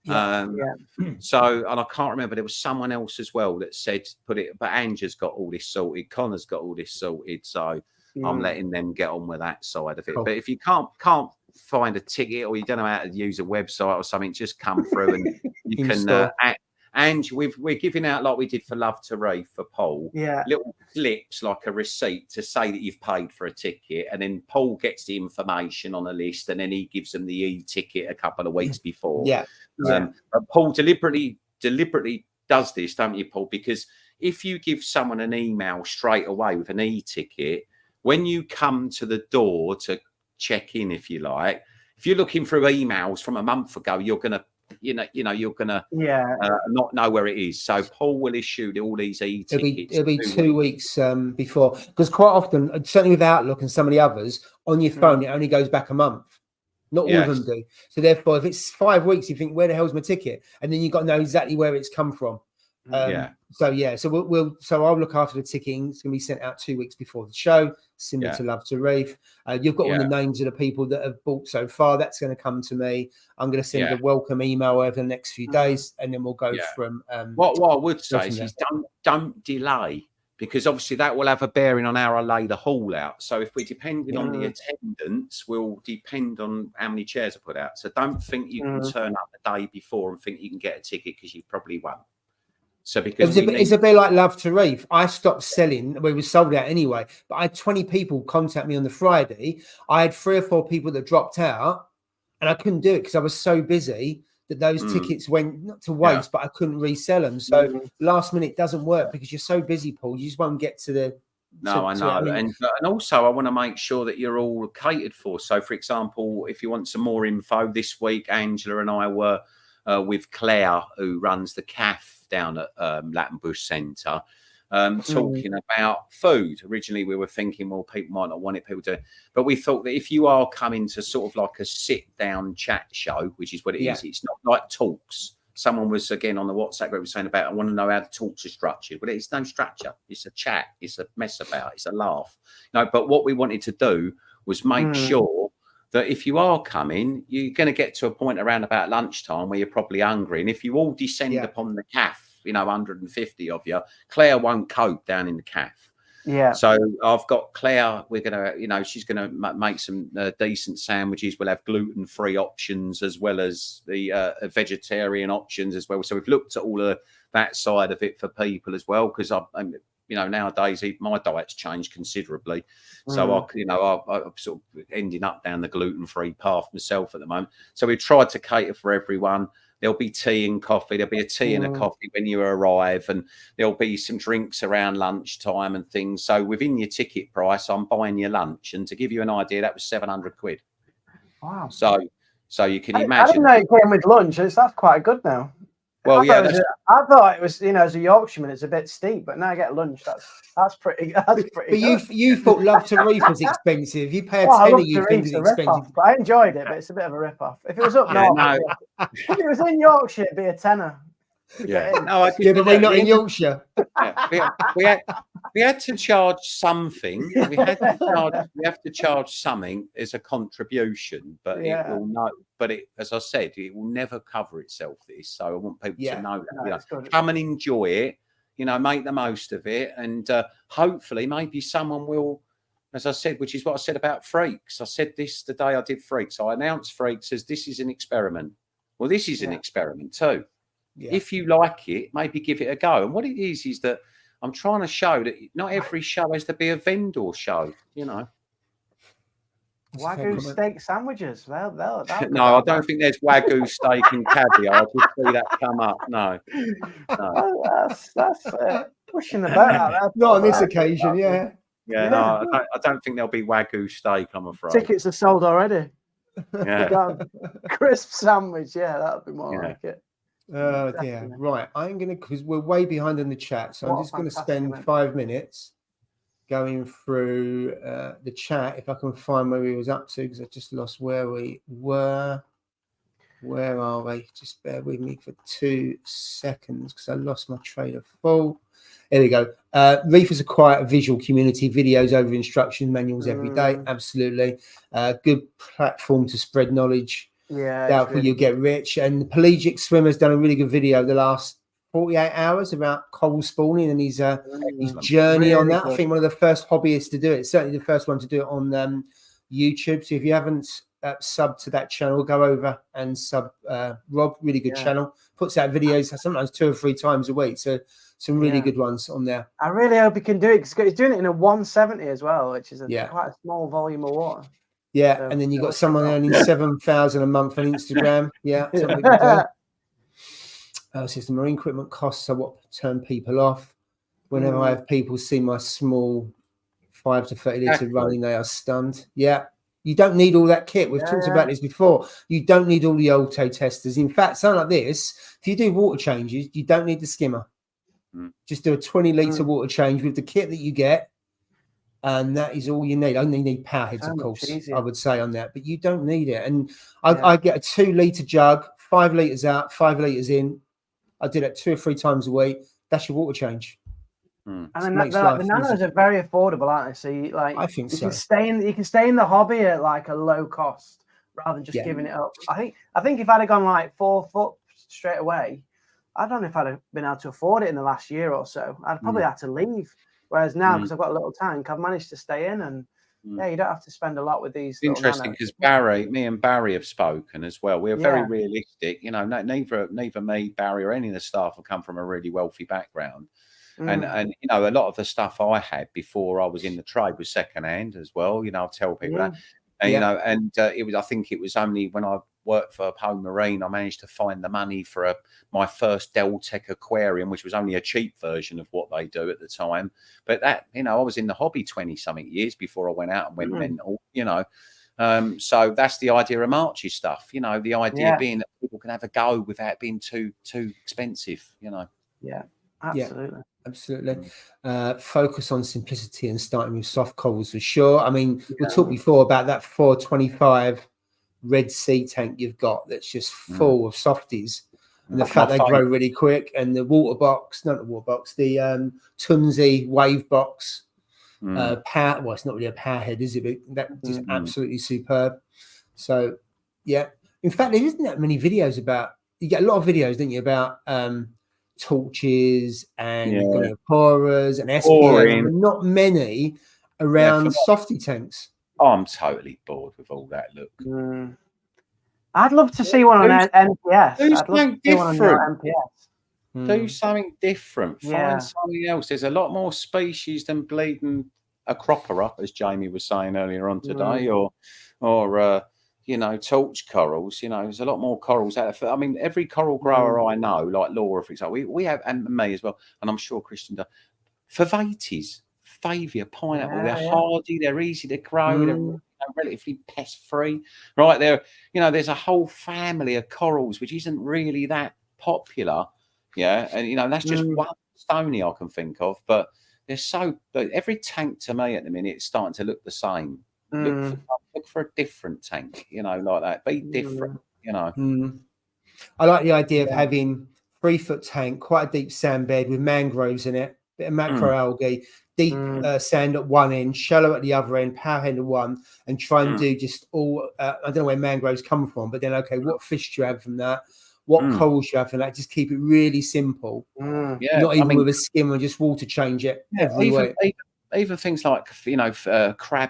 So, and I can't remember, there was someone else as well that said, but Angie's got all this sorted. Connor's got all this sorted. So I'm letting them get on with that side of it. Cool. But if you can't find a ticket, or you don't know how to use a website or something, just come through and you can and we're giving out, like we did for Love to Reef for Paul, little slips like a receipt to say that you've paid for a ticket, and then Paul gets the information on a list, and then he gives them the e-ticket a couple of weeks before. But Paul deliberately does this, don't you, Paul? Because if you give someone an email straight away with an e-ticket, when you come to the door to check in, if you like, if you're looking through emails from a month ago, you're gonna not know where it is. So Paul will issue all these e-tickets. It'll be 2 weeks before, because quite often, certainly with Outlook and some of the others, on your phone, it only goes back a month. Not all of them do. So therefore, if it's 5 weeks, you think, where the hell's my ticket? And then you've got to know exactly where it's come from. So I'll look after the ticketing. It's going to be sent out 2 weeks before the show, similar to Love to Reef. You've got all the names of the people that have bought so far. That's going to come to me. I'm going to send a welcome email over the next few days, and then we'll go from. What I would say is don't delay, because obviously that will have a bearing on how I lay the hall out. So if we're depending on the attendance, will depend on how many chairs I put out. So don't think you can turn up the day before and think you can get a ticket, because you probably won't. So because it's a bit like Love to Reef. I stopped selling. We were sold out anyway. But I had 20 people contact me on the Friday. I had 3 or 4 people that dropped out, and I couldn't do it because I was so busy that those tickets went not to waste, but I couldn't resell them. So last minute doesn't work because you're so busy, Paul. You just won't get to the No, I know. And also, I want to make sure that you're all catered for. So, for example, if you want some more info this week, Angela and I were with Claire, who runs the CAF down at Lattenbush Centre, talking about food. Originally, we were thinking, well, people might not want it, people do. But we thought that if you are coming to sort of like a sit-down chat show, which is what it is, it's not like talks. Someone was, again, on the WhatsApp group saying about, I want to know how the talks are structured. Well, it's no structure. It's a chat. It's a mess about. It's a laugh. But what we wanted to do was make sure that if you are coming, you're going to get to a point around about lunchtime where you're probably hungry. And if you all descend upon the CAF, 150 of you, Claire won't cope down in the CAF. Yeah. So I've got Claire. We're gonna, she's gonna make some decent sandwiches. We'll have gluten-free options as well as the vegetarian options as well. So we've looked at all of that side of it for people as well, because I'm nowadays my diet's changed considerably. So I'm sort of ending up down the gluten-free path myself at the moment. So we've tried to cater for everyone. There'll be tea and coffee. There'll be a tea and a coffee when you arrive, and there'll be some drinks around lunchtime and things. So within your ticket price, I'm buying your lunch. And to give you an idea, that was 700 quid. Wow. So you can imagine. I didn't know it came with lunch. That's quite good now. Well, I thought it was, as a Yorkshireman, it's a bit steep, but now I get lunch. That's pretty. That's pretty. But you thought Love to Reef was expensive. You pay a tenner, you think it's expensive. But I enjoyed it, but it's a bit of a rip-off. If it was up north, if it was in Yorkshire, it'd be a tenner. Yeah, but we're not in Yorkshire. We had to charge something. We have to charge something as a contribution, but it will not. But as I said, it will never cover itself. So I want people to know that. Come and enjoy it. Make the most of it, and hopefully, maybe someone will. As I said, which is what I said about Freaks. I said this the day I did Freaks. I announced Freaks as this is an experiment. Well, this is an experiment too. Yeah. If you like it, maybe give it a go. And what it is that I'm trying to show that not every show has to be a vendor show, Wagyu steak sandwiches. Well, no, I don't think there's Wagyu steak and caviar. I just see that come up. No. That's pushing the boat out there. Not on this occasion, Yeah, no, I don't think there'll be Wagyu steak, I'm afraid. Tickets are sold already. Yeah. Crisp sandwich, that would be more like it. Right. because we're way behind in the chat, so I'm just going to spend 5 minutes going through the chat if I can find where we was up to, because I just lost where we were. Where are we? Just bear with me for 2 seconds because I lost my train of thought. There we go. Reefers are quite a visual community, videos over instruction manuals every day. Absolutely. Good platform to spread knowledge. Yeah, doubtful you'll get rich. And the pelagic swimmer's done a really good video the last 48 hours about coral spawning and his journey on that. Good. I think one of the first hobbyists to do it. Certainly the first one to do it on YouTube. So if you haven't subbed to that channel, go over and sub Rob. Really good channel. Puts out videos sometimes 2 or 3 times a week. So some really good ones on there. I really hope he can do it because he's doing it in a 170 as well, which is quite a small volume of water. Yeah, so, and then you got someone earning 7,000 a month on Instagram. Yeah, says the marine equipment costs are what turn people off. Whenever I have people see my small 5 to 30 litre running, they are stunned. Yeah, you don't need all that kit. We've talked about this before. You don't need all the auto testers. In fact, something like this, if you do water changes, you don't need the skimmer. Just do a 20 litre water change with the kit that you get. And that is all you need. Only need power heads, of course, I would say on that, but you don't need it. And I get a 2 litre jug, 5 litres out, 5 litres in. I do that 2 or 3 times a week. That's your water change. And then the nanos are very affordable, aren't they? So I think you can stay in the hobby at like a low cost rather than just giving it up. I think if I'd have gone like 4 foot straight away, I don't know if I'd have been able to afford it in the last year or so. I'd probably have to leave. Whereas now, because I've got a little tank, I've managed to stay in, and you don't have to spend a lot with these. It's interesting because me and Barry have spoken as well. We're very realistic, neither me, Barry, or any of the staff have come from a really wealthy background, and a lot of the stuff I had before I was in the trade was secondhand as well. I'll tell people that, and it was. I think it was only when I worked for Home Marine, I managed to find the money for my first Deltec aquarium, which was only a cheap version of what they do at the time. But that, you know, I was in the hobby 20-something years before I went out and went mental, you know. So that's the idea of March's stuff, you know, the idea being that people can have a go without being too expensive, you know. Yeah, absolutely. Yeah, absolutely. Focus on simplicity and starting with soft corals for sure. I mean, we talked before about that 425 Red Sea tank you've got that's just full of softies. And the fact they grow really quick, and the water box, not the water box, the Tunzi wave box. Power, well, it's not really a power head, is it? But that is absolutely superb. So, yeah. In fact, there isn't that many videos about. You get a lot of videos, don't you, about torches and Aquariums and SPM, but not many around softy tanks. I'm totally bored with all that. Look, I'd love to see one on MPS. Do something different. Do something different. Yeah. Find something else. There's a lot more species than bleeding a cropper up, as Jamie was saying earlier on today, or you know, torch corals. You know, there's a lot more corals out there. I mean, every coral grower I know, like Laura, for example, we have, and me as well, and I'm sure Christian does. Favetes, favia, pineapple, they're hardy, they're easy to grow, they're relatively pest free. Right there, you know, there's a whole family of corals which isn't really that popular. Yeah, and you know, that's just one stony I can think of, but every tank to me at the minute is starting to look the same. Look for a different tank, you know, like that. Be different, you know. I like the idea of having 3-foot tank, quite a deep sand bed with mangroves in it, bit of macroalgae, deep sand at one end, shallow at the other end, power head at one, and try and do just all. I don't know where mangroves come from, but then what fish do you have from that? What corals you have from that? Just keep it really simple. Not even with a skim, and just water change it every week. Even things like, you know, crab,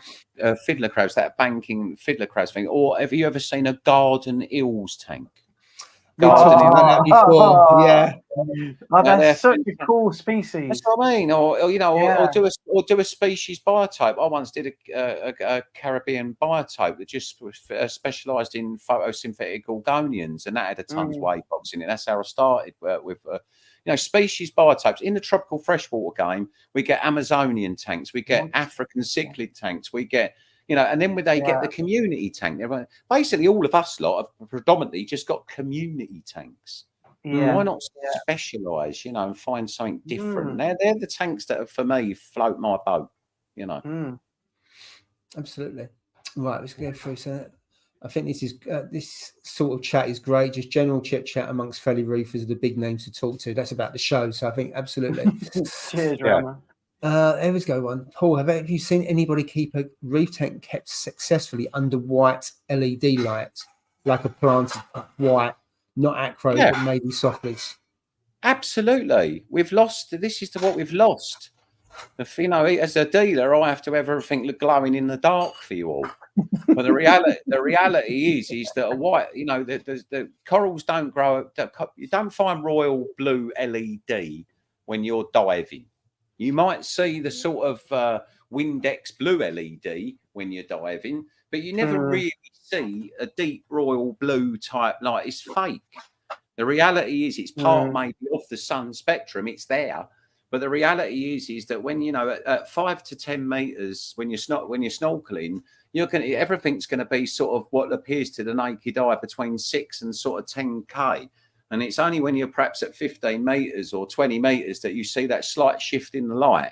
fiddler crabs, that banking fiddler crabs thing. Or have you ever seen a garden eels tank? We talked about that before. That's such a cool species. That's what I mean. Or you know, or do a species biotype. I once did a Caribbean biotype that just specialised in photosynthetic gorgonians, and that had a tons of wave box in it. That's how I started with. You know, species biotypes in the tropical freshwater game. We get Amazonian tanks, we get African cichlid tanks, we get, you know, and then when they get the community tank, basically all of us lot have predominantly just got community tanks. Why not specialise, you know, and find something different? They're the tanks that, for me, float my boat, you know. Absolutely. Right, let's go through some. I think this sort of chat is great. Just general chit chat amongst fellow reefers are the big names to talk to. That's about the show. So I think absolutely. Cheers, Rama. There we go. One. Paul, have you seen anybody keep a reef tank kept successfully under white LED lights, like a planted white, not acro, but maybe softlies? Absolutely. We've lost. This is what we've lost. You know, as a dealer, I have to have everything look glowing in the dark for you all. But the reality is that a white, you know, the corals don't grow. You don't find royal blue LED when you're diving. You might see the sort of Windex blue LED when you're diving, but you never really see a deep royal blue type light. It's fake. The reality is it's part maybe of the sun spectrum. It's there. But the reality is that when, you know, at 5 to 10 meters, when you're snorkeling, everything's going to be sort of what appears to the naked eye between 6 and sort of 10K. And it's only when you're perhaps at 15 meters or 20 meters that you see that slight shift in the light.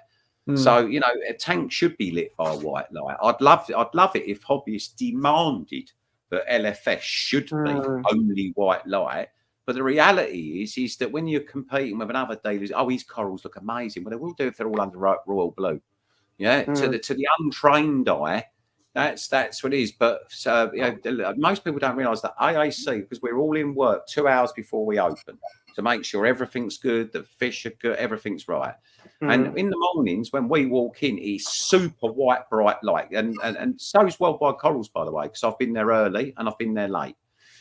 So, you know, a tank should be lit by a white light. I'd love it if hobbyists demanded that LFS should be only white light. But the reality is that when you're competing with another dealer, his corals look amazing. Well, they will do if they're all under royal blue. Yeah, to the untrained eye, that's what it is. But you know, most people don't realise that AAC, because we're all in work 2 hours before we open to make sure everything's good, the fish are good, everything's right. And in the mornings when we walk in, it's super white, bright light, and so is Worldwide Corals, by the way, because I've been there early and I've been there late.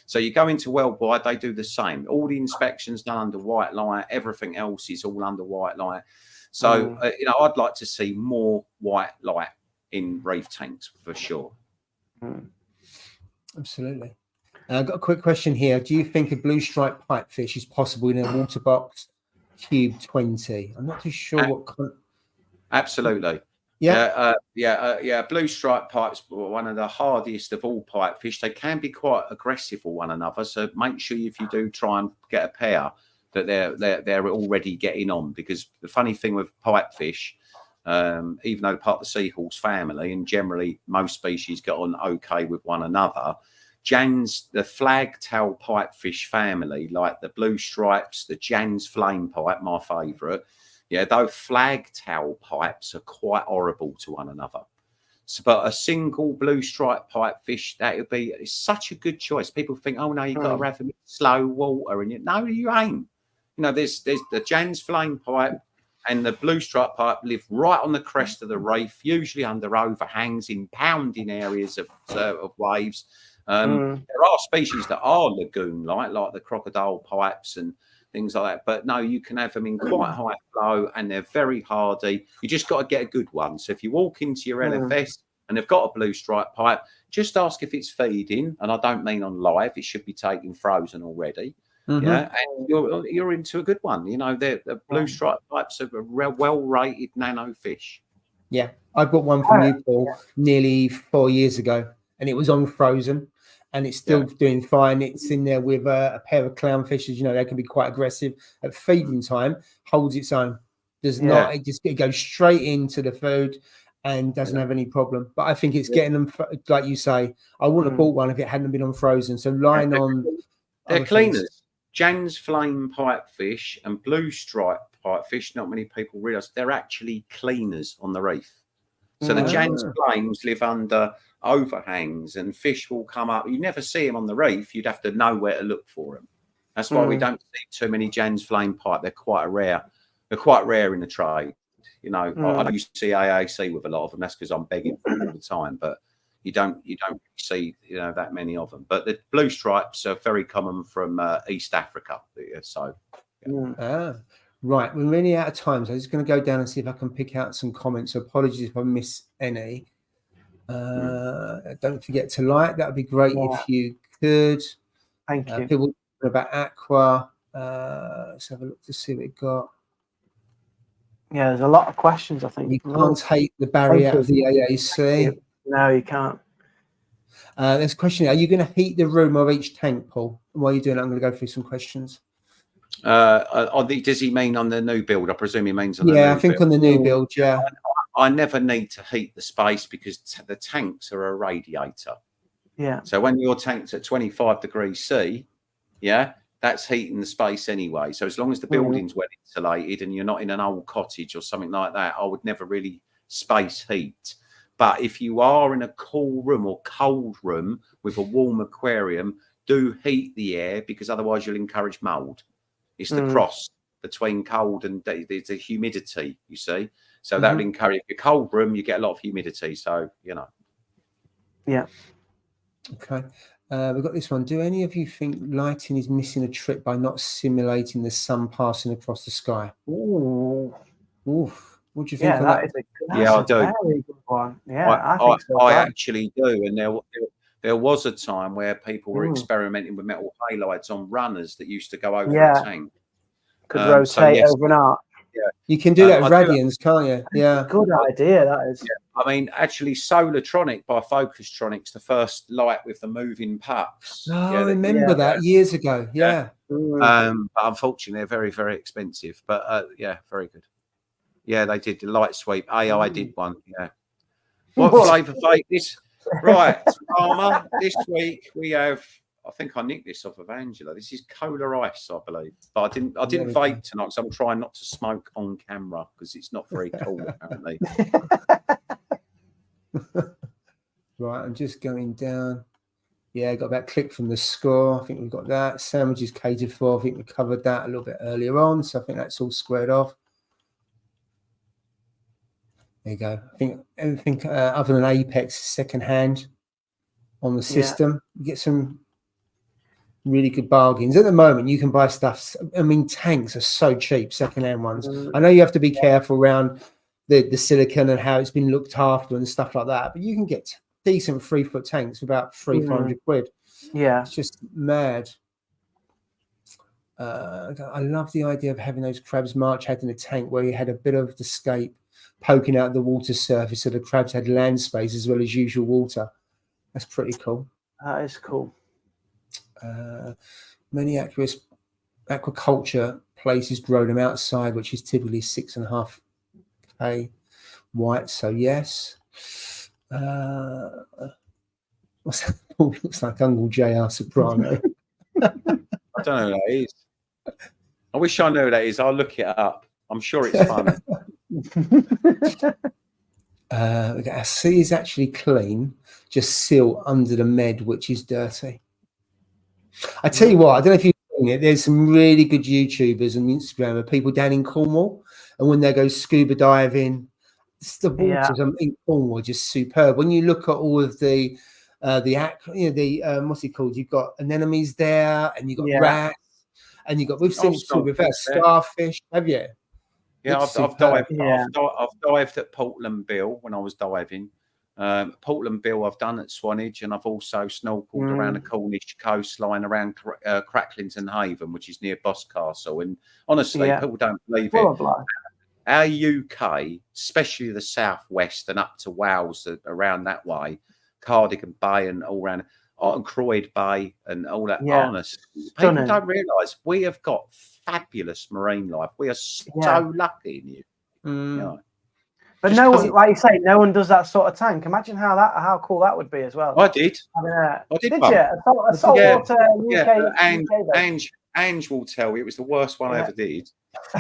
So you go into Worldwide, they do the same. All the inspections done under white light. Everything else is all under white light. So, you know, I'd like to see more white light in reef tanks for sure. Absolutely. I've got a quick question here. Do you think a blue striped pipefish is possible in a water box cube 20? I'm not too sure what kind. Absolutely. Yeah. Blue striped pipes are one of the hardiest of all pipefish. They can be quite aggressive with one another. So make sure if you do try and get a pair that they're already getting on, because the funny thing with pipefish, even though they're part of the seahorse family and generally most species get on okay with one another, the flagtail pipefish family, like the blue stripes, the Jan's flame pipe, my favourite. Yeah, those flagtail pipes are quite horrible to one another. So, but a single blue stripe pipefish, it's such a good choice. People think, oh no, you've got to have them in slow water, and no, you ain't. You know, there's the Jan's flame pipe and the blue stripe pipe live right on the crest of the reef, usually under overhangs in pounding areas of waves. There are species that are lagoon-like, like the crocodile pipes and things like that. But no, you can have them in quite high flow and they're very hardy. You just got to get a good one. So if you walk into your LFS and they've got a blue stripe pipe, just ask if it's feeding. And I don't mean on live. It should be taken frozen already. Yeah, and you're into a good one. You know, the blue stripe pipes are a well-rated nano fish. Yeah, I bought one from you, Paul, nearly 4 years ago, and it was on frozen. And it's still doing fine. It's in there with a pair of clownfishes. You know, they can be quite aggressive at feeding time. Holds its own. Does not. It goes straight into the food and doesn't have any problem. But I think it's getting them, like you say. I wouldn't have bought one if it hadn't been on frozen. So lying on. They're cleaners. Jan's flame pipefish and blue stripe pipefish. Not many people realise they're actually cleaners on the reef. So the Jan's flames live under overhangs and fish will come up. You never see them on the reef. You'd have to know where to look for them. That's why we don't see too many Jan's flame pipe. They're quite rare. They're quite rare in the trade. You know, I used to see AAC with a lot of them. That's because I'm begging for them all the time. But you don't see that many of them. But the blue stripes are very common from East Africa. So. Right, we're really out of time, so I'm just going to go down and see if I can pick out some comments. So apologies if I miss any. Don't forget to like. That would be great if you could. Thank you. People about Aqua. Let's have a look to see what we got. Yeah, there's a lot of questions, I think. You can't take the barrier out of the AAC. No, you can't. There's a question. Are you going to heat the room of each tank, Paul? And while you're doing it, I'm going to go through some questions. Does he mean on the new build? I presume he means on the new build. I think on the new build, yeah. I never need to heat the space because the tanks are a radiator. Yeah. So when your tank's at 25 degrees C, that's heating the space anyway. So as long as the building's well insulated and you're not in an old cottage or something like that, I would never really space heat. But if you are in a cool room or cold room with a warm aquarium, do heat the air because otherwise you'll encourage mold. It's the cross between cold and there's a humidity, you see. So that will encourage your cold room, you get a lot of humidity. So, Yeah. Okay. We've got this one. Do any of you think lighting is missing a trick by not simulating the sun passing across the sky? Ooh. Oof. What do you think of that? I do. Very good one. Yeah, I actually do. And there was a time where people were experimenting with metal halides on runners that used to go over the tank. Could rotate over an arc. Yeah. You can do that with radians, can't you? Yeah. Good idea, that is. Yeah. I mean, actually, Solartronic by Focustronics, the first light with the moving pucks. No, I remember that years ago. Yeah. But unfortunately, they're very, very expensive. But very good. Yeah, they did the light sweep. AI did one. Yeah. What flavour vape this? Right, Palmer. This week we have. I think I nicked this off of Angela. This is Cola Ice, I believe. But I didn't vape tonight, so I'm trying not to smoke on camera because it's not very cool, apparently. Right, I'm just going down. Yeah, got that click from the score. I think we've got that. Sandwiches catered for. I think we covered that a little bit earlier on, so I think that's all squared off. There you go. I think everything other than Apex is second-hand on the system. You get some really good bargains. At the moment, you can buy stuff. I mean, tanks are so cheap, second-hand ones. I know you have to be careful around the silicon and how it's been looked after and stuff like that, but you can get decent 3-foot tanks for about 300-400 quid. Yeah. It's just mad. I love the idea of having those crabs march out in a tank where you had a bit of the scape poking out the water surface, so the crabs had land space as well as usual water. That's pretty cool. That is cool. Many aquaculture places grow them outside, which is typically 6.5 K white. So yes. What's that? Paul looks like Uncle J.R. Soprano. I don't know who that is. I wish I knew who that is. I'll look it up. I'm sure it's funny. Our sea is actually clean, just silt under the med, which is dirty. I tell you what, I don't know if you've seen it. There's some really good YouTubers and Instagram of people down in Cornwall, and when they go scuba diving, the waters in Cornwall are just superb. When you look at all of the what's it called? You've got anemones there, and you've got rats, and you've got we've seen it too without starfish. Have you? Yeah, I've dived at Portland Bill when I was diving. Portland Bill I've done at Swanage, and I've also snorkeled around the Cornish coastline around Cracklington Haven, which is near Boscastle. And honestly, people don't believe it. Our UK, especially the southwest and up to Wales, around that way, Cardigan Bay and all around, and Croyd Bay and all that. Honest, people don't realise we have got fabulous marine life. We are so lucky in you. Yeah. But no one, like you say, no one does that sort of tank. Imagine how cool that would be as well. I did. I did one. You? A saltwater UK. Ange will tell you it was the worst one I ever did,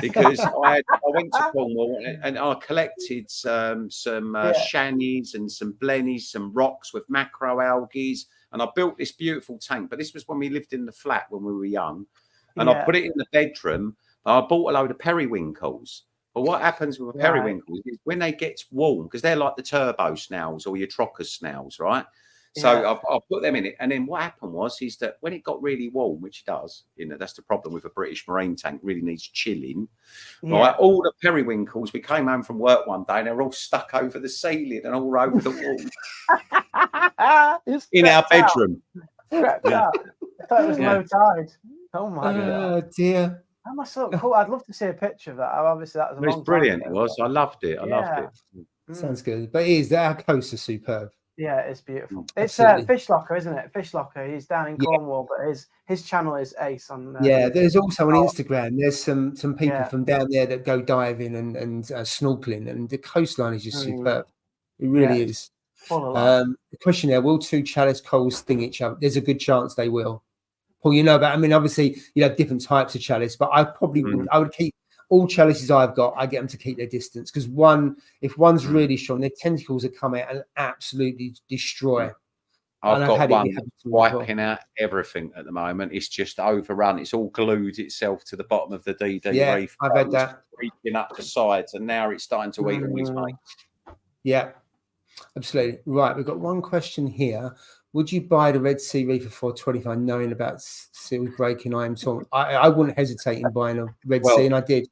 because I went to Cornwall and I collected some shannies and some blennies, some rocks with macroalgae, and I built this beautiful tank. But this was when we lived in the flat when we were young, and I put it in the bedroom. I bought a load of periwinkles. But what happens with periwinkles is when they get warm, because they're like the turbo snails or your trocker snails, right? So I put them in it, and then what happened is that when it got really warm, which it does, that's the problem with a British marine tank, really needs chilling. Right, all the periwinkles. We came home from work one day, and they were all stuck over the ceiling and all over the wall in our bedroom. I thought it was low tide. Oh my god! Oh dear. That must look cool. I'd love to see a picture of that. Obviously, that was it was brilliant. It was. I loved it. I loved it. Sounds good. But it is. Our coasts are superb. Yeah, it's beautiful. It's Fish Locker, isn't it? Fish Locker. He's down in Cornwall, but his channel is ace on. There's also on Instagram. There's some people from down there that go diving and snorkeling, and the coastline is just superb. It really is. The question there: will two chalice coals sting each other? There's a good chance they will. Paul, you know about. I mean, obviously, you have different types of chalice, but I probably I would keep all chalices I've got. I get them to keep their distance, because if one's really strong, their tentacles will come out and absolutely destroy. I've got one wiping out everything at the moment. It's just overrun. It's all glued itself to the bottom of the DD reef. I've had that. Creeping up the sides, and now it's starting to eat all his mates. Yeah, absolutely. Right, we've got one question here. Would you buy the Red Sea Reefer for 25, knowing about seals breaking? I wouldn't hesitate in buying a Red Sea, and I did.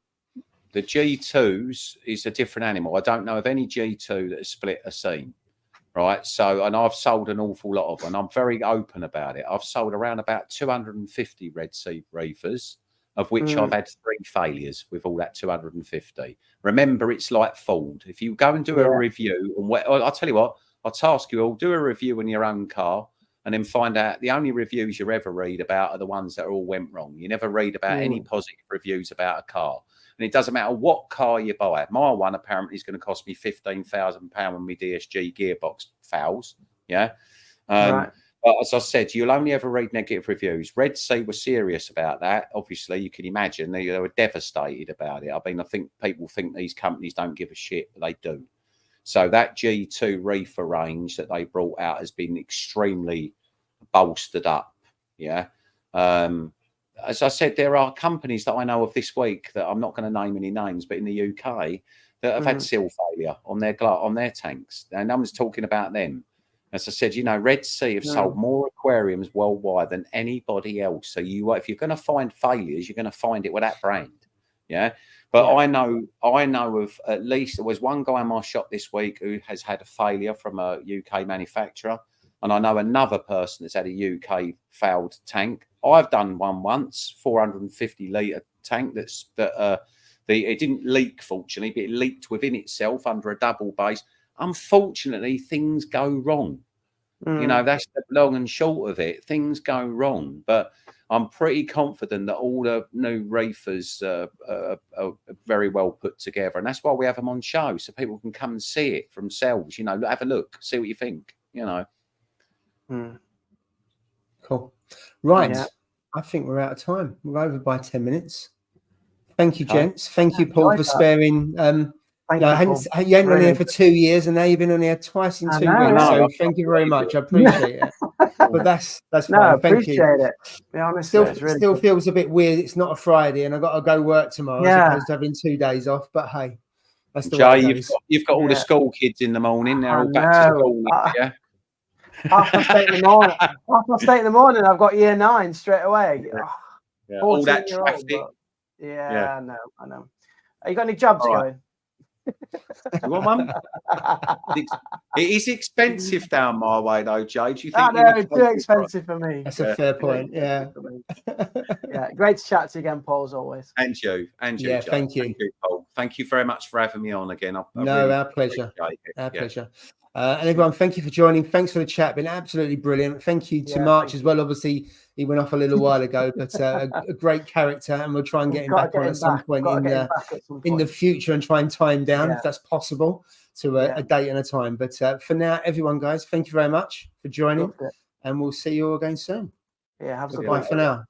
The G2s is a different animal. I don't know of any G2 that has split a seam, right? So, and I've sold an awful lot of them. I'm very open about it. I've sold around about 250 Red Sea Reefers, of which I've had 3 failures with all that 250. Remember, it's like Ford. If you go and do a review, and I'll tell you what, I'll task you all, do a review in your own car, and then find out the only reviews you ever read about are the ones that all went wrong. You never read about any positive reviews about a car. And it doesn't matter what car you buy. My one apparently is going to cost me £15,000 when my DSG gearbox fails. Yeah. But as I said, you'll only ever read negative reviews. Red Sea were serious about that. Obviously, you can imagine they were devastated about it. I mean, I think people think these companies don't give a shit, but they do. So that G2 reefer range that they brought out has been extremely bolstered up. Yeah. As I said, there are companies that I know of this week that I'm not going to name any names, but in the UK that have had seal failure on their tanks. And no one's talking about them. As I said, Red Sea have sold more aquariums worldwide than anybody else. So if you're going to find failures, you're going to find it with that brand. Yeah. But I know of at least, there was one guy in my shop this week who has had a failure from a UK manufacturer. And I know another person that's had a UK failed tank. I've done one once, 450 litre tank. It didn't leak, fortunately, but it leaked within itself under a double base. Unfortunately, things go wrong. You know, that's the long and short of it. Things go wrong, but I'm pretty confident that all the new reefers are very well put together, and that's why we have them on show, so people can come and see it for themselves. You know, have a look, see what you think. You know. Cool. Right. Yeah. I think we're out of time. We're over by 10 minutes. Thank you, gents. Thank you, Paul, for sparing. You hadn't on here for 2 years, and now you've been on here twice in 2 weeks. So thank you very much. I appreciate it. But that's fine. No, I appreciate it. Be honest, still feels a bit weird. It's not a Friday, and I've got to go work tomorrow as opposed to having 2 days off. But hey, that's the way it goes. You've got all the school kids in the morning. They're all back to school. Yeah. 8:30 in the morning. 8:30 in the morning. I've got year 9 straight away. Yeah. All that traffic. I know. Have you got any jobs going? You want one? It is expensive down my way, though, Jay. Do you think? It's too expensive for me. That's a fair point. Yeah. Great to chat to you again, Paul, as always. And you. Yeah, Jay. thank you. Thank you, Paul. Thank you very much for having me on again. Our pleasure. Our pleasure. And everyone, thank you for joining. Thanks for the chat. Been absolutely brilliant. Thank you to March as well. Obviously, he went off a little while ago, but a great character, and we'll try and get him back on at some point in the future and try and time down if that's possible to a date and a time. But for now, everyone, guys, thank you very much for joining, and we'll see you all again soon. Yeah, have a good Bye for now.